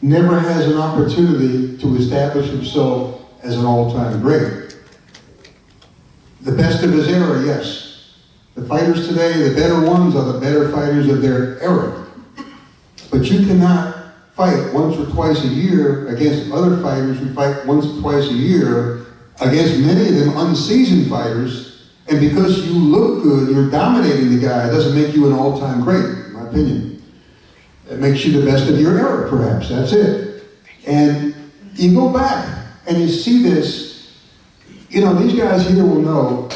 never has an opportunity to establish himself as an all-time great. The best of his era, yes. The fighters today, the better ones, are the better fighters of their era. But you cannot fight once or twice a year against other fighters who fight once or twice a year against many of them unseasoned fighters, and because you look good, you're dominating the guy, it doesn't make you an all-time great, in my opinion. It makes you the best of your era, perhaps, that's it. And you go back and you see this, you know, these guys here will know,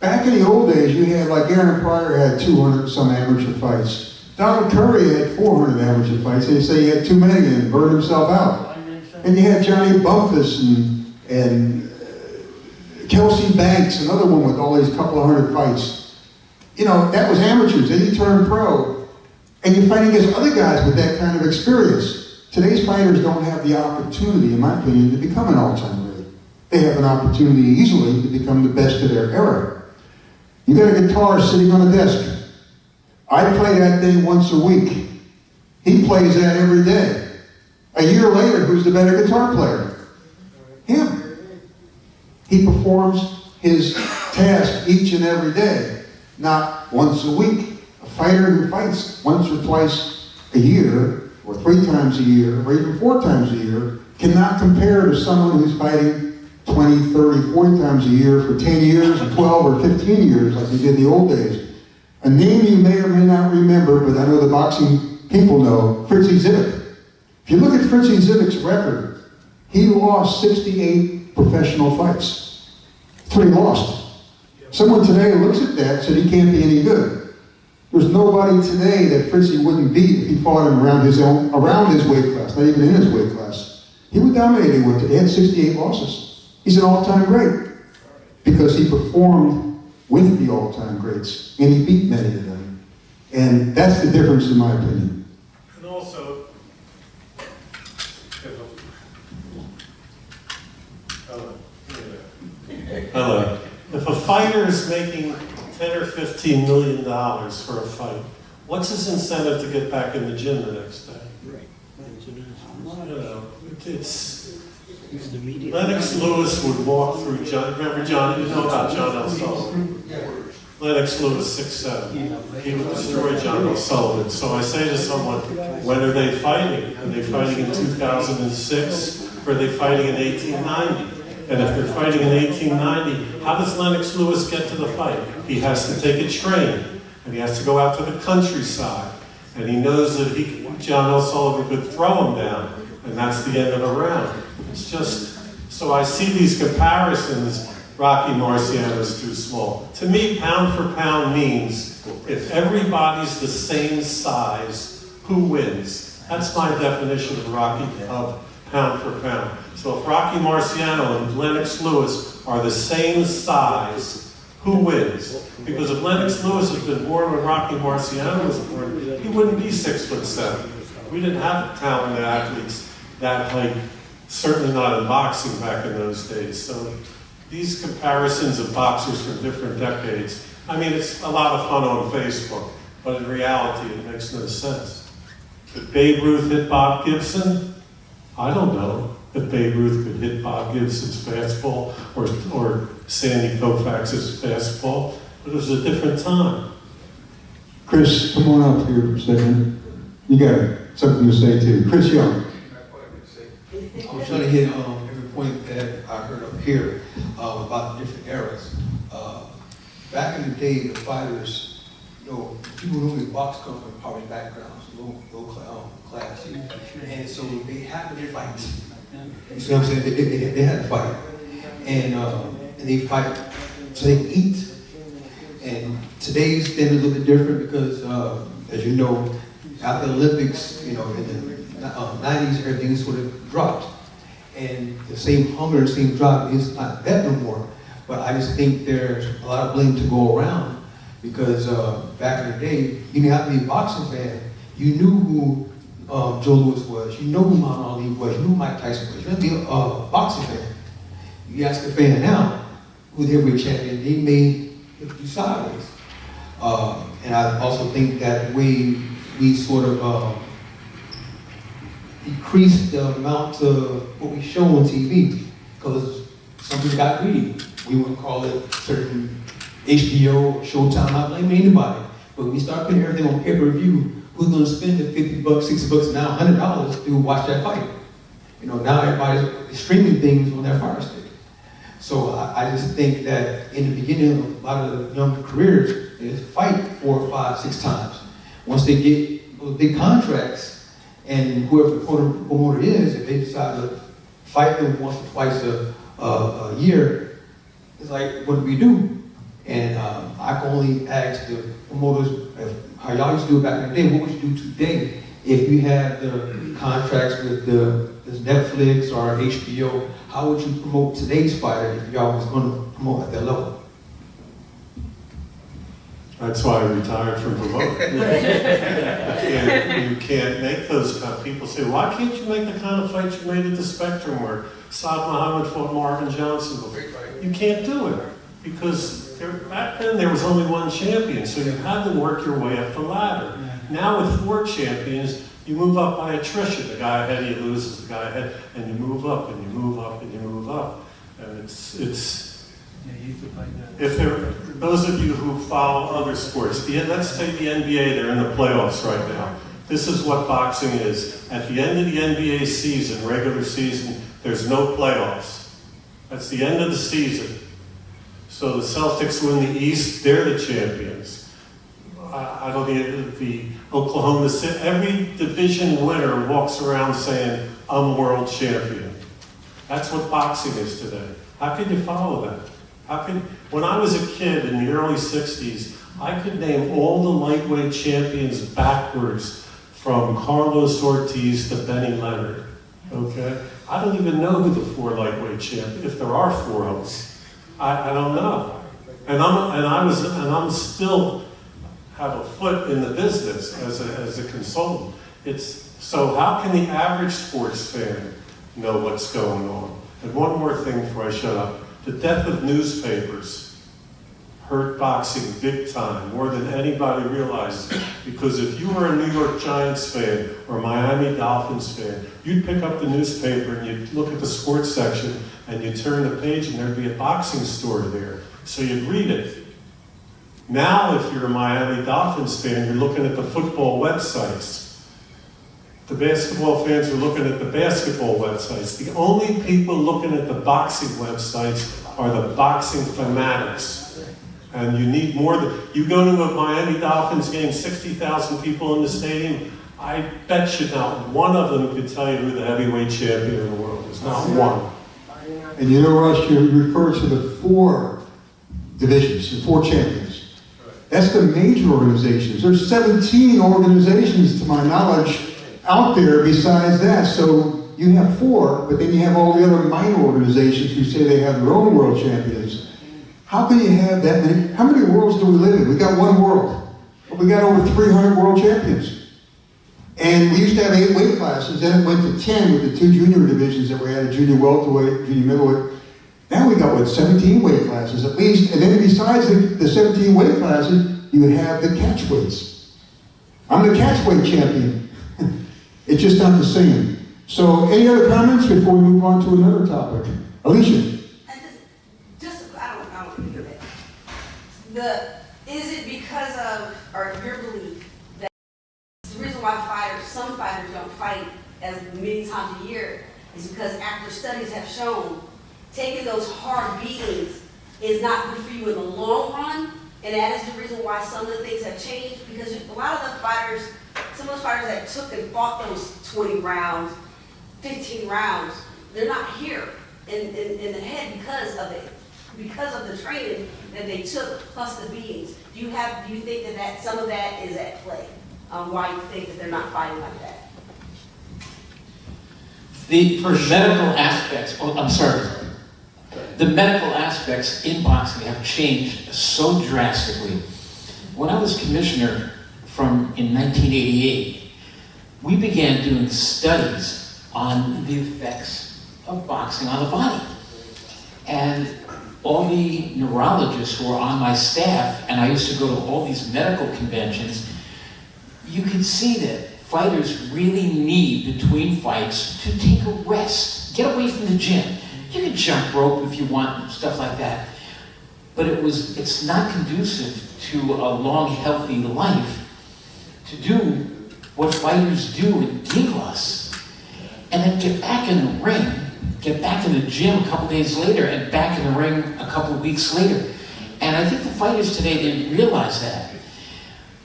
back in the old days, you had, like Aaron Pryor had 200 some amateur fights. Donald Curry had 400 amateur fights. They say he had too many and burned himself out. And you had Johnny Bumpus and Kelsey Banks, another one with all these couple of hundred fights. You know, that was amateurs. Then you turn pro, and you're fighting against other guys with that kind of experience. Today's fighters don't have the opportunity, in my opinion, to become an all-time great. They have an opportunity easily to become the best of their era. You got a guitar sitting on a desk. I play that thing once a week. He plays that every day. A year later, who's the better guitar player? Him. He performs his task each and every day, not once a week. A fighter who fights once or twice a year, or 3 times a year, or even 4 times a year, cannot compare to someone who's fighting 20, 30, 40 times a year for 10 years, or 12, or 15 years, like he did in the old days. A name you may or may not remember, but I know the boxing people know, Fritzy Zivik. If you look at Fritzy Zivik's record, he lost 68 professional fights. That's what he lost. Someone today looks at that and said he can't be any good. There's nobody today that Fritzy wouldn't beat if he fought him around his weight class, not even in his weight class. He would dominate him with it. He had 68 losses. He's an all-time great because he performed with the all-time greats, and he beat many of them. And that's the difference, in my opinion. And also, hello. If a fighter is making $10 or $15 million for a fight, what's his incentive to get back in the gym the next day? Right. You know, Lennox Lewis would walk through John. Remember John? You know about John L. Sullivan. Lennox Lewis 6'7". He would destroy John O'Sullivan. So I say to someone, when are they fighting? Are they fighting in 2006 or are they fighting in 1890? And if they're fighting in 1890, how does Lennox Lewis get to the fight? He has to take a train and he has to go out to the countryside. And he knows that John O'Sullivan could throw him down, and that's the end of the round. It's just, so I see these comparisons. Rocky Marciano is too small. To me, pound for pound means if everybody's the same size, who wins? That's my definition of pound for pound. So if Rocky Marciano and Lennox Lewis are the same size, who wins? Because if Lennox Lewis had been born when Rocky Marciano was born, he wouldn't be 6'7". We didn't have talented athletes that height, certainly not in boxing back in those days. So these comparisons of boxers from different decades, I mean, it's a lot of fun on Facebook, but in reality, it makes no sense. Could Babe Ruth hit Bob Gibson? I don't know if Babe Ruth could hit Bob Gibson's fastball or Sandy Koufax's fastball, but it was a different time. Chris, come on up here for a second. You got something to say too. Chris Young. I was trying to hit every point that I heard up here about the different eras. Back in the day, the fighters, people who normally box come from poverty backgrounds, low class, and so they had to fight. You see what I'm saying? They had to fight, and they fight so they can eat. And today's been a little bit different because, as you know, after the Olympics, in the 90s, everything sort of dropped. And the same hunger, the same drive is not that no more. But I just think there's a lot of blame to go around because back in the day, you didn't have to be a boxing fan. You knew who Joe Louis was. You know who Muhammad Ali was. You knew who Mike Tyson was. You didn't have to be a boxing fan. You ask a fan now who the heavyweight champion, they may look at you sideways. And I also think that we sort of decrease the amount of what we show on TV because some people got greedy. We wouldn't call it certain HBO, Showtime, not blaming anybody. But when we start putting everything on pay-per-view, who's going to spend the $50, $60, now $100 to watch that fight? Now everybody's streaming things on their Fire Stick. So I just think that in the beginning of a lot of the young careers, they fight 4, 5, 6 times. Once they get those big contracts, and whoever the promoter is, if they decide to fight them once or twice a year, it's like, what do we do? And I can only ask the promoters, how y'all used to do it back in the day, what would you do today if you had the contracts with the Netflix or HBO? How would you promote today's fighter if y'all was going to promote at that level? That's why I retired from promoting. You can't make those kind of people say, why can't you make the kind of fight you made at the Spectrum where Saad Muhammad fought Marvin Johnson before? You can't do it because back then there was only one champion, so you had to work your way up the ladder. Now with 4 champions, you move up by attrition. The guy ahead of you loses, the guy ahead, and you move up and you move up and you move up. And if those of you who follow other sports, let's take the NBA, they're in the playoffs right now. This is what boxing is. At the end of the NBA season, regular season, there's no playoffs. That's the end of the season. So the Celtics win the East, they're the champions. I don't know, the Oklahoma City, every division winner walks around saying, I'm world champion. That's what boxing is today. How can you follow that? When I was a kid in the early 60s, I could name all the lightweight champions backwards from Carlos Ortiz to Benny Leonard, okay? I don't even know who the 4 lightweight champions, if there are 4 of them. I don't know. And I'm still have a foot in the business as a consultant. So how can the average sports fan know what's going on? And one more thing before I shut up. The death of newspapers hurt boxing big time, more than anybody realizes. Because if you were a New York Giants fan or Miami Dolphins fan, you'd pick up the newspaper and you'd look at the sports section and you'd turn the page and there'd be a boxing story there. So you'd read it. Now, if you're a Miami Dolphins fan, you're looking at the football websites. The basketball fans are looking at the basketball websites. The only people looking at the boxing websites are the boxing fanatics. And you need more than, you go to a Miami Dolphins game, 60,000 people in the stadium, I bet you not one of them could tell you who the heavyweight champion in the world is. Not one. And you know, Rush, you refer to the 4 divisions, the 4 champions. That's the major organizations. There's 17 organizations, to my knowledge, out there besides that. So you have 4, but then you have all the other minor organizations who say they have their own world champions. How can you have that many? How many worlds do we live in? We got one world, but we got over 300 world champions. And we used to have 8 weight classes, then it went to 10 with the 2 junior divisions that we had, a junior welterweight, junior middleweight. Now we got, 17 weight classes at least, and then besides the 17 weight classes, you have the catch weights. I'm the catch weight champion. It's just not the same. So, any other comments before we move on to another topic? Alicia? I don't hear that. Is it because of, or your belief, that the reason why some fighters don't fight as many times a year is because after studies have shown taking those hard beatings is not good for you in the long run, and that is the reason why some of the things have changed, because a lot of the fighters, some of those fighters that took and fought those 20 rounds, 15 rounds, they're not here in the head because of the training that they took plus the beatings. Do you think that some of that is at play? Why you think that they're not fighting like that? The medical aspects, the medical aspects in boxing have changed so drastically. When I was commissioner in 1988, we began doing studies on the effects of boxing on the body. And all the neurologists who were on my staff, and I used to go to all these medical conventions, you could see that fighters really need, between fights, to take a rest, get away from the gym. You can jump rope if you want, stuff like that. But it's not conducive to a long, healthy life to do what fighters do and give us. And then get back in the ring, get back in the gym a couple days later, and back in the ring a couple of weeks later. And I think the fighters today didn't realize that.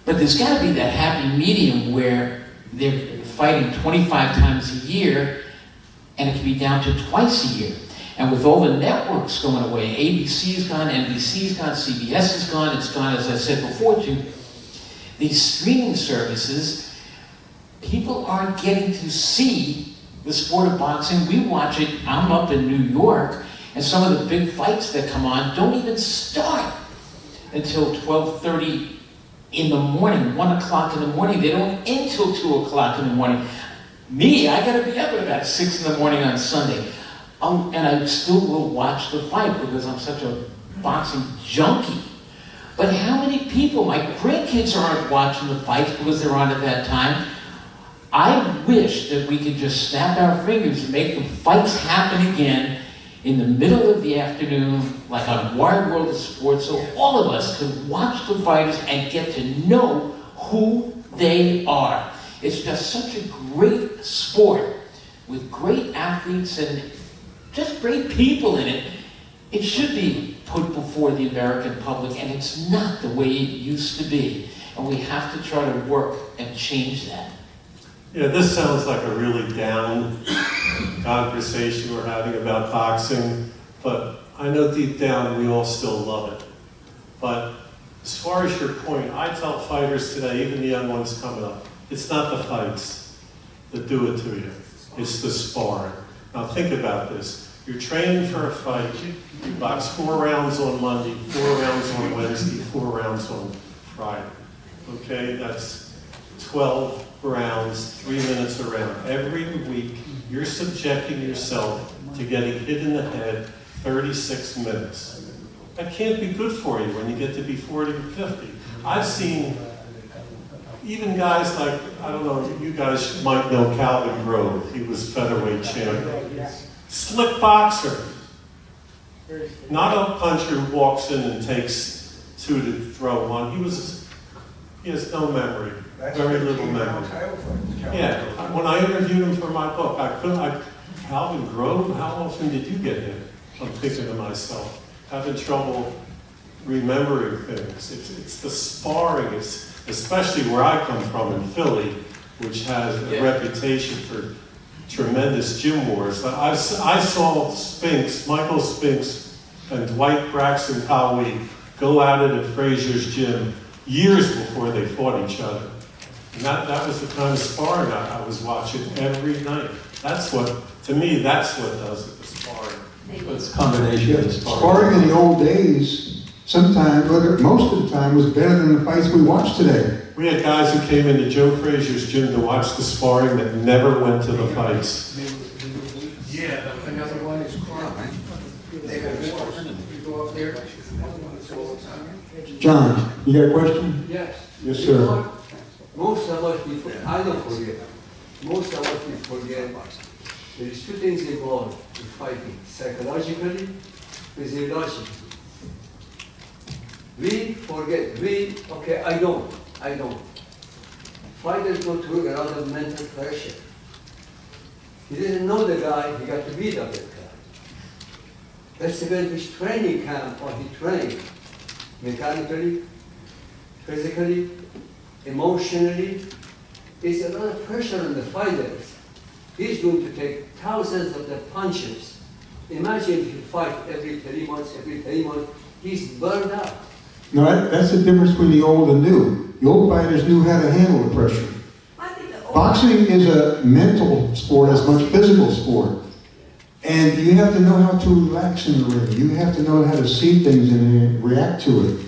But there's got to be that happy medium where they're fighting 25 times a year, and it can be down to twice a year. And with all the networks going away, ABC's gone, NBC's gone, CBS is gone, it's gone, as I said before, to these streaming services, people aren't getting to see the sport of boxing. We watch it, I'm up in New York, and some of the big fights that come on don't even start until 12:30 in the morning, 1 o'clock in the morning. They don't end till 2 o'clock in the morning. Me, I gotta be up at about 6 in the morning on Sunday. And I still will watch the fight because I'm such a boxing junkie. But how many people, my grandkids aren't watching the fights because they're on at that time. I wish that we could just snap our fingers and make the fights happen again in the middle of the afternoon, like on Wide World of Sports, so all of us could watch the fighters and get to know who they are. It's just such a great sport with great athletes and just great people in it. It should be put before the American public, and it's not the way it used to be. And we have to try to work and change that. Yeah, this sounds like a really down conversation we're having about boxing, but I know deep down we all still love it. But as far as your point, I tell fighters today, even the young ones coming up, it's not the fights that do it to you, it's the sparring. Now think about this. You're training for a fight, you box 4 rounds on Monday, 4 rounds on Wednesday, 4 rounds on Friday. Okay, that's 12 rounds, 3 minutes a round. Every week, you're subjecting yourself to getting hit in the head 36 minutes. That can't be good for you when you get to be 40 or 50. I've seen even guys like, I don't know, you guys might know Calvin Grove. He was featherweight champion. Slick boxer. Not a puncher who walks in and takes two to throw one. He has no memory, very little memory. Yeah, when I interviewed him for my book, Calvin Grove, how often did you get hit? I'm thinking to myself, having trouble remembering things. It's the sparring, especially where I come from in Philly, which has a reputation for tremendous gym wars. I saw Michael Spinks and Dwight Braxton Cowie go at it at Frazier's gym years before they fought each other. And that was the kind of sparring I was watching every night. To me, that's what does it, the sparring. It's a combination of Sparring in the old days, sometimes, most of the time, was better than the fights we watch today. We had guys who came into Joe Frazier's gym to watch the sparring that never went to the fights. Yeah, another one is Carl. They have wars. You go up there. John, you got a question? Yes. Yes, You sir. know what? Most of us, I don't forget. Most of us, we forget. There is two things involved in fighting: psychologically, physiologically. We forget. I don't. Fighters go through a lot of mental pressure. He didn't know the guy, he got to beat up that guy. That's the way his training camp, or he trained mechanically, physically, emotionally. There's a lot of pressure on the fighters. He's going to take thousands of the punches. Imagine if you fight every 3 months, he's burned out. No, that's the difference between the old and new. The old fighters knew how to handle the pressure. Boxing is a mental sport as much physical sport. And you have to know how to relax in the ring. You have to know how to see things and react to it.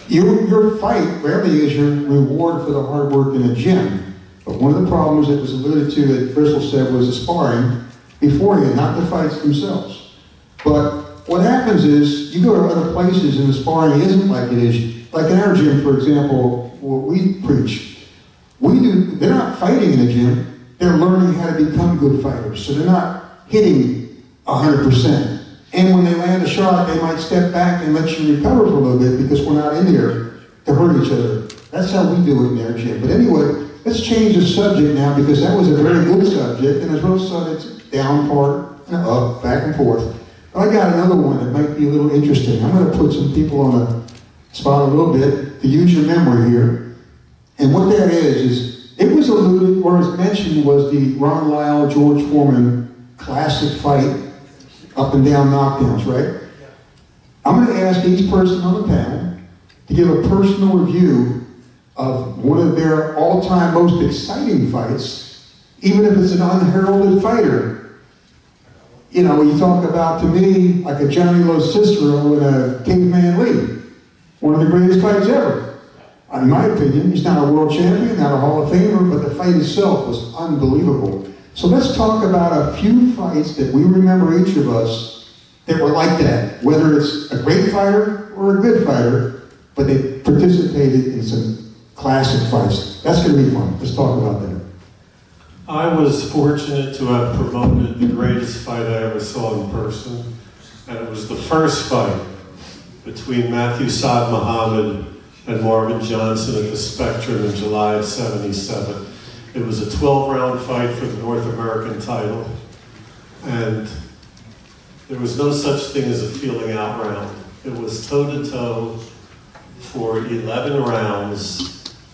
Your fight rarely is your reward for the hard work in a gym. But one of the problems that was alluded to that Bristol said was the sparring beforehand, not the fights themselves. But what happens is, you go to other places and the sparring isn't like it is. Like in our gym, for example, what we preach, they're not fighting in the gym, they're learning how to become good fighters. So they're not hitting 100%. And when they land a shot, they might step back and let you recover for a little bit because we're not in there to hurt each other. That's how we do it in our gym. But anyway, let's change the subject now because that was a very good subject. And as Rose said, it's down part and up, back and forth. I got another one that might be a little interesting. I'm going to put some people on the spot a little bit to use your memory here. And what that is it was alluded, or as mentioned, was the Ron Lyle, George Foreman classic fight, up and down knockdowns, right? I'm going to ask each person on the panel to give a personal review of one of their all-time most exciting fights, even if it's an unheralded fighter. You know, you talk about, to me, like a Johnny Los Cicero and a Caveman Lee. One of the greatest fights ever. In my opinion, he's not a world champion, not a Hall of Famer, but the fight itself was unbelievable. So let's talk about a few fights that we remember, each of us, that were like that. Whether it's a great fighter or a good fighter, but they participated in some classic fights. That's going to be fun. Let's talk about that. I was fortunate to have promoted the greatest fight I ever saw in person, and it was the first fight between Matthew Saad Muhammad and Marvin Johnson at the Spectrum in July of '77. It was a 12-round fight for the North American title, and there was no such thing as a feeling out round. It was toe-to-toe for 11 rounds.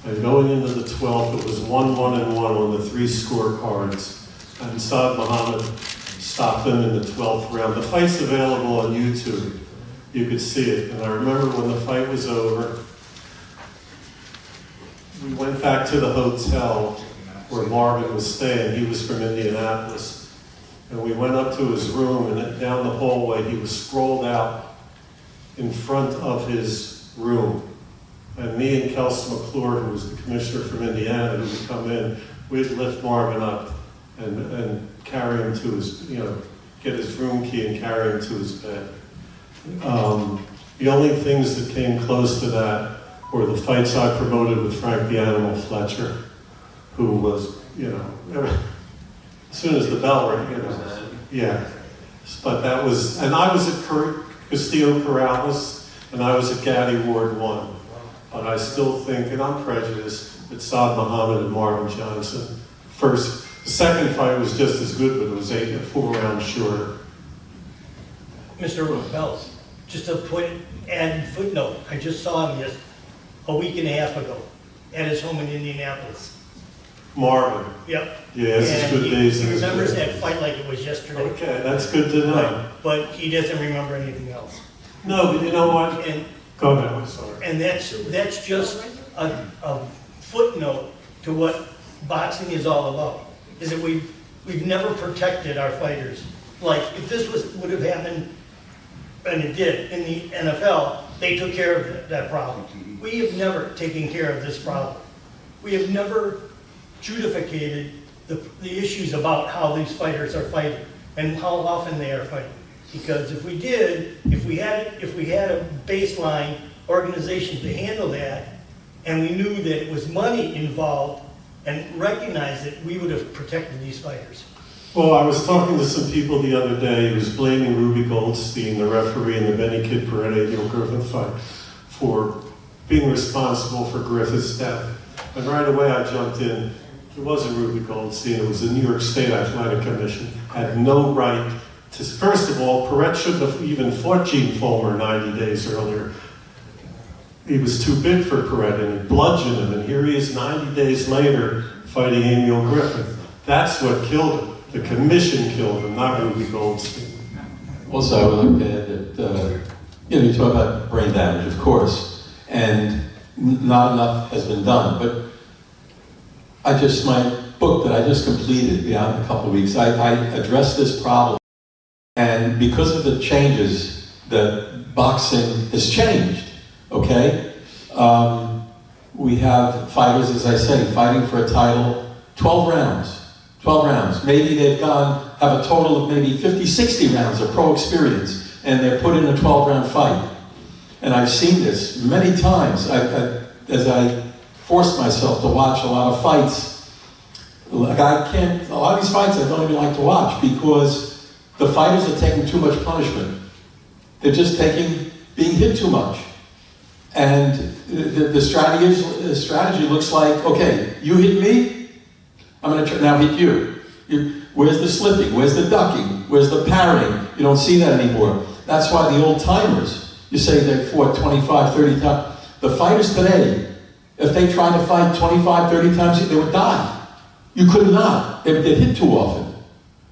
And going into the 12th, it was 1-1-1 on the 3 scorecards. And Saad Muhammad stopped him in the 12th round. The fight's available on YouTube. You could see it. And I remember when the fight was over, we went back to the hotel where Marvin was staying. He was from Indianapolis. And we went up to his room, and down the hallway, he was sprawled out in front of his room. And me and Kelsey McClure, who was the commissioner from Indiana, who would come in, we'd lift Marvin up and carry him to his, get his room key and carry him to his bed. The only things that came close to that were the fights I promoted with Frank the Animal Fletcher, who was, as soon as the bell rang, yeah. But that was, and I was at Castillo Corrales. and I was at Gaddy Ward 1. But I still think, and I'm prejudiced, that Saad Muhammad and Marvin Johnson. The second fight was just as good, but it was 4 rounds shorter. Mr. Bells, just a point and footnote. I just saw him just a week and a half ago at his home in Indianapolis. Marvin. Yep. Yeah, it's as good days. He remembers that fight like it was yesterday. Okay, that's good to know. But he doesn't remember anything else. No, but you know what? Go ahead, I'm sorry. And that's just a footnote to what boxing is all about. Is that we've never protected our fighters. Like if this would have happened, and it did in the NFL, they took care of that problem. We have never taken care of this problem. We have never justificated the issues about how these fighters are fighting and how often they are fighting. Because if we did, if we had a baseline organization to handle that, and we knew that it was money involved and recognized it, we would have protected these fighters. Well, I was talking to some people the other day who was blaming Ruby Goldstein, the referee in the Benny Kid Paredes Griffith fight, for being responsible for Griffith's death. And right away I jumped in. It wasn't Ruby Goldstein, it was the New York State Athletic Commission. Had no right to, first of all, Perret shouldn't have even fought Gene Fulmer 90 days earlier. He was too big for Perret and he bludgeoned him, and here he is 90 days later fighting Emil Griffith. That's what killed him. The commission killed him, not Ruby Goldstein. Also, I would like to add that, you talk about brain damage, of course, and not enough has been done, but my book that I just completed beyond a couple of weeks, I addressed this problem, and because of the changes that boxing has changed, okay? We have fighters, as I say, fighting for a title, 12 rounds. 12 rounds. Maybe they've have a total of maybe 50, 60 rounds of pro experience, and they're put in a 12-round fight. And I've seen this many times. As I forced myself to watch a lot of fights, a lot of these fights I don't even like to watch because the fighters are taking too much punishment. They're just being hit too much. And the strategy looks like, okay, you hit me, I'm going to now hit you. Where's the slipping? Where's the ducking? Where's the parrying? You don't see that anymore. That's why the old timers, you say they fought 25, 30 times. The fighters today, if they try to fight 25, 30 times, they would die. You could not. They would get hit too often.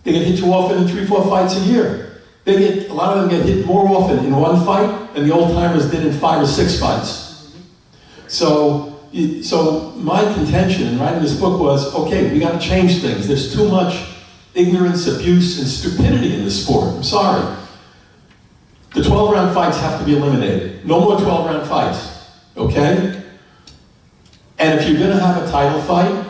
They get hit too often in 3, 4 fights a year. A lot of them get hit more often in one fight than the old timers did in 5 or 6 fights. So my contention in writing this book was, okay, we got to change things. There's too much ignorance, abuse, and stupidity in this sport. I'm sorry. The 12-round fights have to be eliminated. No more 12-round fights, okay? And if you're going to have a title fight,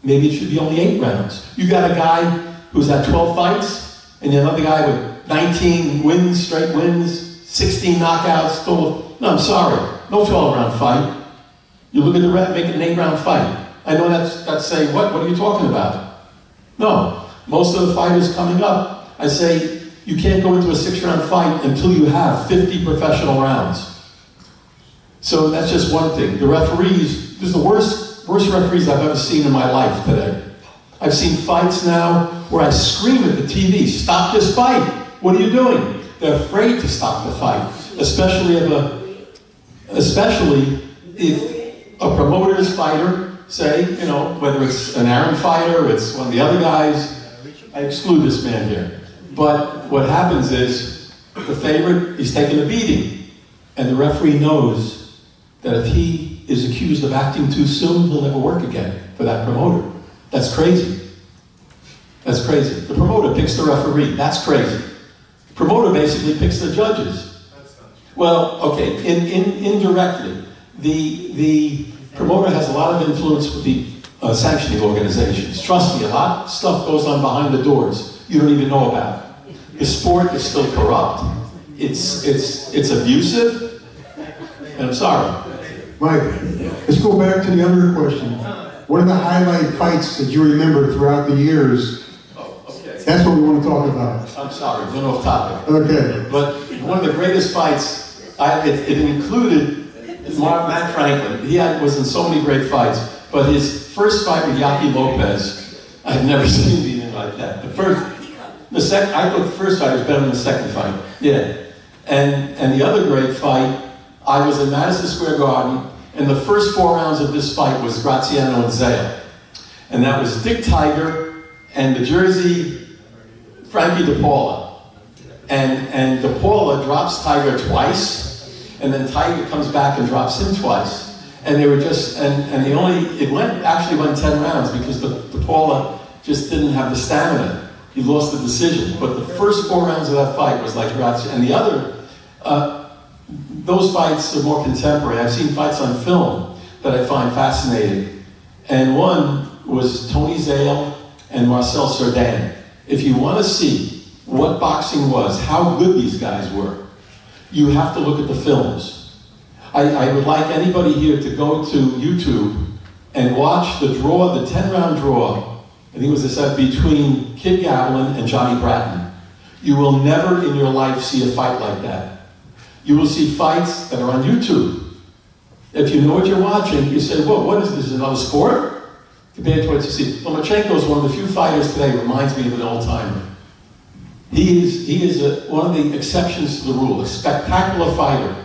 maybe it should be only 8 rounds. You got a guy who's had 12 fights, and another guy with 19 wins, straight wins, 16 knockouts, total. No, I'm sorry. No 12-round fight. You look at the rep, make it an 8-round fight. I know that's saying, what are you talking about? No. Most of the fighters coming up, I say, you can't go into a 6-round fight until you have 50 professional rounds. So that's just one thing. The referees, this is the worst referees I've ever seen in my life today. I've seen fights now where I scream at the TV, stop this fight. What are you doing? They're afraid to stop the fight, especially if a promoter's fighter, say, whether it's an Aaron fighter or it's one of the other guys, I exclude this man here. But what happens is, the favorite is taking a beating, and the referee knows that if he is accused of acting too soon, he'll never work again for that promoter. That's crazy. That's crazy. The promoter picks the referee. That's crazy. The promoter basically picks the judges. Well, okay, indirectly. The promoter has a lot of influence with the sanctioning organizations. Trust me, a lot of stuff goes on behind the doors you don't even know about. The sport is still corrupt. It's abusive, and I'm sorry. Mike, let's go back to the other question. What are the highlight fights that you remember throughout the years? Oh, okay. That's what we want to talk about. I'm sorry, we're off topic. Okay. But one of the greatest fights it included Matt Franklin. He was in so many great fights, but his first fight with Yaki Lopez, I've never seen anything like that. I thought the first fight was better than the second fight. Yeah. And the other great fight, I was in Madison Square Garden, and the first 4 rounds of this fight was Graziano and Zale. And that was Dick Tiger and the Jersey Frankie DePaula. And DePaula drops Tiger twice, and then Tiger comes back and drops him twice. And they were just, actually went 10 rounds because DePaula just didn't have the stamina. He lost the decision. But the first 4 rounds of that fight was like Graziano. And the other, those fights are more contemporary. I've seen fights on film that I find fascinating. And one was Tony Zale and Marcel Cerdan. If you want to see what boxing was, how good these guys were, you have to look at the films. I would like anybody here to go to YouTube and watch the draw, the 10-round draw. I think it was a set between Kid Gavilan and Johnny Bratton. You will never in your life see a fight like that. You will see fights that are on YouTube. If you know what you're watching, you say, whoa, what is this, another sport? Compared to what you see. Lomachenko is one of the few fighters today who reminds me of an old-timer. He is one of the exceptions to the rule, a spectacular fighter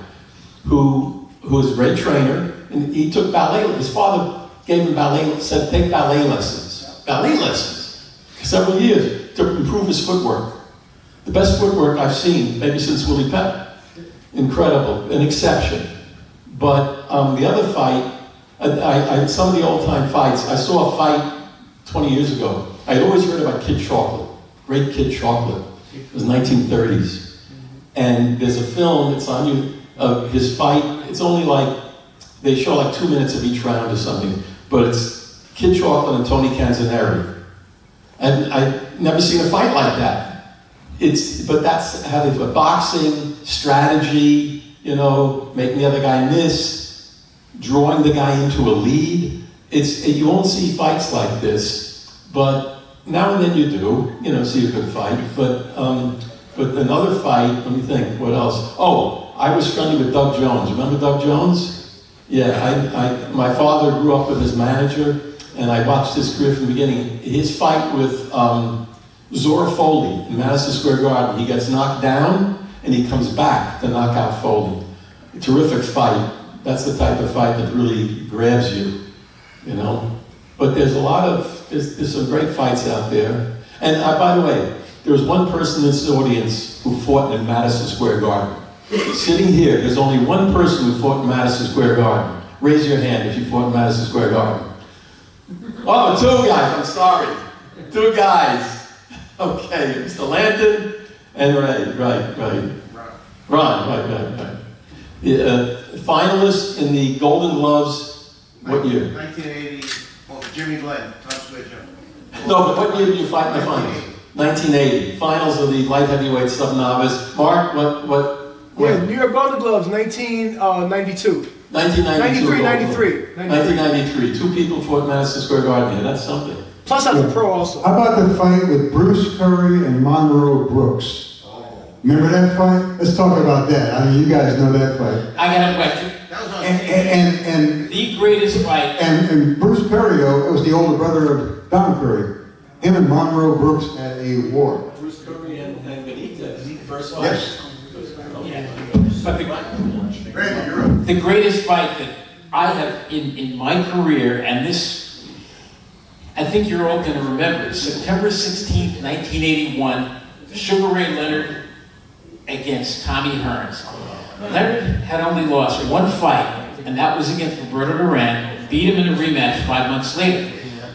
who is a great trainer, and he took ballet. His father gave him ballet, said take ballet lessons for several years to improve his footwork. The best footwork I've seen, maybe since Willie Pep. Incredible, an exception. But the other fight, some of the old-time fights, I saw a fight 20 years ago. I'd always heard about Kid Chocolate, great Kid Chocolate. It was 1930s. And there's a film, it's on you, of his fight. It's only like, they show like 2 minutes of each round or something. But it's Kid Chocolate and Tony Canzoneri. And I've never seen a fight like that. But that's how they do boxing, strategy, making the other guy miss, drawing the guy into a lead. You won't see fights like this, but now and then you do, see a good fight. But another fight, let me think, what else? Oh, I was friendly with Doug Jones. Remember Doug Jones? Yeah, my father grew up with his manager, and I watched his career from the beginning. His fight with Zora Foley in Madison Square Garden, he gets knocked down, and he comes back to knock out Foley. A terrific fight. That's the type of fight that really grabs you, But there's there's some great fights out there. And by the way, there was one person in this audience who fought in Madison Square Garden. Sitting here, there's only one person who fought in Madison Square Garden. Raise your hand if you fought in Madison Square Garden. Oh, 2 guys, I'm sorry. 2 guys. Okay, Mr. Landon and Ray, right. Ron, right. Finalists in the Golden Gloves, what year? 1980, Jimmy Glenn, top switch. No, but what year did you fight in the finals? 1980. Finals of the light heavyweight sub-novice. Mark, what? Yeah, New York Golden Gloves, 1992. 1993. 1993. 2 people fought Madison Square Garden here. That's something. Plus I'm a pro also. How about the fight with Bruce Curry and Monroe Brooks? Remember that fight? Let's talk about that. I mean, you guys know that fight. I got a question. And the greatest fight. And Bruce Curry, though, was the older brother of Don Curry. Him and Monroe Brooks had a war. Bruce Curry and Benitez, first fight. Yes. But the greatest fight that I have in my career, and this, I think you're all going to remember, September 16th, 1981, Sugar Ray Leonard against Tommy Hearns. Leonard had only lost 1 fight, and that was against Roberto Duran, beat him in a rematch 5 months later.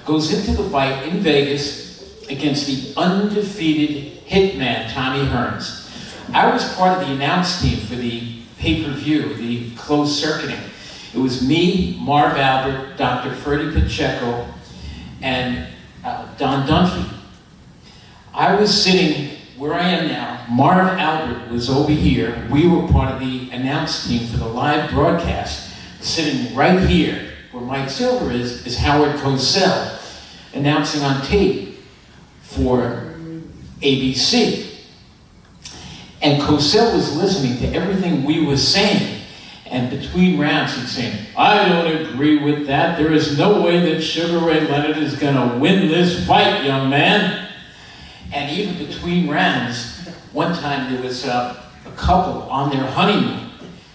Goes into the fight in Vegas against the undefeated hitman, Tommy Hearns. I was part of the announce team for the pay-per-view, the closed circuiting. It was me, Marv Albert, Dr. Freddie Pacheco, and Don Dunphy. I was sitting where I am now. Marv Albert was over here. We were part of the announce team for the live broadcast. Sitting right here, where Mike Silver is Howard Cosell, announcing on tape for ABC. And Cosell was listening to everything we was saying. And between rounds, he'd say, I don't agree with that. There is no way that Sugar Ray Leonard is going to win this fight, young man. And even between rounds, one time there was a couple on their honeymoon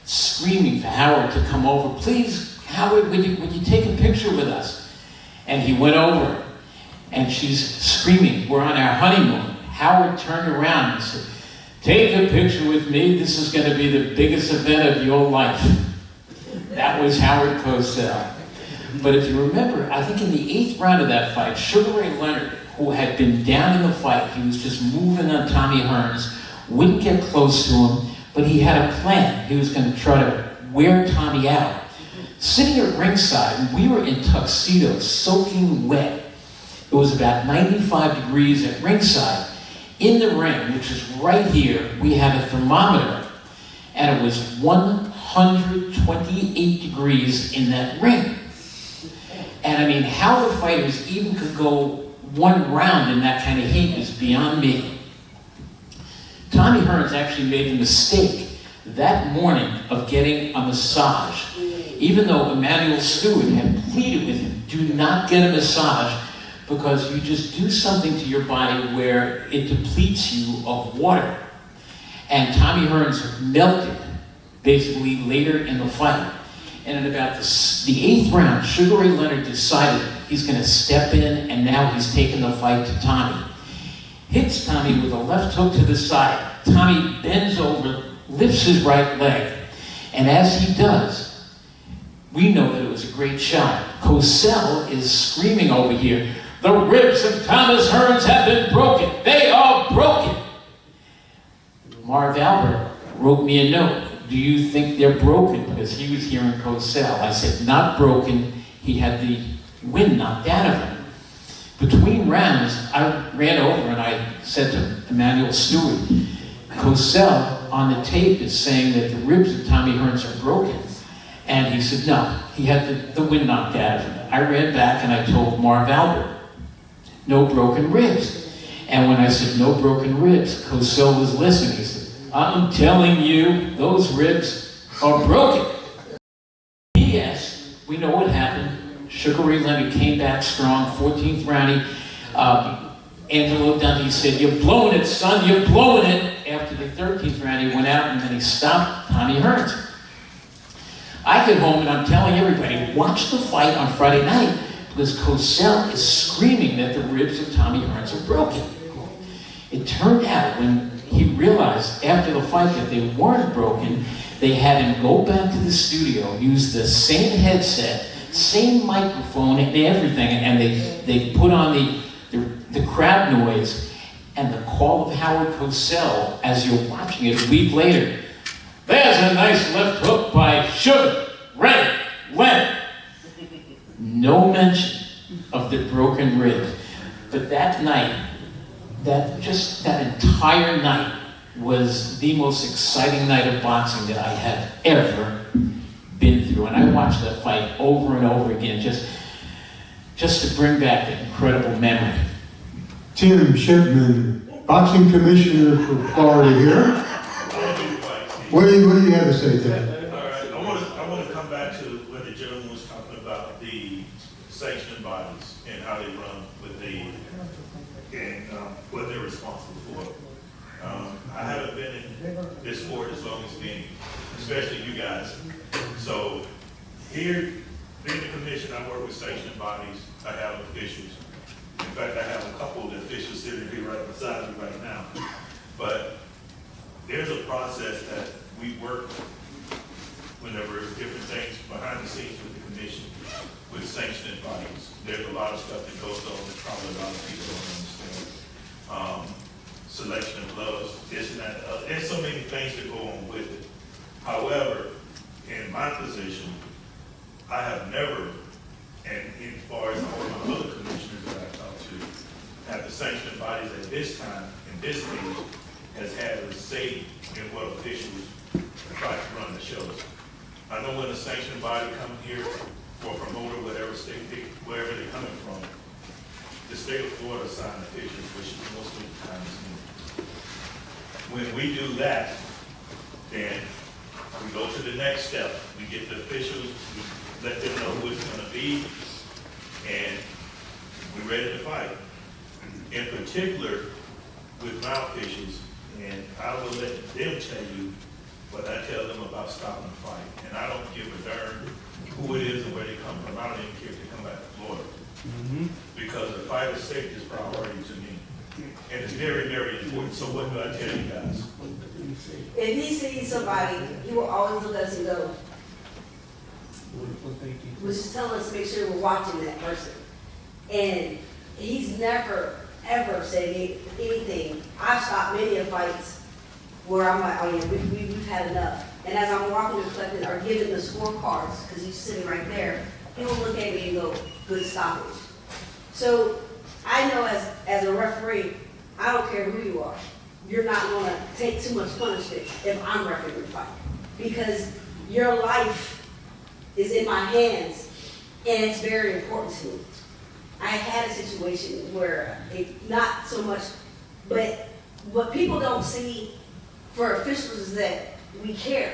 screaming for Howard to come over. Please, Howard, would you take a picture with us? And he went over, and she's screaming, we're on our honeymoon. Howard turned around and said, take a picture with me. This is going to be the biggest event of your life. That was Howard Cosell. But if you remember, I think in the 8th round of that fight, Sugar Ray Leonard, who had been down in the fight, he was just moving on Tommy Hearns, wouldn't get close to him, but he had a plan. He was going to try to wear Tommy out. Sitting at ringside, and we were in tuxedos, soaking wet. It was about 95 degrees at ringside. In the ring, which is right here, we had a thermometer, and it was 128 degrees in that ring. And I mean, how the fighters even could go one round in that kind of heat is beyond me. Tommy Hearns actually made the mistake that morning of getting a massage. Even though Emmanuel Stewart had pleaded with him, do not get a massage, because you just do something to your body where it depletes you of water. And Tommy Hearns melted, basically, later in the fight. And in about the 8th round, Sugar Ray Leonard decided he's going to step in, and now he's taking the fight to Tommy. Hits Tommy with a left hook to the side. Tommy bends over, lifts his right leg, and as he does, we know that it was a great shot. Cosell is screaming over here, the ribs of Thomas Hearns have been broken. They are broken. Marv Albert wrote me a note. Do you think they're broken? Because he was hearing Cosell. I said, not broken. He had the wind knocked out of him. Between rounds, I ran over and I said to Emmanuel Stewart, Cosell on the tape is saying that the ribs of Tommy Hearns are broken. And he said, no, he had the wind knocked out of him. I ran back and I told Marv Albert, no broken ribs. And when I said no broken ribs, Cosell was listening. He said, I'm telling you, those ribs are broken. P.S., we know what happened. Sugar Ray Leonard came back strong, 14th round. Angelo Dundee said, you're blowing it, son, you're blowing it. After the 13th round, he went out and then he stopped Tommy Hearns. I get home and I'm telling everybody, watch the fight on Friday night, because Cosell is screaming that the ribs of Tommy Hearns are broken. It turned out when he realized after the fight that they weren't broken, they had him go back to the studio, use the same headset, same microphone and everything, and they put on the crowd noise and the call of Howard Cosell as you're watching it a week later. There's a nice left hook by Sugar Ray Leonard. No mention of the broken ribs. But that night, that entire night was the most exciting night of boxing that I have ever been through. And I watched that fight over and over again, just to bring back that incredible memory. Tim Shipman, boxing commissioner for Florida here. What do you have to say, Tim? All right, I want to come back to what the gentleman was talking about, the sanctioning bodies and how they run with and what they're responsible for. I haven't been in this sport as long as me, especially you guys. So here, being the commission, I work with sanctioning bodies. I have officials. In fact, I have a couple of the officials sitting here right beside me right now. But there's a process that we work whenever different things behind the scenes with the commission, with sanctioning bodies. There's a lot of stuff that goes on that probably a lot of people don't understand. Selection of gloves, this and that. There's so many things that go on with it. However, in my position, I have never, and as far as all my other commissioners that I talk to, have the sanctioning bodies at this time, in this stage, has had a say in what officials try to run the shows. I know when a sanctioning body come here, or promoter, whatever state, wherever they're coming from, the state of Florida assign officials, which most of the time is me. When we do that, then We go to the next step. We get the officials, we let them know who it's gonna be, and we're ready to fight. In particular, with my officials, and I will let them tell you what I tell them about stopping the fight. And I don't give a darn who it is and where they come from. I don't even care if they come back to Florida. Because the fighter's safety is priority to me. And it's very, very important. So what do I tell you guys? If he sees somebody, he will always look at us and go, which is telling us to make sure we're watching that person. And he's never, ever said anything. I've stopped many of fights where I'm like, oh yeah, we've had enough. And as I'm walking and collecting or giving the scorecards, because he's sitting right there, he will look at me and go, good stoppage. So I know as a referee, I don't care who you are, you're not going to take too much punishment if I'm refereeing the fight. Because your life is in my hands, and it's very important to me. I had a situation where, not so much, but what people don't see for officials is that we care.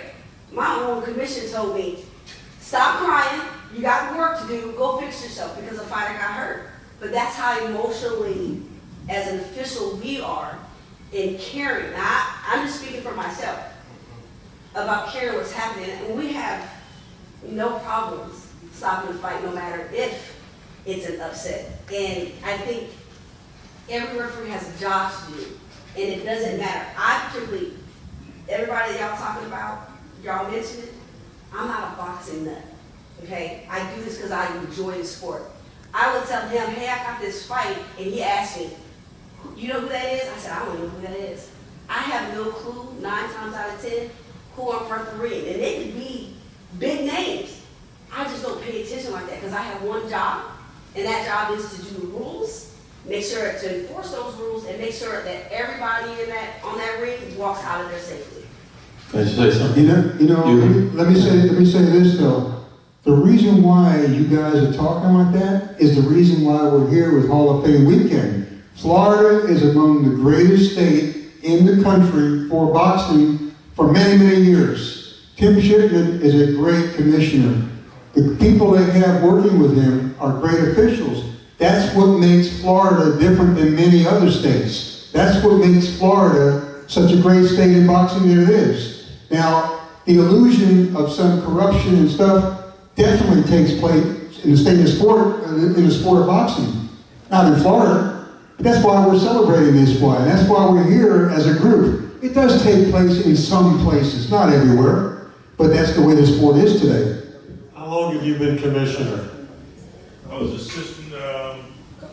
My own commission told me, stop crying, you got work to do, go fix yourself because a fighter got hurt. But that's how emotionally, as an official, we are in caring. Now, I'm just speaking for myself about caring what's happening. And we have no problems stopping the fight, no matter if it's an upset. And I think every referee has a job to do, and it doesn't matter. I particularly, everybody that y'all talking about, y'all mentioned it, I'm not a boxing nut, okay? I do this because I enjoy the sport. I would tell him, hey, I got this fight, and he asked me, you know who that is? I said, I don't know who that is. I have no clue, 9 times out of 10, who I'm refereeing. And they could be big names. I just don't pay attention like that because I have one job, and that job is to do the rules, make sure to enforce those rules, and make sure that everybody on that ring walks out of there safely. Can I say something? Let me say this though. The reason why you guys are talking like that is the reason why we're here with Hall of Fame weekend. Florida is among the greatest state in the country for boxing for many, many years. Tim Shipman is a great commissioner. The people they have working with him are great officials. That's what makes Florida different than many other states. That's what makes Florida such a great state in boxing that it is. Now, the illusion of some corruption and stuff definitely takes place in the state of sport, in the sport of boxing. Not in Florida. But that's why we're celebrating this way. And that's why we're here as a group. It does take place in some places, not everywhere. But that's the way the sport is today. How long have you been commissioner? I was assistant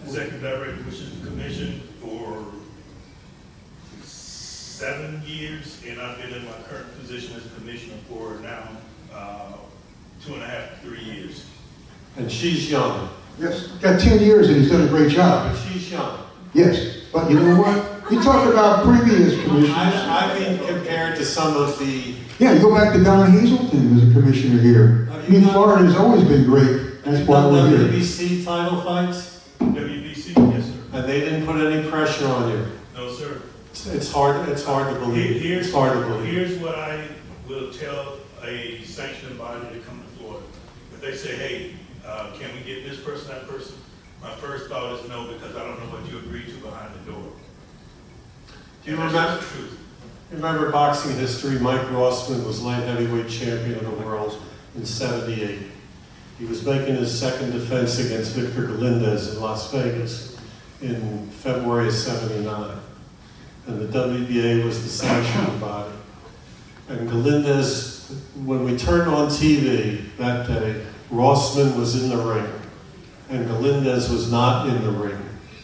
executive director, which is the commission, for 7 years, and I've been in my current position as commissioner for now 2.5 to 3 years. And she's young. Yes, got 10 years and he's done a great job. But she's young. Yes, but you know what? You talk about previous commissioners. I mean, compared to some of the... Yeah, you go back to Don Hazelton as a commissioner here. I mean, Florida has always been great. That's why we're here. WBC title fights? WBC, yes, sir. And they didn't put any pressure on you? No, sir. It's hard to believe. Here's what I will tell a sanctioning body to come to Florida. If they say, hey, can we get this person, that person? My first thought is no, because I don't know what you agreed to behind the door. Do you remember boxing history? Mike Rossman was light heavyweight champion of the world in '78. He was making his second defense against Victor Galindez in Las Vegas in February of '79. And the WBA was the sanctioning body. And Galindez, when we turned on TV that day, Rossman was in the ring, and Galindez was not in the ring.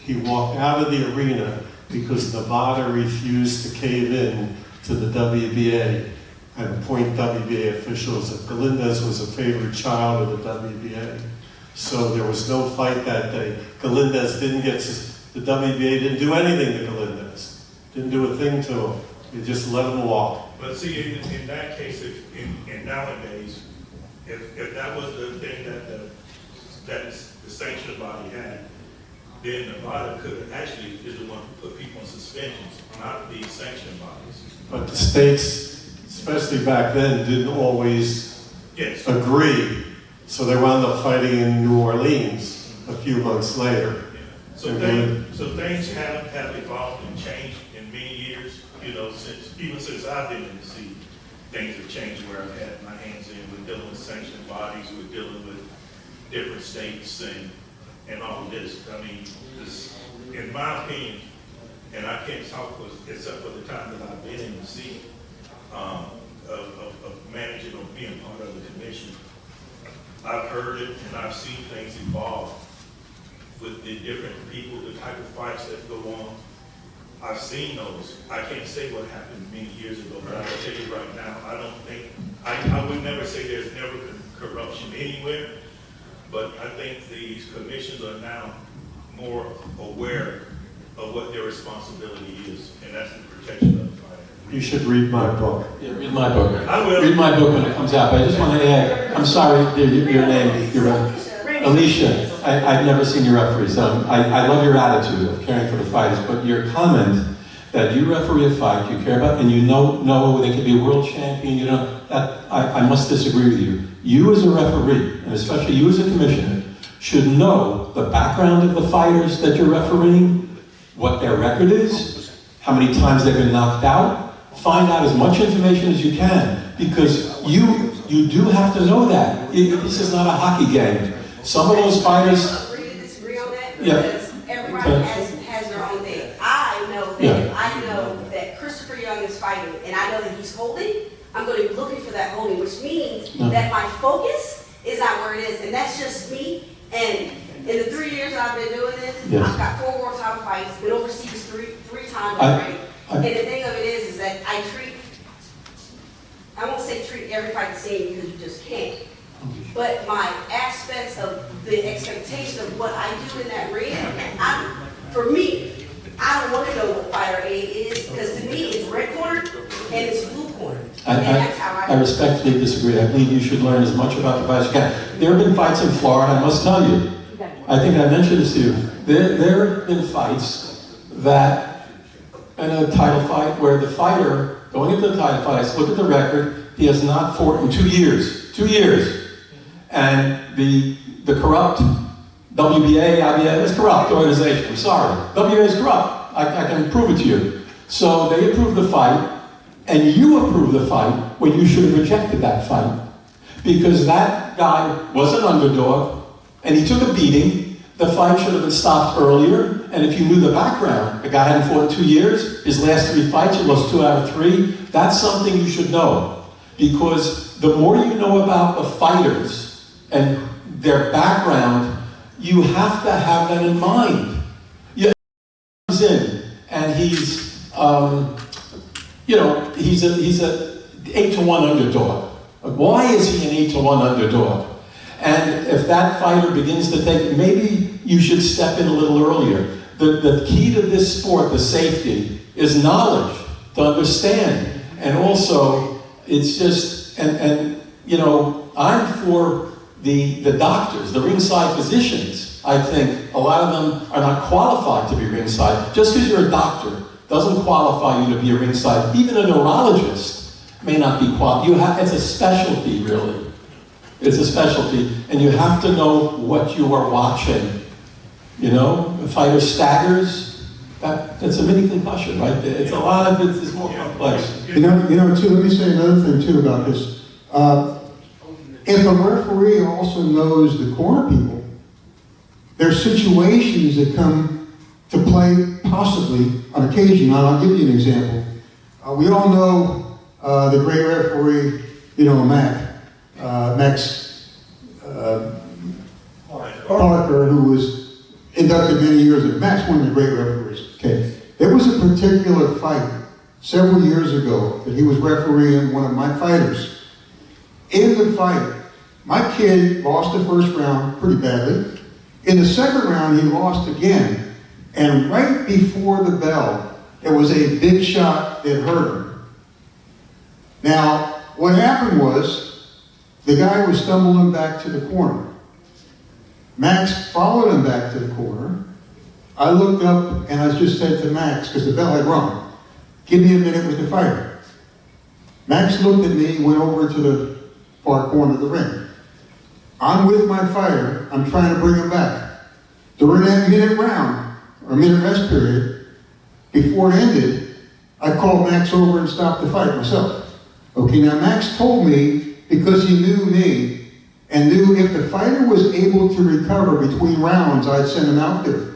He walked out of the arena because Nevada refused to cave in to the WBA and appoint WBA officials. And Galindez was a favorite child of the WBA. So there was no fight that day. Galindez didn't get, the WBA didn't do anything to Galindez. Didn't do a thing to him. They just let him walk. But see, in that case, in nowadays, if that was the thing that the sanctioning body had, then Nevada could actually is the one who put people on suspensions, not the sanctioning bodies. But the states especially back then, didn't always Yes. agree. So they wound up fighting in New Orleans a few months later. So things have evolved and changed in many years, you know, since I've been in the seat, things have changed where I've had my hands in. We're dealing with sanctioned bodies, we're dealing with different states and all of this. I mean, this, in my opinion, and I can't talk for, except for the time that I've been in the seat, of managing or being part of the commission, I've heard it and I've seen things evolve with the different people, the type of fights that go on. I've seen those. I can't say what happened many years ago, but I can tell you right now, I don't think, I would never say there's never been corruption anywhere, but I think these commissions are now more aware of what their responsibility is, and that's the protection of the fighter. You should read my book. Yeah, read my book. I will. Read my book when it comes out. But I just want to add, I'm sorry, your name, Alicia. I've never seen you referee, so I love your attitude of caring for the fighters, but your comment that you referee a fight you care about, and you know they could be a world champion, you know, that I must disagree with you. You as a referee, and especially you as a commissioner, should know the background of the fighters that you're refereeing, what their record is, how many times they've been knocked out. Find out as much information as you can, because you do have to know that. This is not a hockey game. Some of those fighters... I agree to disagree on that, Yeah. because everybody has their own thing. I know that if I know that Christopher Young is fighting, and I know that he's holding, I'm going to be looking for that holding, which means that my focus is not where it is, and that's just me. And in the 3 years I've been doing this, I've got 4 world title fights, been overseas three times already. And the thing of it is that I won't say treat every fight the same, because you just can't. But my aspects of the expectation of what I do in that ring, for me, I don't want to know what fighter A is, because to me it's red corner and it's blue corner. And that's how I respectfully disagree. I believe you should learn as much about the fights as you can. There have been fights in Florida, I must tell you. I think I mentioned this to you. There have been fights that, in a title fight, where the fighter, going into the title fight, I look at the record, he has not fought in 2 years. 2 years. And the corrupt WBA, IBA, is corrupt organization. I'm sorry. WBA is corrupt. I can prove it to you. So they approved the fight, and you approved the fight when you should have rejected that fight. Because that guy was an underdog, and he took a beating. The fight should have been stopped earlier, and if you knew the background, the guy hadn't fought in 2 years, his last 3 fights, he lost 2 out of 3, that's something you should know. Because the more you know about the fighters and their background, you have to have that in mind. Yeah, he's in, and he's, he's a 8-to-1 underdog. Why is he an 8-to-1 underdog? And if that fighter begins to take, maybe you should step in a little earlier. The key to this sport, the safety, is knowledge, to understand. And also, it's just, I'm for the doctors, the ringside physicians. I think a lot of them are not qualified to be ringside. Just because you're a doctor doesn't qualify you to be a ringside. Even a neurologist may not be qualified. It's a specialty, really. It's a specialty, and you have to know what you are watching. You know, a fighter staggers, that's a mini concussion, right? It's a lot of it is more complex. You know, too, let me say another thing, too, about this. If a referee also knows the corner people, there are situations that come to play possibly on occasion. Now, I'll give you an example. We all know the great referee, Max Parker, who was inducted many years ago. Max, one of the great referees. Okay, there was a particular fight several years ago that he was refereeing one of my fighters. In the fight, my kid lost the first round pretty badly. In the second round, he lost again. And right before the bell, there was a big shot that hurt him. Now, what happened was, the guy was stumbling back to the corner. Max followed him back to the corner. I looked up and I just said to Max, because the bell had rung, give me a minute with the fighter. Max looked at me, went over to the far corner of the ring. I'm with my fighter, I'm trying to bring him back. During that minute round, or minute rest period, before it ended, I called Max over and stopped the fight myself. Okay, now Max told me, because he knew me, and knew if the fighter was able to recover between rounds, I'd send him out there.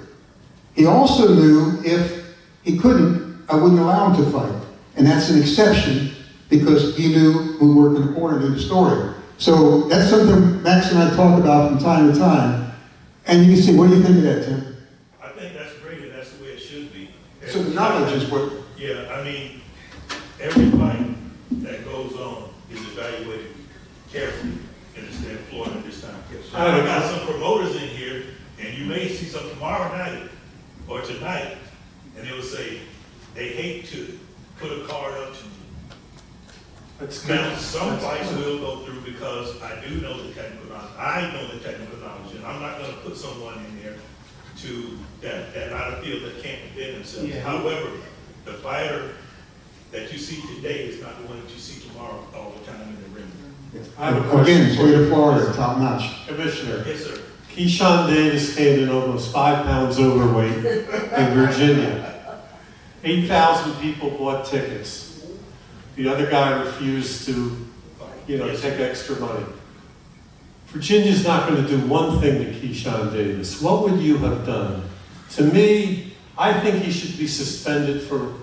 He also knew if he couldn't, I wouldn't allow him to fight. And that's an exception, because he knew who worked in the corner, knew the story. So that's something Max and I talk about from time to time. And you can see, what do you think of that, Tim? I think that's great, and that's the way it should be. So the knowledge is what... Yeah, I mean, every fight that goes on is evaluated carefully in the state of Florida this time. I got some promoters in here, and you may see some tomorrow night or tonight, and they will say they hate to put a card up to me. Now, some fights will go through because I do know the technical knowledge. I know the technical knowledge, and I'm not going to put someone in there that I feel that can't defend themselves. Yeah. However, the fighter that you see today is not the one that you see tomorrow all the time in the ring. I have a question. Again, state of Florida, top notch. Commissioner. Yes, sir. Keyshawn Davis came in almost 5 pounds overweight in Virginia. 8,000 people bought tickets. The other guy refused to, take extra money. Virginia's not going to do one thing to Keyshawn Davis. What would you have done? To me, I think he should be suspended for,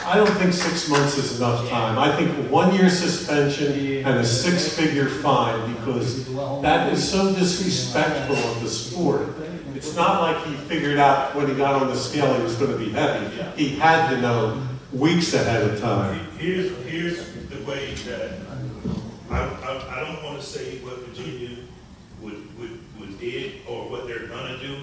I don't think 6 months is enough time. I think 1 year suspension and a 6-figure fine, because that is so disrespectful of the sport. It's not like he figured out when he got on the scale he was going to be heavy. He had to know weeks ahead of time. Here's the way that I don't want to say what Virginia would did or what they're gonna do.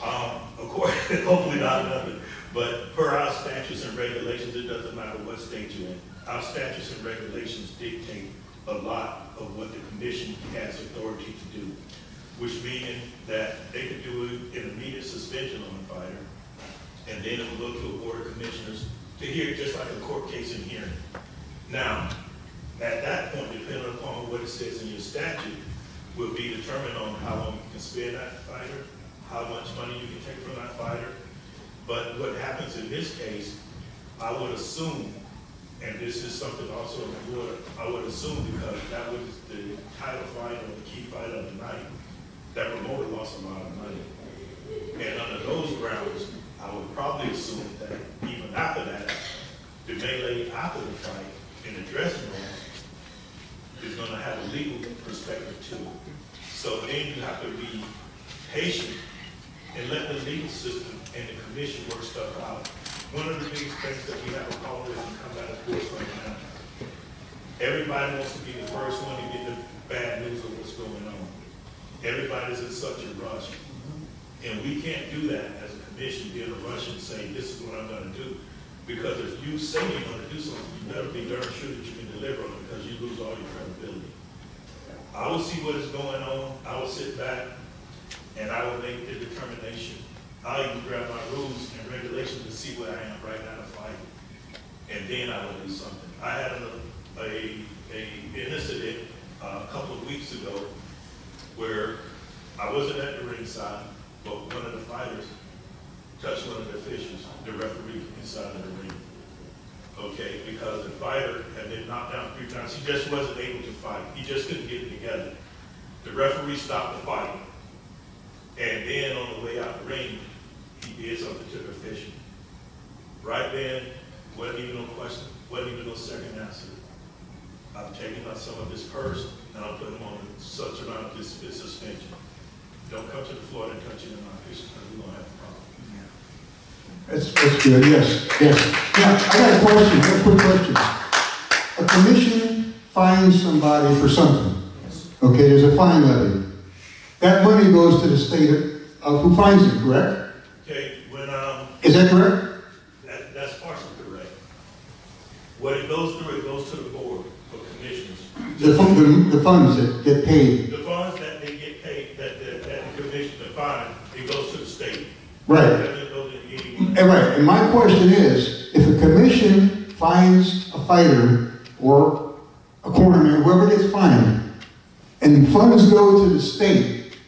Of course, hopefully not nothing. But per our statutes and regulations, it doesn't matter what state you're in. Our statutes and regulations dictate a lot of what the commission has authority to do, which meaning that they could do an immediate suspension on the fighter, and then it would go to a board of commissioners to hear it just like a court case in hearing. Now, at that point, depending upon what it says in your statute, will be determined on how long you can spare that fighter, how much money you can take from that fighter. But what happens in this case, I would assume, and this is something also in Florida, I would assume because that was the title fight or the key fight of the night, that promoter lost a lot of money. And under those grounds, I would probably assume that even after that, the melee after the fight in the dressing rooms is going to have a legal perspective too. So then you have to be patient and let the legal system and the commission work stuff out. One of the biggest things that we have a problem with and come out of course right now, everybody wants to be the first one to get the bad news of what's going on. Everybody's in such a rush. And we can't do that as a commission, be in a rush and say, this is what I'm going to do. Because if you say you're going to do something, you better be darn sure that you can deliver on it, because you lose all your credibility. I will see what is going on. I will sit back and I will make the determination. I'll even grab my rules and regulations to see where I am right now to fight. And then I will do something. I had an incident a couple of weeks ago where I wasn't at the ringside, but one of the fighters touched one of the officials, the referee inside of the ring. Okay, because the fighter had been knocked down 3 times. He just wasn't able to fight. He just couldn't get it together. The referee stopped the fight. And then on the way out the ring, he did something to the official. Right then, wasn't even no question, wasn't even no second answer. I'm taking out some of his purse and I'm putting him on such amount of this suspension. Don't come to the Florida and touch you in my officials, because we're going to have a problem. That's good, yes. Now, I got a question, a quick question. A commission fines somebody for something. Okay, there's a fine levy. That money goes to the state of who fines it, correct? Okay, is that correct? That's partially correct. What it goes through, it goes to the board of commissioners. The funds that get paid. The funds that they get paid, that the commissioner fine, it goes to the state. Right. It doesn't go to anyone. Right, and my question is, if a commission fines a fighter or a cornerman, whoever gets fined, and funds go to the state,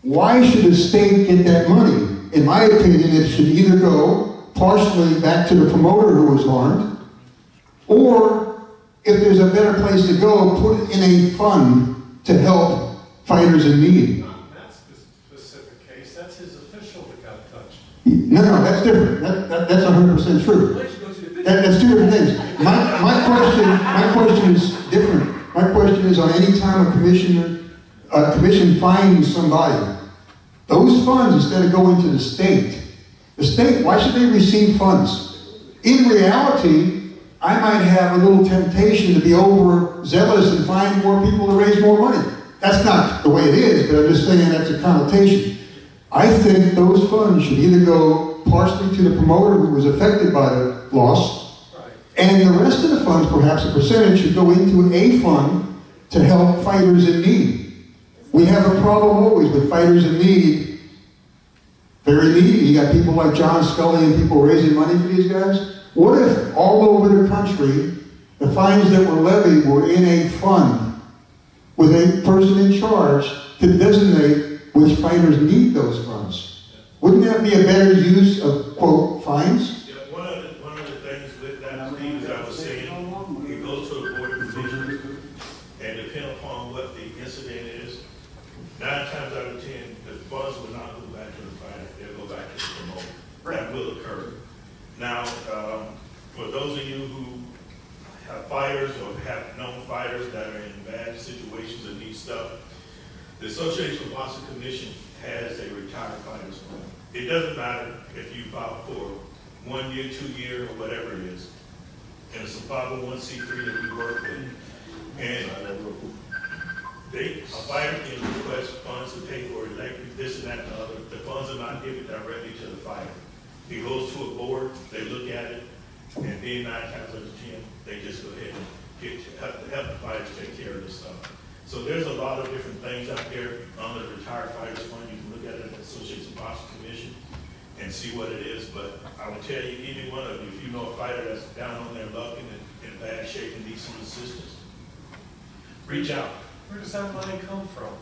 why should the state get that money? In my opinion, it should either go partially back to the promoter who was harmed, or if there's a better place to go, put it in a fund to help fighters in need. Not in that specific case, that's his official that got touched. No, that's different. That's 100% true. That's two different things. My question is different. My question is, on any time a commission finds somebody, those funds, instead of going to the state, why should they receive funds? In reality, I might have a little temptation to be overzealous and find more people to raise more money. That's not the way it is, but I'm just saying that's a connotation. I think those funds should either go partially to the promoter who was affected by the loss, and the rest of the funds, perhaps a percentage, should go into a fund to help fighters in need. We have a problem always with fighters in need, very needy. You got people like John Scully and people raising money for these guys. What if all over the country, the fines that were levied were in a fund with a person in charge to designate which fighters need those funds? Wouldn't that be a better use of, quote, fines? Yeah, one of the things with that, Steve, as I was saying, it goes to the board of commissioners, and depending upon what the incident is, 9 times out of 10, the funds will not go back to the fighter, they'll go back to the promoter. That will occur. Now, for those of you who have fighters or have known fighters that are in bad situations and need stuff, the Association of Boxing Commission has a retired fighters fund. It doesn't matter if you file for 1 year, 2 year, or whatever it is. And it's a 501c3 that we work with. And a fighter can request funds to pay for electric, this and that and the other. The funds are not given directly to the fighter. It goes to a board, they look at it, and then 9 times out of 10, they just go ahead and help the fighters take care of this stuff. So there's a lot of different things out there on the Retired Fighters Fund. You can look at it at the Association of Boxing Commission and see what it is. But I will tell you, any one of you, if you know a fighter that's down on their luck and in bad shape and needs some assistance, reach out. Where does that money come from?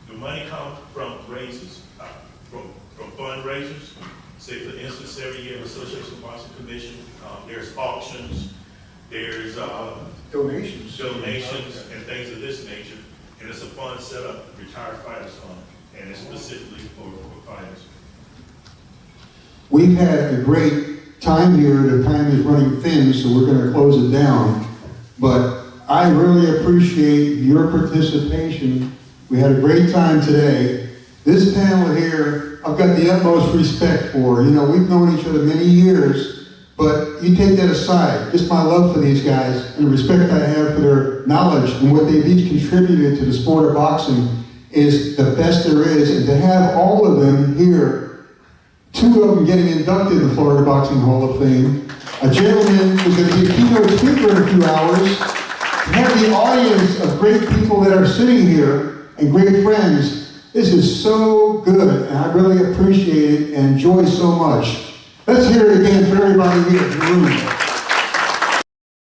The money comes from raises, from fundraisers. Say, for instance, every year, the Association of Boxing Commission, there's auctions, there's donations and things of this nature. And it's a fund set up, Retired Fighters Fund, and it's specifically for fighters. We've had a great time here. The time is running thin, so we're going to close it down. But I really appreciate your participation. We had a great time today. This panel here, I've got the utmost respect for. You know, we've known each other many years, but you take that aside. Just my love for these guys and the respect I have for their knowledge and what they've each contributed to the sport of boxing is the best there is. And to have all of them here, 2 of them getting inducted in the Florida Boxing Hall of Fame, a gentleman who's going to be a keynote speaker in a few hours, to have the audience of great people that are sitting here and great friends. This is so good, and I really appreciate it and enjoy so much. Let's hear it again for everybody here in the room.